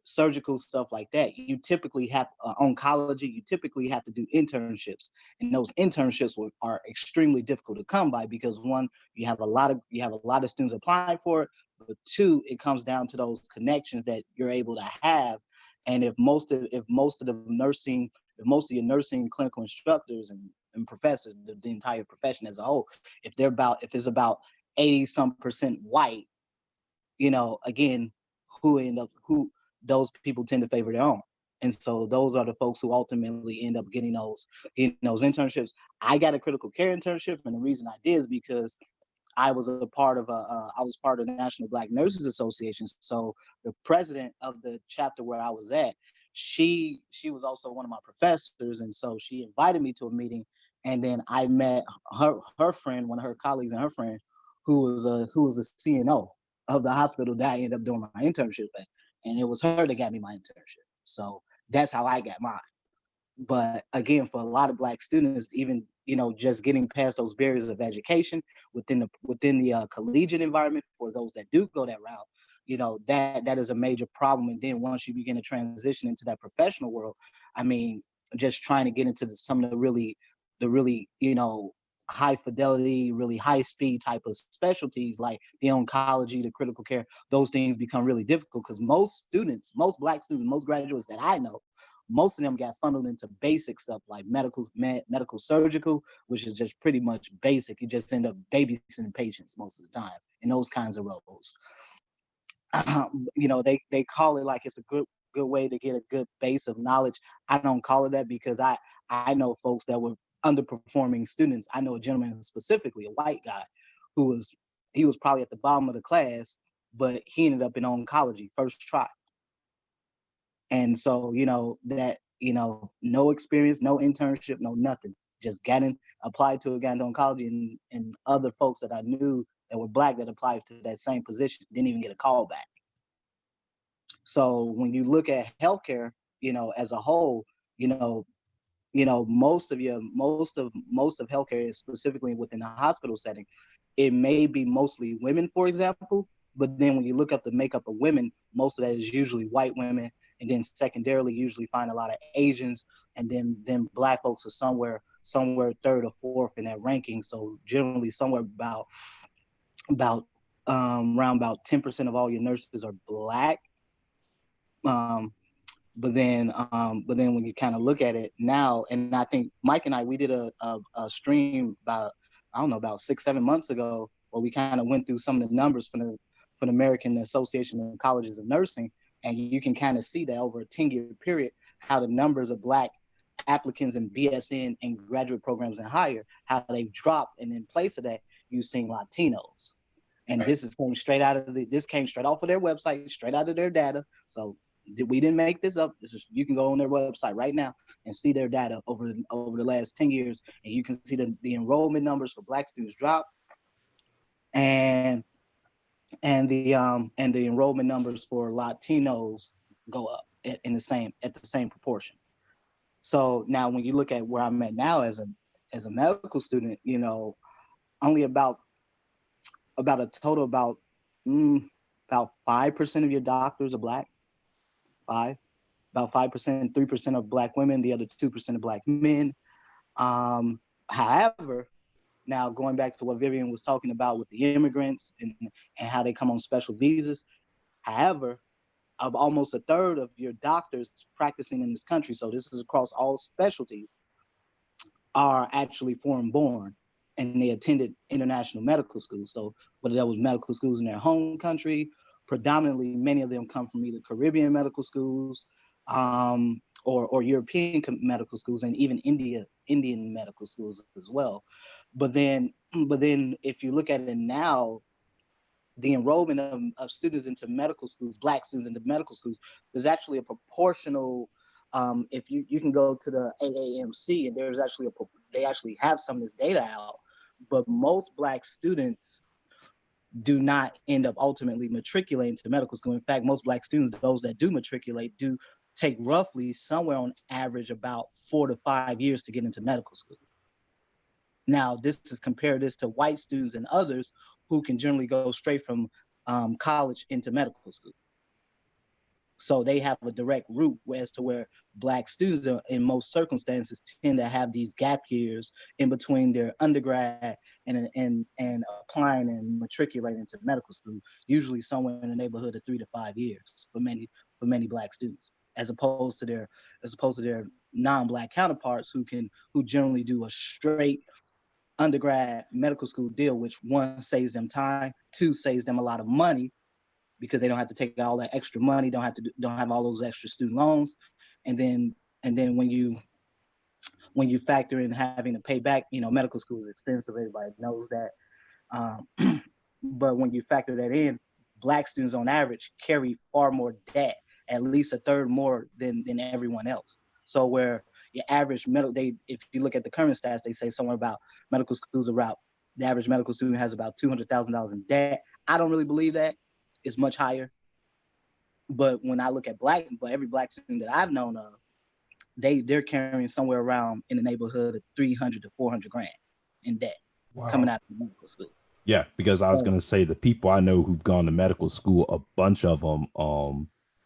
surgical stuff like that, you typically have oncology, you typically have to do internships. And those internships are extremely difficult to come by, because one, you have a lot of students applying for it, but two, it comes down to those connections that you're able to have. And if most of your nursing clinical instructors and professors, the entire profession as a whole, if it's about 80% white, again, who those people tend to favor their own. And so those are the folks who ultimately end up getting those internships. I got a critical care internship, and the reason I did is because I was part of the National Black Nurses Association. So the president of the chapter where I was at, she was also one of my professors, and so she invited me to a meeting, and then I met her friend, one of her colleagues, and her friend, who was the CNO of the hospital that I ended up doing my internship at, and it was her that got me my internship. So that's how I got mine. But again, for a lot of Black students, even just getting past those barriers of education within the collegiate environment, for those that do go that route, that is a major problem. And then once you begin to transition into that professional world, I mean, just trying to get into some of the really high fidelity, really high speed type of specialties like the oncology, the critical care, those things become really difficult, because most Black students, most graduates that I know, most of them got funneled into basic stuff like medical surgical, which is just pretty much basic. You just end up babysitting patients most of the time in those kinds of roles. They call it like it's a good way to get a good base of knowledge. I don't call it that, because I know folks that were underperforming students. I know a gentleman specifically, a white guy, he was probably at the bottom of the class, but he ended up in oncology first try. And so, no experience, no internship, no nothing. Just applied to oncology, and other folks that I knew that were Black that applied to that same position didn't even get a call back. So when you look at healthcare, as a whole, most of healthcare is specifically within the hospital setting. It may be mostly women, for example, but then when you look up the makeup of women, most of that is usually white women, and then secondarily usually find a lot of Asians, and then Black folks are somewhere third or fourth in that ranking. So generally somewhere around about 10% of all your nurses are Black. But then when you kind of look at it now, and I think Mike and I, we did a stream about 6-7 months ago, where we kind of went through some of the numbers from the American Association of Colleges of Nursing, and you can kind of see that over a 10-year period, how the numbers of Black applicants in BSN and graduate programs and higher, how they've dropped, and in place of that, you've seen Latinos. And Right. this came straight off of their website, straight out of their data. So we didn't make this up. You can go on their website right now and see their data over the last 10 years, and you can see the enrollment numbers for Black students drop, and the enrollment numbers for Latinos go up at the same proportion. So now when you look at where I'm at now as a medical student, only about a total about 5% of your doctors are Black. About 5%, 3% of Black women, the other 2% of Black men. However, now going back to what Vivian was talking about with the immigrants and how they come on special visas, however, of almost a third of your doctors practicing in this country, so this is across all specialties, are actually foreign born, and they attended international medical schools. So whether that was medical schools in their home country, predominantly many of them come from either Caribbean medical schools, or European medical schools, and even Indian medical schools as well. But then if you look at it now, the enrollment of students into medical schools, Black students into medical schools, there's actually a proportional. If you can go to the AAMC, and there's actually they actually have some of this data out, but most Black students do not end up ultimately matriculating to medical school. In fact, most Black students, those that do matriculate, do take roughly somewhere on average about 4 to 5 years to get into medical school. Now, compare this to white students and others who can generally go straight from college into medical school. So they have a direct route, as to where Black students in most circumstances tend to have these gap years in between their undergrad and applying and matriculating to medical school, usually somewhere in the neighborhood of 3 to 5 years for many Black students, as opposed to their non-Black counterparts who generally do a straight undergrad medical school deal, which one saves them time, two saves them a lot of money, because they don't have to take all that extra money, don't have all those extra student loans, and then when you factor in having to pay back, medical school is expensive. Everybody knows that. But when you factor that in, Black students on average carry far more debt, at least a third more than everyone else. So where your average if you look at the current stats, they say somewhere about medical schools the average medical student has about $200,000 in debt. I don't really believe that. It's much higher. But when I look at every Black student that I've known of, they're carrying somewhere around in the neighborhood of 300 to 400 grand in debt. Wow. Coming out of medical school. Yeah, because I was going to say the people I know who've gone to medical school, a bunch of them,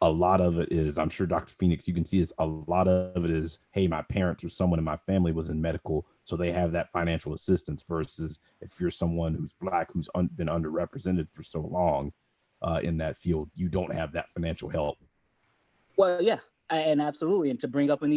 a lot of it is, I'm sure Dr. Phoenix, you can see this, a lot of it is, hey, my parents or someone in my family was in medical, so they have that financial assistance, versus if you're someone who's Black, who's been underrepresented for so long in that field, you don't have that financial help. Well, yeah, and absolutely. And to bring up I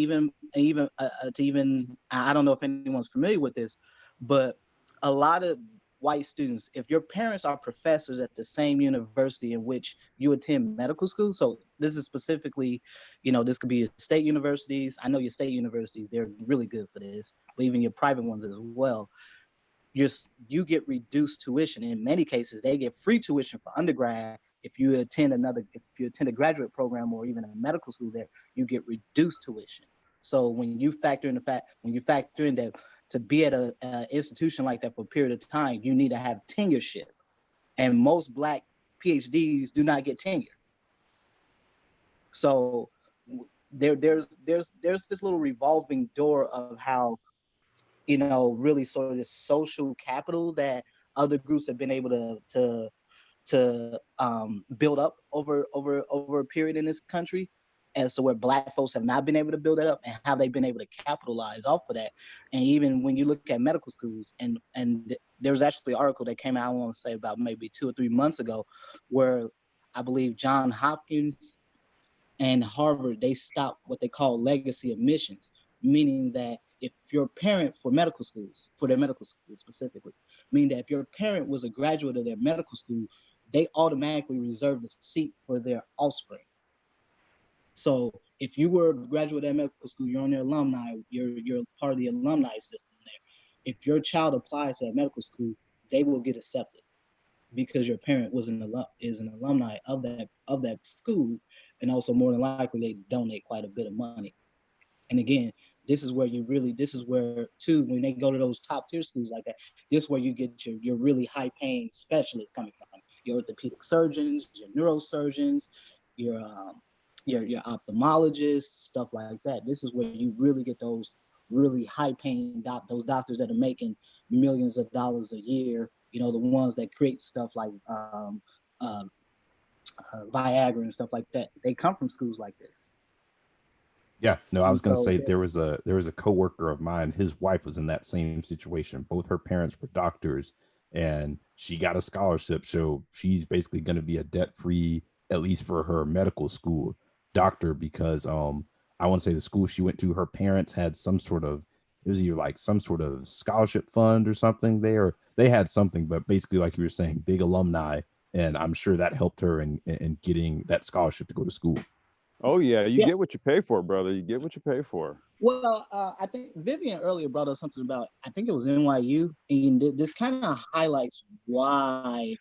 don't know if anyone's familiar with this, but a lot of white students, if your parents are professors at the same university in which you attend medical school, so this is specifically, this could be state universities. I know your state universities, they're really good for this, but even your private ones as well. You get reduced tuition. In many cases, they get free tuition for undergrad. If you attend a graduate program or even a medical school there, you get reduced tuition. So when you factor in that to be at a institution like that for a period of time, you need to have tenureship. And most Black PhDs do not get tenure. So there's this little revolving door of how, really sort of this social capital that other groups have been able to build up over a period in this country, as to where Black folks have not been able to build that up, and how they've been able to capitalize off of that. And even when you look at medical schools, and there was actually an article that came out, I want to say about maybe 2 or 3 months ago, where I believe Johns Hopkins and Harvard, they stopped what they call legacy admissions, meaning that if your parent for their medical schools specifically, meaning that if your parent was a graduate of their medical school, they automatically reserve the seat for their offspring. So if you were a graduate at medical school, you're on their alumni, you're part of the alumni system there. If your child applies to that medical school, they will get accepted because your parent is an alumni of that school, and also more than likely they donate quite a bit of money. And again, this is where too, when they go to those top tier schools like that, this is where you get your really high paying specialists coming from. Your orthopedic surgeons, your neurosurgeons, your ophthalmologists, stuff like that. This is where you really get those really high paying those doctors that are making millions of dollars a year. The ones that create stuff like Viagra and stuff like that. They come from schools like this. Yeah, no, I was going to So, say there was a coworker of mine. His wife was in that same situation. Both her parents were doctors, and she got a scholarship. So she's basically going to be a debt-free, at least for her medical school, doctor, because I want to say the school she went to, her parents had some sort of, it was either like some sort of scholarship fund or something there. Or they had something, but basically, like you were saying, big alumni, and I'm sure that helped her in getting that scholarship to go to school. Oh yeah, you get what you pay for, brother. You get what you pay for. Well, I think Vivian earlier brought up something about, I think it was NYU, and this kind of highlights why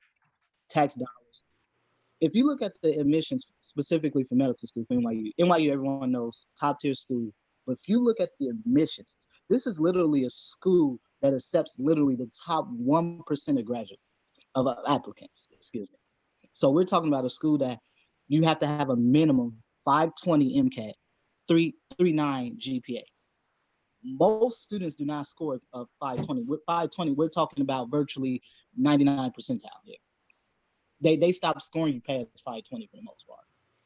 tax dollars. If you look at the admissions specifically for medical school for NYU, everyone knows, top tier school. But if you look at the admissions, this is literally a school that accepts literally the top 1% of graduates, of applicants, excuse me. So we're talking about a school that you have to have a minimum 520 MCAT, 3.39 GPA. Most students do not score a 520. With 520, we're talking about virtually 99 percentile here. They stop scoring you past 520 for the most part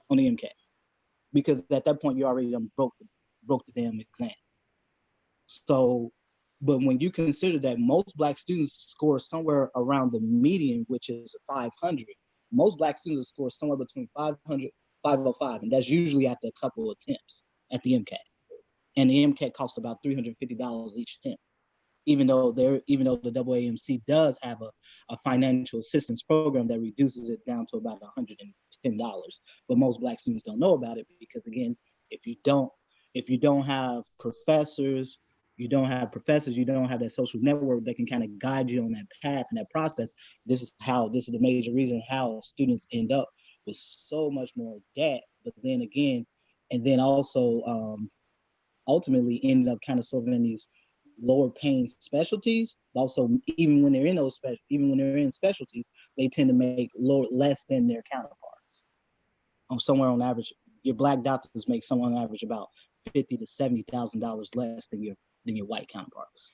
on the MCAT, because at that point you already broke the damn exam. So, but when you consider that most Black students score somewhere around the median, which is 500, most Black students score somewhere between 500, 505, and that's usually after a couple of attempts at the MCAT. And the MCAT costs about $350 each attempt. Even though the AAMC does have a financial assistance program that reduces it down to about $110, but most Black students don't know about it, because again, if you don't have professors, you don't have that social network that can kind of guide you on that path and that process. This is the major reason how students end up with so much more debt. But then again, and then also ultimately ended up kind of sort of in these lower paying specialties. Also, even when they're in specialties, they tend to make less than their counterparts. Somewhere on average, your Black doctors make somewhere on average about $50,000 to $70,000 less than your white counterparts.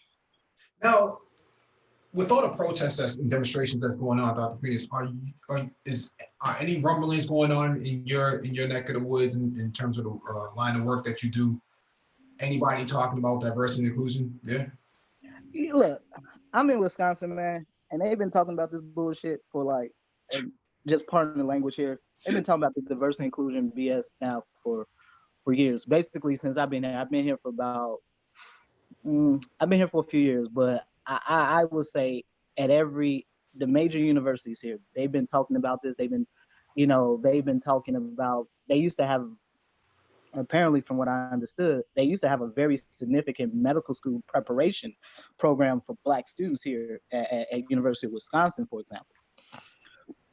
Now, with all the protests and demonstrations that's going on, Dr. Peters, are any rumblings going on in your neck of the woods in terms of the line of work that you do? Anybody talking about diversity and inclusion there? Yeah, look, I'm in Wisconsin, man, and they've been talking about this bullshit for like, just pardon the language here. They've been talking about the diversity and inclusion BS now for years. Basically, since I've been here, I've been here for a few years, but I would say at the major universities here, they've been talking about this. They've been talking about, they used to have, apparently from what I understood, they used to have a very significant medical school preparation program for Black students here at University of Wisconsin, for example.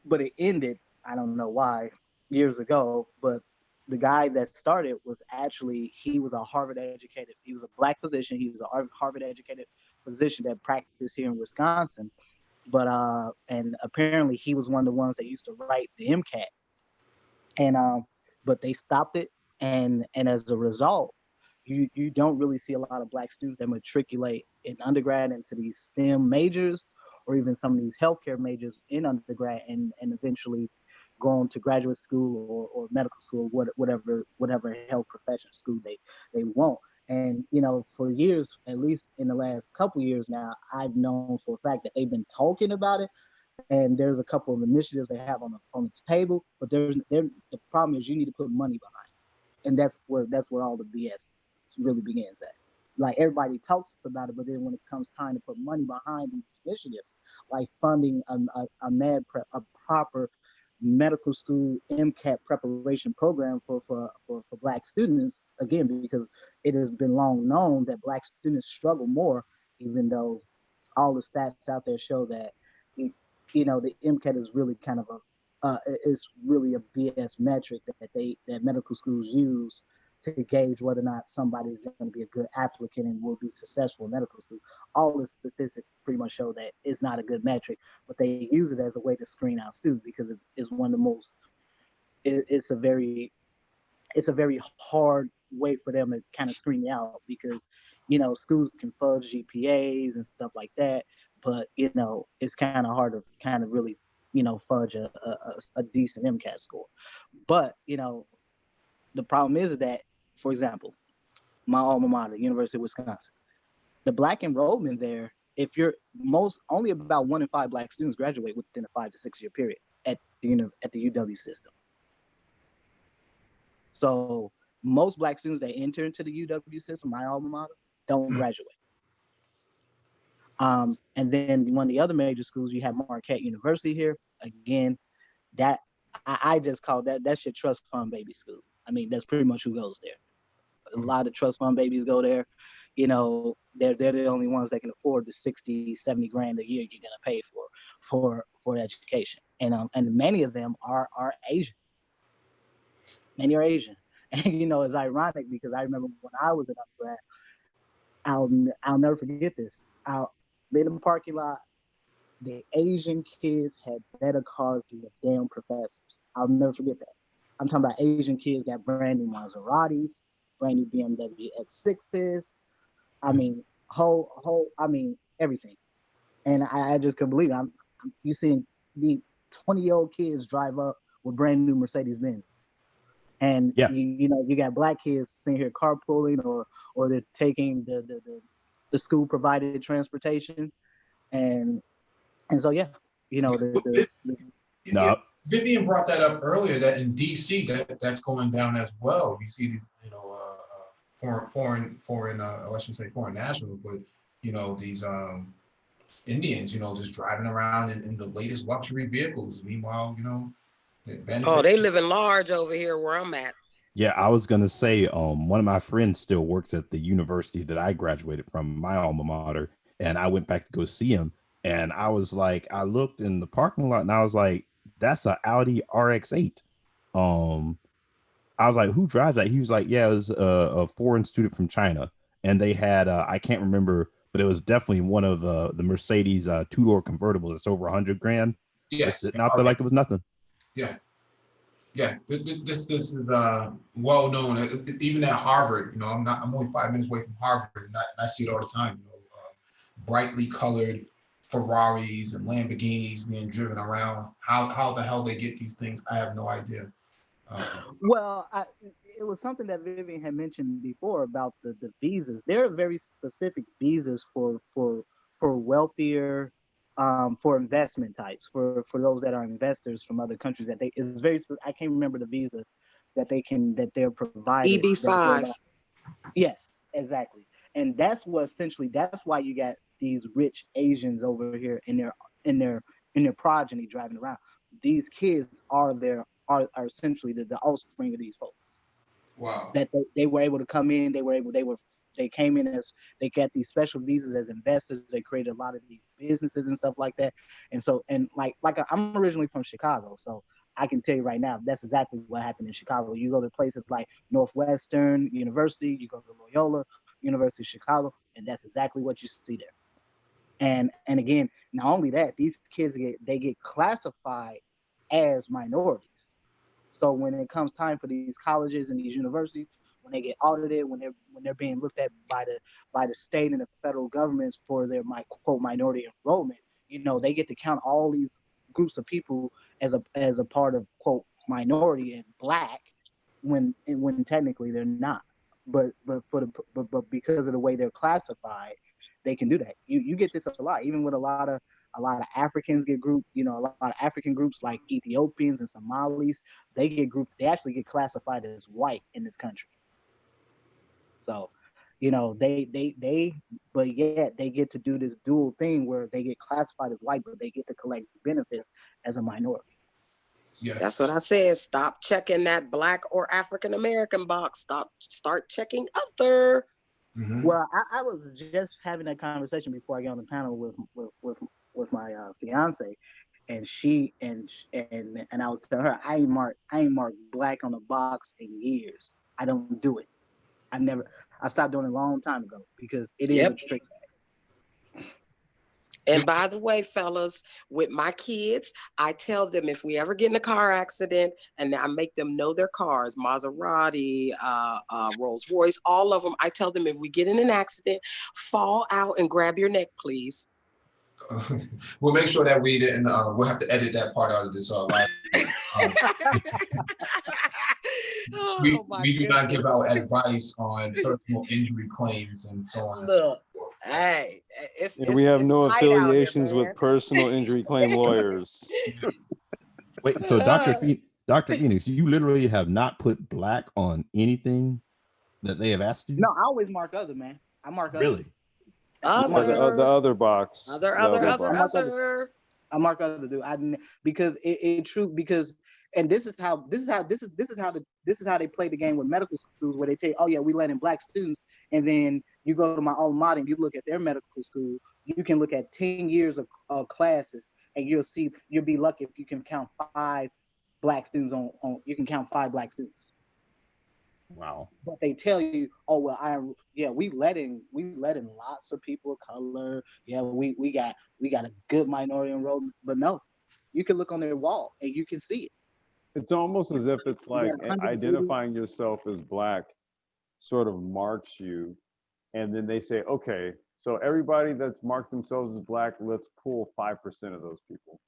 But it ended, I don't know why, years ago, but the guy that started was actually, he was a Harvard educated, he was a Black physician, he was a Harvard educated physician that practiced here in Wisconsin. But and apparently he was one of the ones that used to write the MCAT. And but they stopped it, and as a result, you don't really see a lot of Black students that matriculate in undergrad into these STEM majors, or even some of these healthcare majors in undergrad, and eventually go on to graduate school or medical school, whatever health profession school they want. And for years, at least in the last couple of years now, I've known for a fact that they've been talking about it, and there's a couple of initiatives they have on the table, but the problem is you need to put money behind it. And that's where all the BS really begins at. Like, everybody talks about it, but then when it comes time to put money behind these initiatives, like funding a proper medical school MCAT preparation program for Black students, again, because it has been long known that Black students struggle more, even though all the stats out there show that the MCAT is really kind of is really a BS metric that medical schools use to gauge whether or not somebody is going to be a good applicant and will be successful in medical school. All the statistics pretty much show that it's not a good metric, but they use it as a way to screen out students, because it's one of the most, it's a very hard way for them to kind of screen you out, because schools can fudge GPAs and stuff like that, but it's kind of hard to kind of really fudge a decent MCAT score. But the problem is that, for example, my alma mater, University of Wisconsin, the Black enrollment there, only about 1 in 5 Black students graduate within a 5 to 6 year period at the UW system. So most Black students that enter into the UW system, my alma mater, don't graduate. And then one of the other major schools, you have Marquette University here. Again, that I just call that's your trust fund baby school. I mean, that's pretty much who goes there. A lot of trust fund babies go there. They're the only ones that can afford the 60, 70 grand a year you're gonna pay for education. And many of them are Asian. Many are Asian. And it's ironic, because I remember when I was an undergrad, I'll never forget this. I'll be in the parking lot. The Asian kids had better cars than the damn professors. I'll never forget that. I'm talking about Asian kids got brand new Maseratis, brand new BMW X6s. I mean, everything. And I just couldn't believe it. You seeing the 20-year-old kids drive up with brand new Mercedes Benz. And yeah, you got Black kids sitting here carpooling, or they're taking the school provided transportation, and so no, Vivian brought that up earlier, that in DC that's going down as well. You see, foreign I shouldn't say foreign nationals, but these Indians, just driving around in the latest luxury vehicles. Meanwhile, they living large over here where I'm at. yeah, I was gonna say, one of my friends still works at the university that I graduated from, my alma mater, and I went back to go see him, and I was like, I looked in the parking lot, and I was like, that's an Audi RX-8. I was like, who drives that? He was like, yeah, it was a foreign student from China, and they had, I can't remember, but it was definitely one of the Mercedes 2-door convertible that's over 100 grand. Yeah, just sitting out there like it was nothing. Yeah. This is well known. Even at Harvard, I'm only 5 minutes away from Harvard, and I see it all the time. Brightly colored Ferraris and Lamborghinis being driven around. How the hell they get these things, I have no idea. Well, it was something that Vivian had mentioned before about the visas. There are very specific visas for wealthier, for investment types, for those that are investors from other countries. That is very. I can't remember the visa that they're provided. EB5. Yes, exactly. And that's why you got these rich Asians over here in their progeny driving around. These kids are essentially the offspring of these folks. Wow. That they were able to come in. They came in as, they got these special visas as investors. They created a lot of these businesses and stuff like that. And so, and like I'm originally from Chicago, so I can tell you right now, that's exactly what happened in Chicago. You go to places like Northwestern University, you go to Loyola University of Chicago, and that's exactly what you see there. And again, not only that, these kids get classified as minorities. So when it comes time for these colleges and these universities, when they get audited, when they're being looked at by the state and the federal governments for their quote minority enrollment, they get to count all these groups of people as a part of quote minority and black, when technically they're not. But because of the way they're classified, they can do that. You get this a lot, even with a lot of Africans get grouped, a lot of African groups like Ethiopians and Somalis, they actually get classified as white in this country. So, but yet they get to do this dual thing where they get classified as white, but they get to collect benefits as a minority. Yes. That's what I said. Stop checking that Black or African American box. Start checking other. Mhm. Well, I was just having that conversation before I got on the panel with my fiance, and I was telling her I ain't marked Black on the box in years. I don't do it. I stopped doing it a long time ago because it is a trick. And by the way, fellas, with my kids, I tell them if we ever get in a car accident, and I make them know their cars, Maserati, Rolls Royce, all of them, I tell them if we get in an accident, fall out and grab your neck, please. We'll make sure that we didn't, we'll have to edit that part out of this live. We do not give out advice on personal injury claims and so on. Look, hey, we have no affiliations here, with personal injury claim lawyers. Wait, so Dr. Phoenix, you literally have not put Black on anything that they have asked you? No, I always mark other, man. I mark other. Really? The other box. Other. I mark other, dude. Because and this is how they play the game with medical schools, where they tell you, oh yeah, we let in Black students, and then you go to my alma mater and you look at their medical school, you can look at 10 years of classes, and you'll be lucky if you can count 5 Black students you can count 5 Black students. Wow. But they tell you, oh well, we let in lots of people of color. Yeah, we got a good minority enrollment. But no, you can look on their wall and you can see it. It's almost as if it's like identifying yourself as Black sort of marks you, and then they say, okay, so everybody that's marked themselves as Black, let's pull 5% of those people.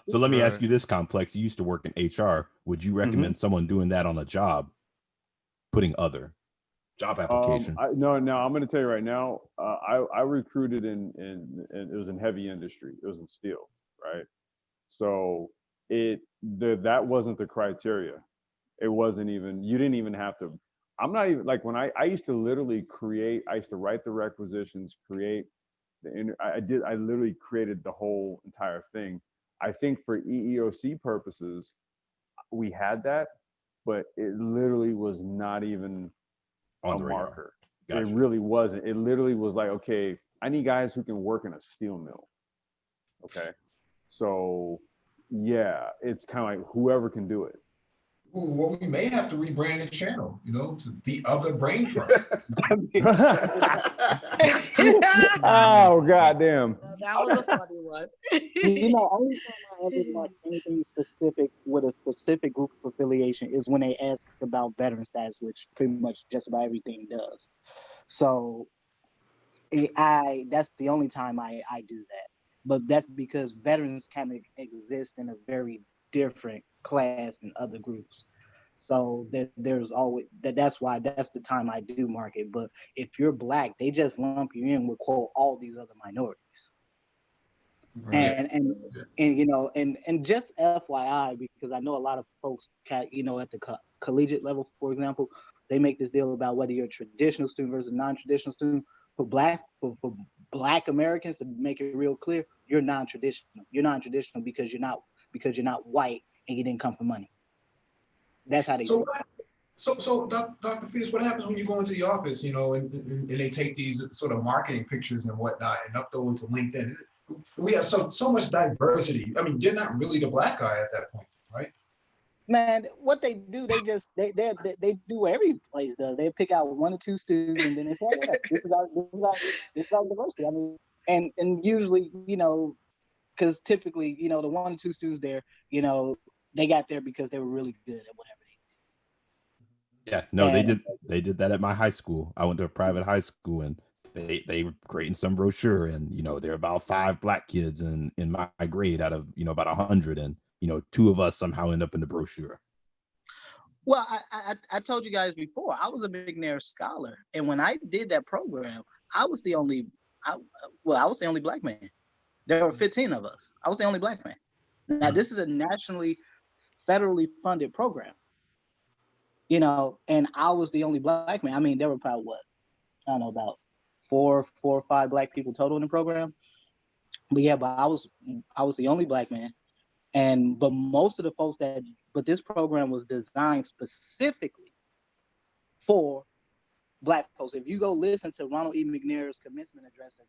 So let me ask you this, Complex. You used to work in HR. Would you recommend someone doing that on a job? Putting other job application? No, I'm going to tell you right now. I recruited in it was in heavy industry. It was in steel, right? So that wasn't the criteria. It wasn't even. You didn't even have to. I'm not even like when I used to literally create. I used to write the requisitions, create the. I literally created the whole entire thing. I think for EEOC purposes, we had that. But it literally was not even a marker. Gotcha. It really wasn't. It literally was like, okay, I need guys who can work in a steel mill. Okay. So yeah, it's kind of like whoever can do it. Well, we may have to rebrand the channel, to the other brain trust. Oh, goddamn. That was a funny one. Only time I ever mark anything specific with a specific group of affiliation is when they ask about veteran status, which pretty much just about everything does. So that's the only time I do that. But that's because veterans kind of exist in a very different class than other groups. So there's always that's the time I do mark it. But if you're Black, they just lump you in with quote all these other minorities. Right. And just FYI, because I know a lot of folks at the collegiate level, for example, they make this deal about whether you're a traditional student versus non-traditional student. For Black Americans, to make it real clear, you're non-traditional. You're non-traditional because you're not white and you didn't come for money. That's how they see it. So, Dr. Fetus, what happens when you go into the office, and they take these sort of marketing pictures and whatnot and upload to LinkedIn? We have so much diversity. I mean, you're not really the Black guy at that point, right? Man, what they do, they do every place does. They pick out 1 or 2 students and then they say, oh, yeah, this is our diversity. I mean, and usually, because typically, the 1 or 2 students there, they got there because they were really good at whatever they did. Yeah, no, they did that at my high school. I went to a private high school, and they were creating some brochure, and there are about 5 Black kids in my grade out of about 100, and 2 of us somehow end up in the brochure. Well, I told you guys before, I was a McNair scholar, and when I did that program, I was the only Black man. There were 15 of us. I was the only Black man. Now, this is a nationally, federally funded program, and I was the only Black man. I mean, there were probably about 4 or 5 Black people total in the program. But yeah, I was the only Black man. But most of the folks but this program was designed specifically for Black folks. If you go listen to Ronald E. McNair's commencement address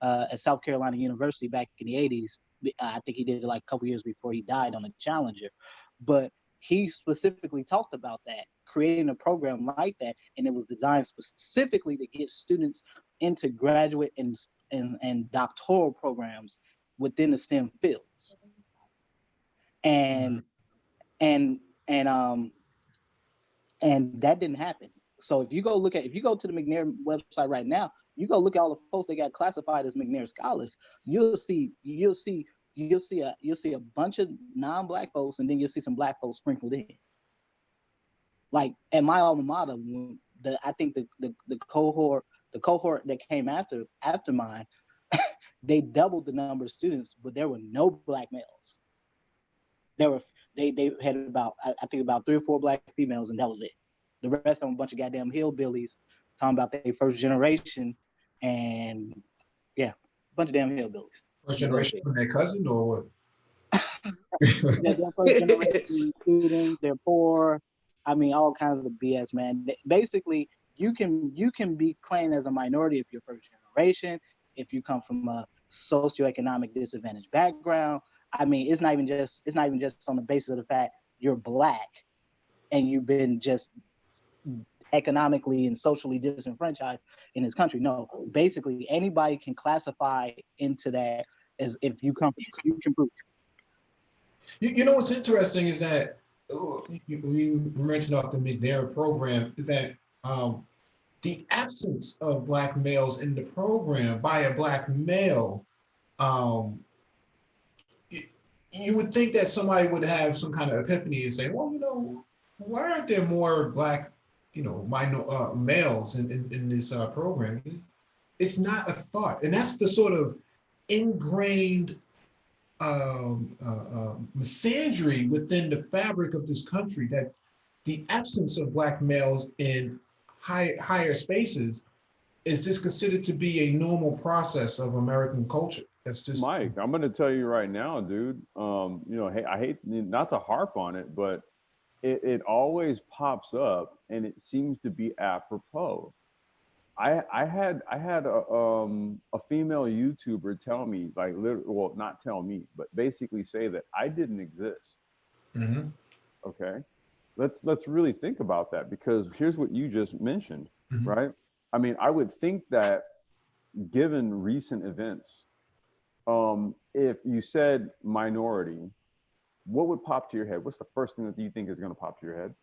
at South Carolina University back in the 80s, I think he did it like a couple years before he died on the Challenger, but he specifically talked about that, creating a program like that, and it was designed specifically to get students into graduate and doctoral programs within the STEM fields. And that didn't happen. So if you go to the McNair website right now, you go look at all the folks that got classified as McNair scholars, you'll see a bunch of non-Black folks, and then you'll see some Black folks sprinkled in. Like at my alma mater, I think the cohort that came after mine, they doubled the number of students, but there were no Black males. They had about, I think, about 3 or 4 Black females, and that was it. The rest of them a bunch of goddamn hillbillies talking about their first generation, and yeah, a bunch of damn hillbillies. First generation from their cousin or what? They're first generation students. They're poor. I mean, all kinds of BS, man. Basically, you can be claimed as a minority if you're first generation, if you come from a socioeconomic disadvantaged background. I mean, it's not even just on the basis of the fact you're Black and you've been just economically and socially disenfranchised in this country. No, basically anybody can classify into that as if you can prove it. You know what's interesting is that you mentioned off the McNair program is that the absence of Black males in the program by a Black male. You would think that somebody would have some kind of epiphany and say, well, why aren't there more Black, males in this program? It's not a thought. And that's the sort of ingrained misandry within the fabric of this country, that the absence of Black males in higher spaces is just considered to be a normal process of American culture. That's just Mike. I'm going to tell you right now, dude. Hey, I hate not to harp on it, but it always pops up, and it seems to be apropos. I had a female YouTuber tell me, like, well, not tell me, but basically say that I didn't exist. Mm-hmm. Okay, let's really think about that, because here's what you just mentioned, mm-hmm. right? I mean, I would think that given recent events, if you said minority, what would pop to your head? What's the first thing that you think is going to pop to your head?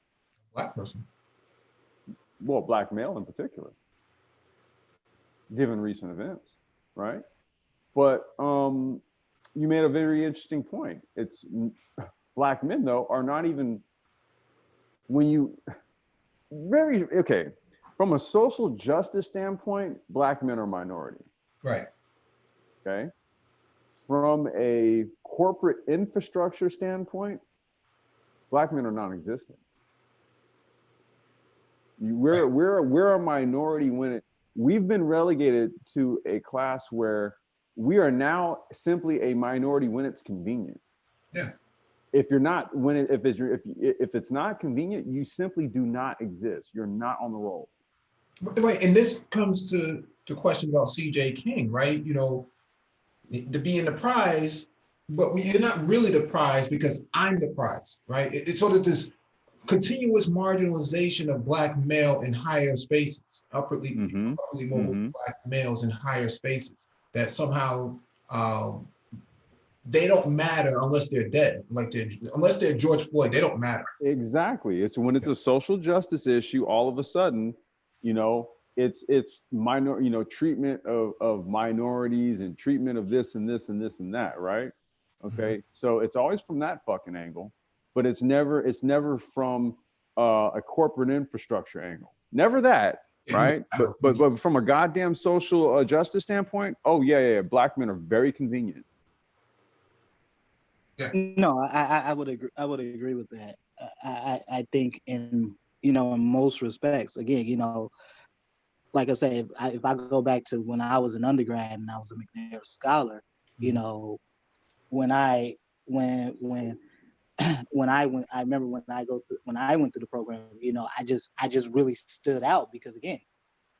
Black person. Well, Black male in particular, given recent events, right? But you made a very interesting point. It's Black men, though, are not even, okay, from a social justice standpoint, Black men are minority. Right. Okay. From a corporate infrastructure standpoint, Black men are non-existent. We're a minority when we've been relegated to a class where we are now simply a minority when it's convenient. Yeah. If you're not, if it's not convenient, you simply do not exist. You're not on the roll. Right, and this comes to the question about C.J. King, right? You know, to be in the prize, but you're not really the prize because I'm the prize, right? It's sort of this continuous marginalization of Black male in higher spaces, upwardly mobile Black males in higher spaces, that somehow they don't matter unless they're dead. Like unless they're George Floyd, they don't matter. Exactly. It's when it's a social justice issue, all of a sudden, you know, it's minor, you know, treatment of minorities and treatment of this and this and this and that, right? Okay. So it's always from that fucking angle, but it's never from a corporate infrastructure angle. Never that, right? But from a goddamn social justice standpoint, oh yeah, Black men are very convenient. Yeah. No, I would agree. I would agree with that. I think in most respects, again, you know, like I said, if I go back to when I was an undergrad and I was a McNair scholar, you know, I remember when I went through the program, you know, I just really stood out because, again,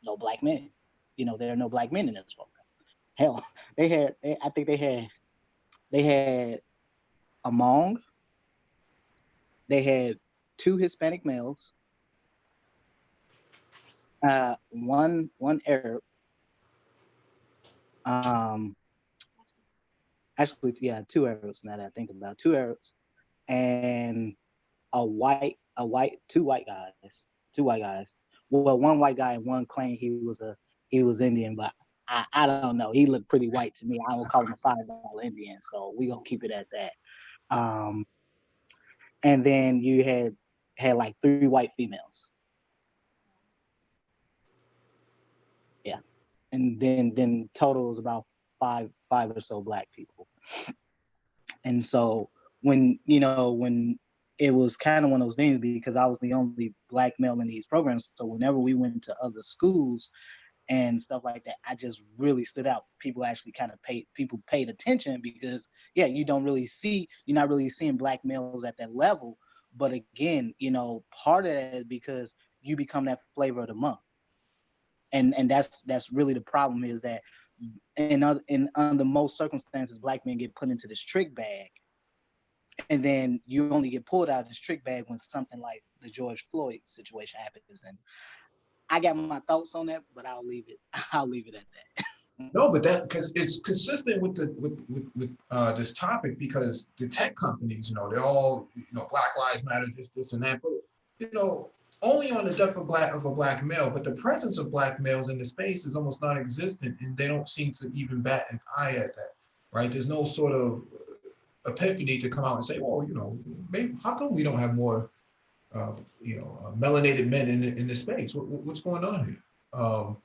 no Black men. You know, there are no Black men in this program. Hell, I think they had a Hmong, they had 2 Hispanic males, one Arab, actually, yeah, 2 Arabs. Now that I think about 2 Arabs, and two white guys. Well, one white guy and one claimed he was Indian, but I don't know. He looked pretty white to me. I would call him a $5 Indian, so we gonna keep it at that. And then you had like 3 white females. Yeah. And then total was about five or so Black people. And so when it was kind of one of those things, because I was the only Black male in these programs, so whenever we went to other schools and stuff like that, I just really stood out. People actually paid attention because, yeah, you're not really seeing Black males at that level. But again, you know, part of that is because you become that flavor of the month. And that's really the problem, is that under most circumstances, Black men get put into this trick bag. And then you only get pulled out of this trick bag when something like the George Floyd situation happens. And I got my thoughts on that, but I'll leave it at that. No, but because it's consistent with this topic, because the tech companies, you know, they're all, you know, Black Lives Matter, this and that, but, you know, only on the death of a Black male, but the presence of Black males in the space is almost non-existent, and they don't seem to even bat an eye at that, right? There's no sort of epiphany to come out and say, well, you know, maybe how come we don't have more, melanated men in this space? What's going on here?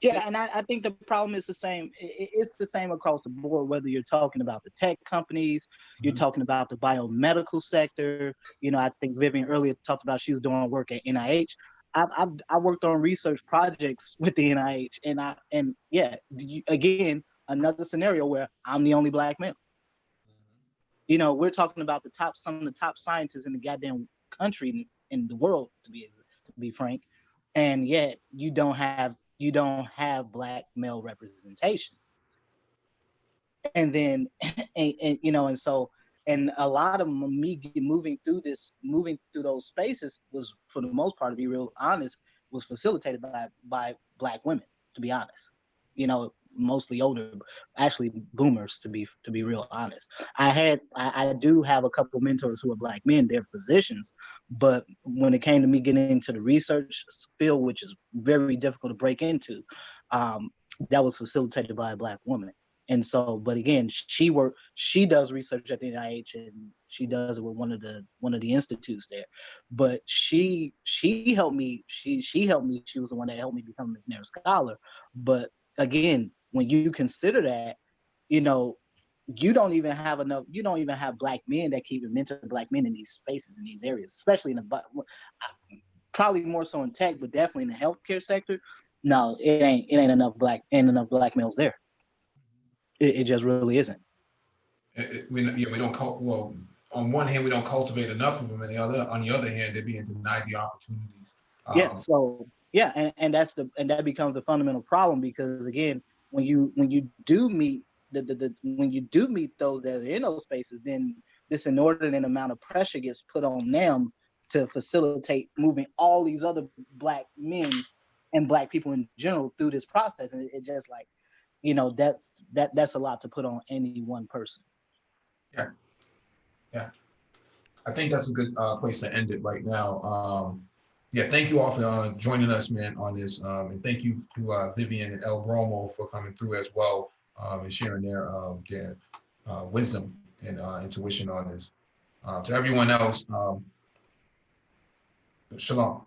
Yeah, and I think the problem is the same. It's the same across the board, whether you're talking about the tech companies, you're talking about the biomedical sector. You know, I think Vivian earlier talked about she was doing work at NIH. I worked on research projects with the NIH, and again, another scenario where I'm the only Black male. You know, we're talking about some of the top scientists in the goddamn country, in the world, to be frank, and yet you don't have Black male representation. And then, and a lot of me moving through those spaces was, for the most part, to be real honest, was facilitated by Black women, to be honest. You know, mostly older, actually boomers, to be real honest. I do have a couple mentors who are Black men, they're physicians, but when it came to me getting into the research field, which is very difficult to break into, that was facilitated by a Black woman. And so, but again, she does research at the NIH, and she does it with one of the institutes there. But she helped me. She helped me. She was the one that helped me become a McNair scholar. But again, when you consider that, you know, you don't even have Black men that can even mentor Black men in these spaces, in these areas, especially probably more so in tech, but definitely in the healthcare sector. No, it ain't enough black males there. It just really isn't. We don't well, on one hand, we don't cultivate enough of them, and on the other hand, they're being denied the opportunities. Yeah. So yeah, and that becomes the fundamental problem, because again, when you do meet when you do meet those that are in those spaces, then this inordinate amount of pressure gets put on them to facilitate moving all these other black men and black people in general through this process, and it just like, you know, that's a lot to put on any one person. Yeah, I think that's a good place to end it right now. Yeah, thank you all for joining us, man, on this, and thank you to Vivian and El Bromo for coming through as well, and sharing their wisdom and intuition on this. To everyone else, shalom.